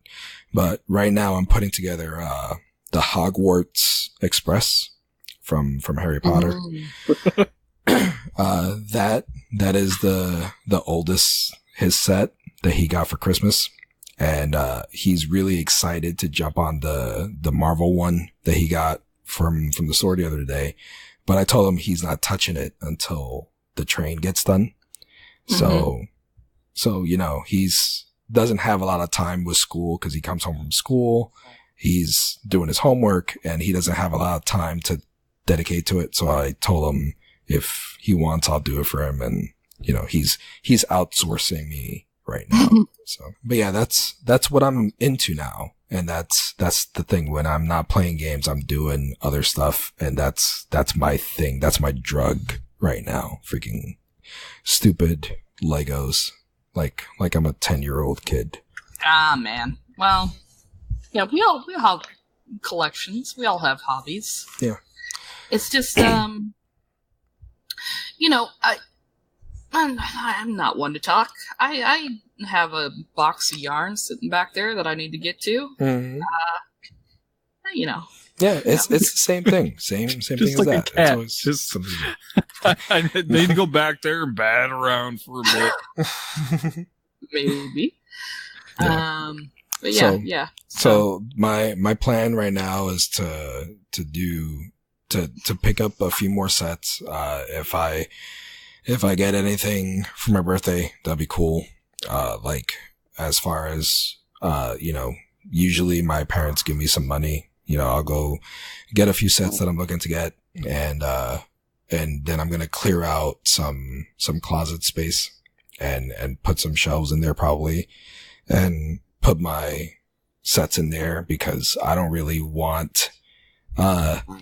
right now I'm putting together, the Hogwarts Express from Harry Potter. That is the oldest, his set that he got for Christmas. And, he's really excited to jump on the Marvel one that he got from the store the other day. But I told him he's not touching it until the train gets done. So, he's doesn't have a lot of time with school because he comes home from school. He's doing his homework and he doesn't have a lot of time to dedicate to it. So I told him if he wants, I'll do it for him. And, he's outsourcing me right now. So, but yeah, that's what I'm into now. And that's the thing. When I'm not playing games, I'm doing other stuff. And that's my thing. That's my drug right now. Freaking stupid Legos. Like I'm a 10-year-old kid. Ah, man. Well, yeah, we all have collections. We all have hobbies. Yeah. It's just, I'm not one to talk. I have a box of yarn sitting back there that I need to get to. Mm-hmm. Yeah, it's the same thing. Same thing as like that. a cat. It's always Just something. I need to go back there and bat around for a bit. maybe. Yeah. But yeah, So- So my plan right now is to pick up a few more sets. If I get anything for my birthday, that'd be cool. Like as far as, usually my parents give me some money. I'll go get a few sets that I'm looking to get, and then I'm gonna clear out some closet space and put some shelves in there probably, and put my sets in there because I don't really want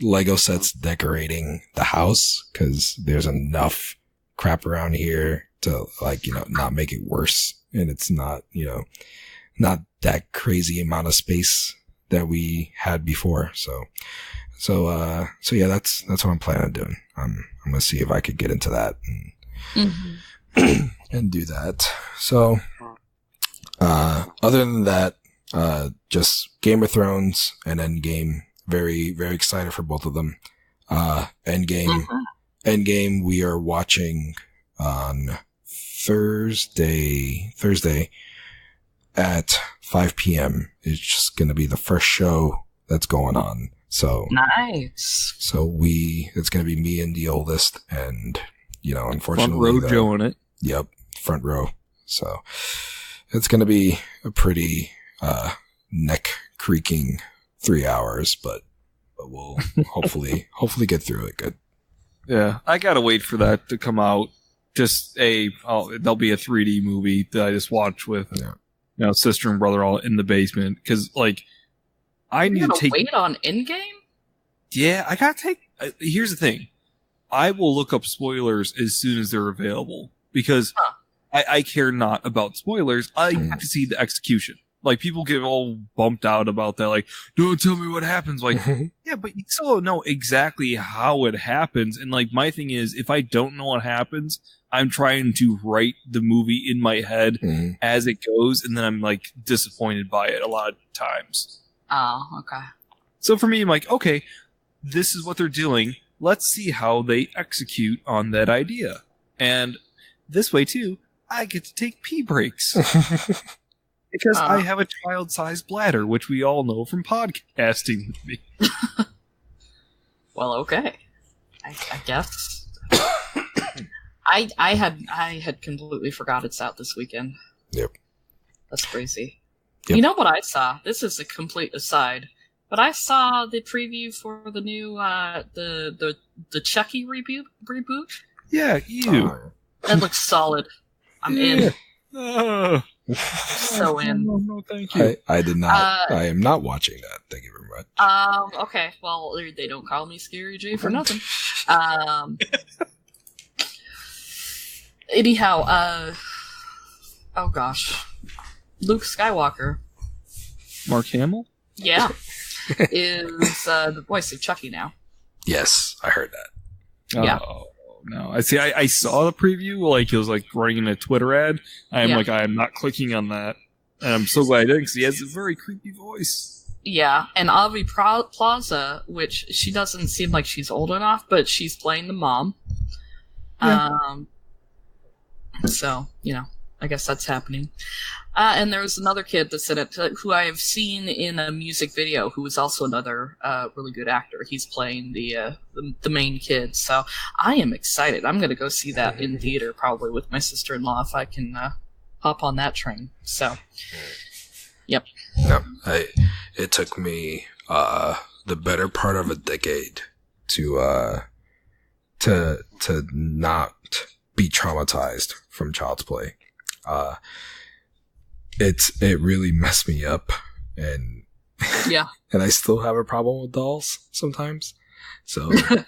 Lego sets decorating the house because there's enough crap around here to not make it worse, and it's not not that crazy amount of space that we had before. So yeah, that's what I'm planning on doing. I'm gonna see if I could get into that and and do that. So other than that, just Game of Thrones and Endgame. Very, very excited for both of them. Endgame we are watching on Thursday at 5 p.m. It's just going to be the first show that's going on. So nice. So it's going to be me and the oldest, and unfortunately, Front row Joe in it. Yep, front row. So it's going to be a pretty neck creaking 3 hours, but we'll hopefully get through it good. Yeah, I gotta wait for that to come out. Just there'll be a 3D movie that I just watched with sister and brother all in the basement because I need to wait on Endgame. Yeah, I gotta take. Here's the thing, I will look up spoilers as soon as they're available because I care not about spoilers. I have to see the execution. People get all bumped out about that. Don't tell me what happens. Yeah, but you still don't know exactly how it happens. And my thing is, if I don't know what happens, I'm trying to write the movie in my head as it goes. And then I'm disappointed by it a lot of times. Oh, okay. So for me, I'm okay, this is what they're doing. Let's see how they execute on that idea. And this way too, I get to take pee breaks. Because I have a child-sized bladder, which we all know from podcasting with me. Well, okay. I guess. I had completely forgot it's out this weekend. Yep. That's crazy. Yep. You know what I saw? This is a complete aside, but I saw the preview for the new the Chucky reboot. Yeah, That looks solid. I'm in. So in. No, thank you. I did not. I am not watching that. Thank you very much. Okay. Well, they don't call me Scary J for nothing. Anyhow, oh gosh, Luke Skywalker. Mark Hamill? Yeah. is the voice of Chucky now. Yes, I heard that. Yeah. Oh, no. I see. I saw the preview. Like, it was like running a Twitter ad. I am not clicking on that. And I'm so glad I did because he has a very creepy voice. Yeah, and Avi Plaza, which she doesn't seem like she's old enough, but she's playing the mom. Yeah. So, I guess that's happening. And there was another kid that's in it who I have seen in a music video who is also another really good actor. He's playing the main kid. So I am excited. I'm going to go see that in theater probably with my sister-in-law if I can hop on that train. So, yep. No, it took me the better part of a decade to not be traumatized from Child's Play. It really messed me up, and yeah, and I still have a problem with dolls sometimes. So I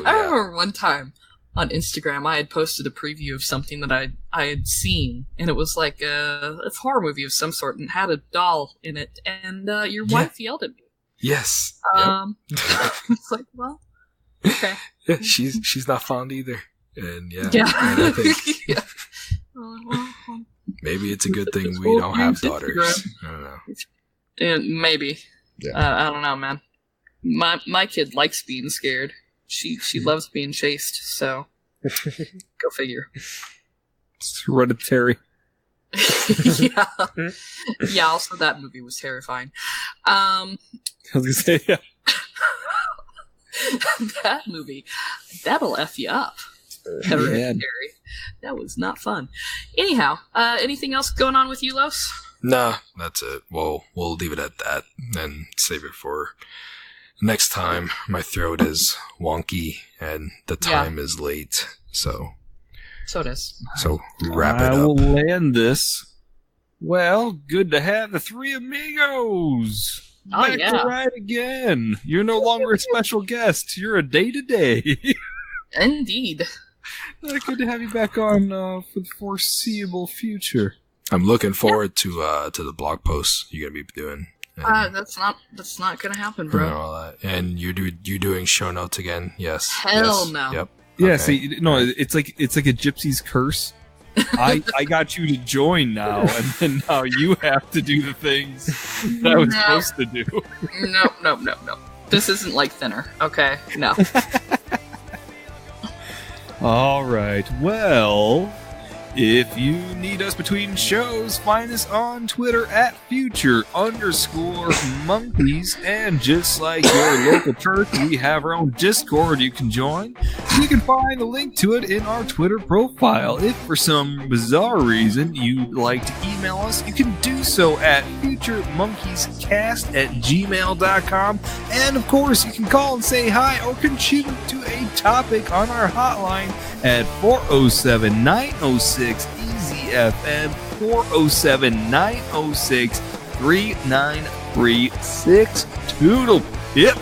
remember one time on Instagram I had posted a preview of something that I had seen, and it was like a horror movie of some sort, and had a doll in it, and your wife yelled at me. Yes. It's like, well, okay. Yeah, she's not fond either, and yeah. And I think Yeah. maybe it's a good thing we don't have daughters. I don't know. Maybe. Yeah. I don't know, man. My kid likes being scared. She loves being chased. So go figure. It's hereditary. Yeah. Yeah. Also, that movie was terrifying. I was gonna say, yeah. That movie, that'll F you up. Hereditary. That was not fun. Anyhow, anything else going on with you, Los? Nah, that's it. We'll leave it at that and save it for next time. My throat is wonky and the time is late, so it is. So wrap it up. I will land this. Well, good to have the three amigos. Back to ride again. You're no longer a special guest. You're a day-to-day. Indeed. Good to have you back on for the foreseeable future. I'm looking forward to the blog posts you're gonna be doing. That's not gonna happen, bro. And you're doing show notes again? Yes. Hell no. Yep. Yeah. Okay. See, no, it's like a gypsy's curse. I got you to join now, and then now you have to do the things that I was supposed to do. No. This isn't like Thinner, okay? No. All right. Well, if you need us between shows, find us on Twitter at future_monkeys. And just like your local church, we have our own Discord you can join. You can find a link to it in our Twitter profile. If for some bizarre reason you'd like to email us, you can do so at futuremonkeyscast@gmail.com. And of course, you can call and say hi or contribute to a topic on our hotline at 407-906-EASY-FM, 407-906-3936. Toodle pip.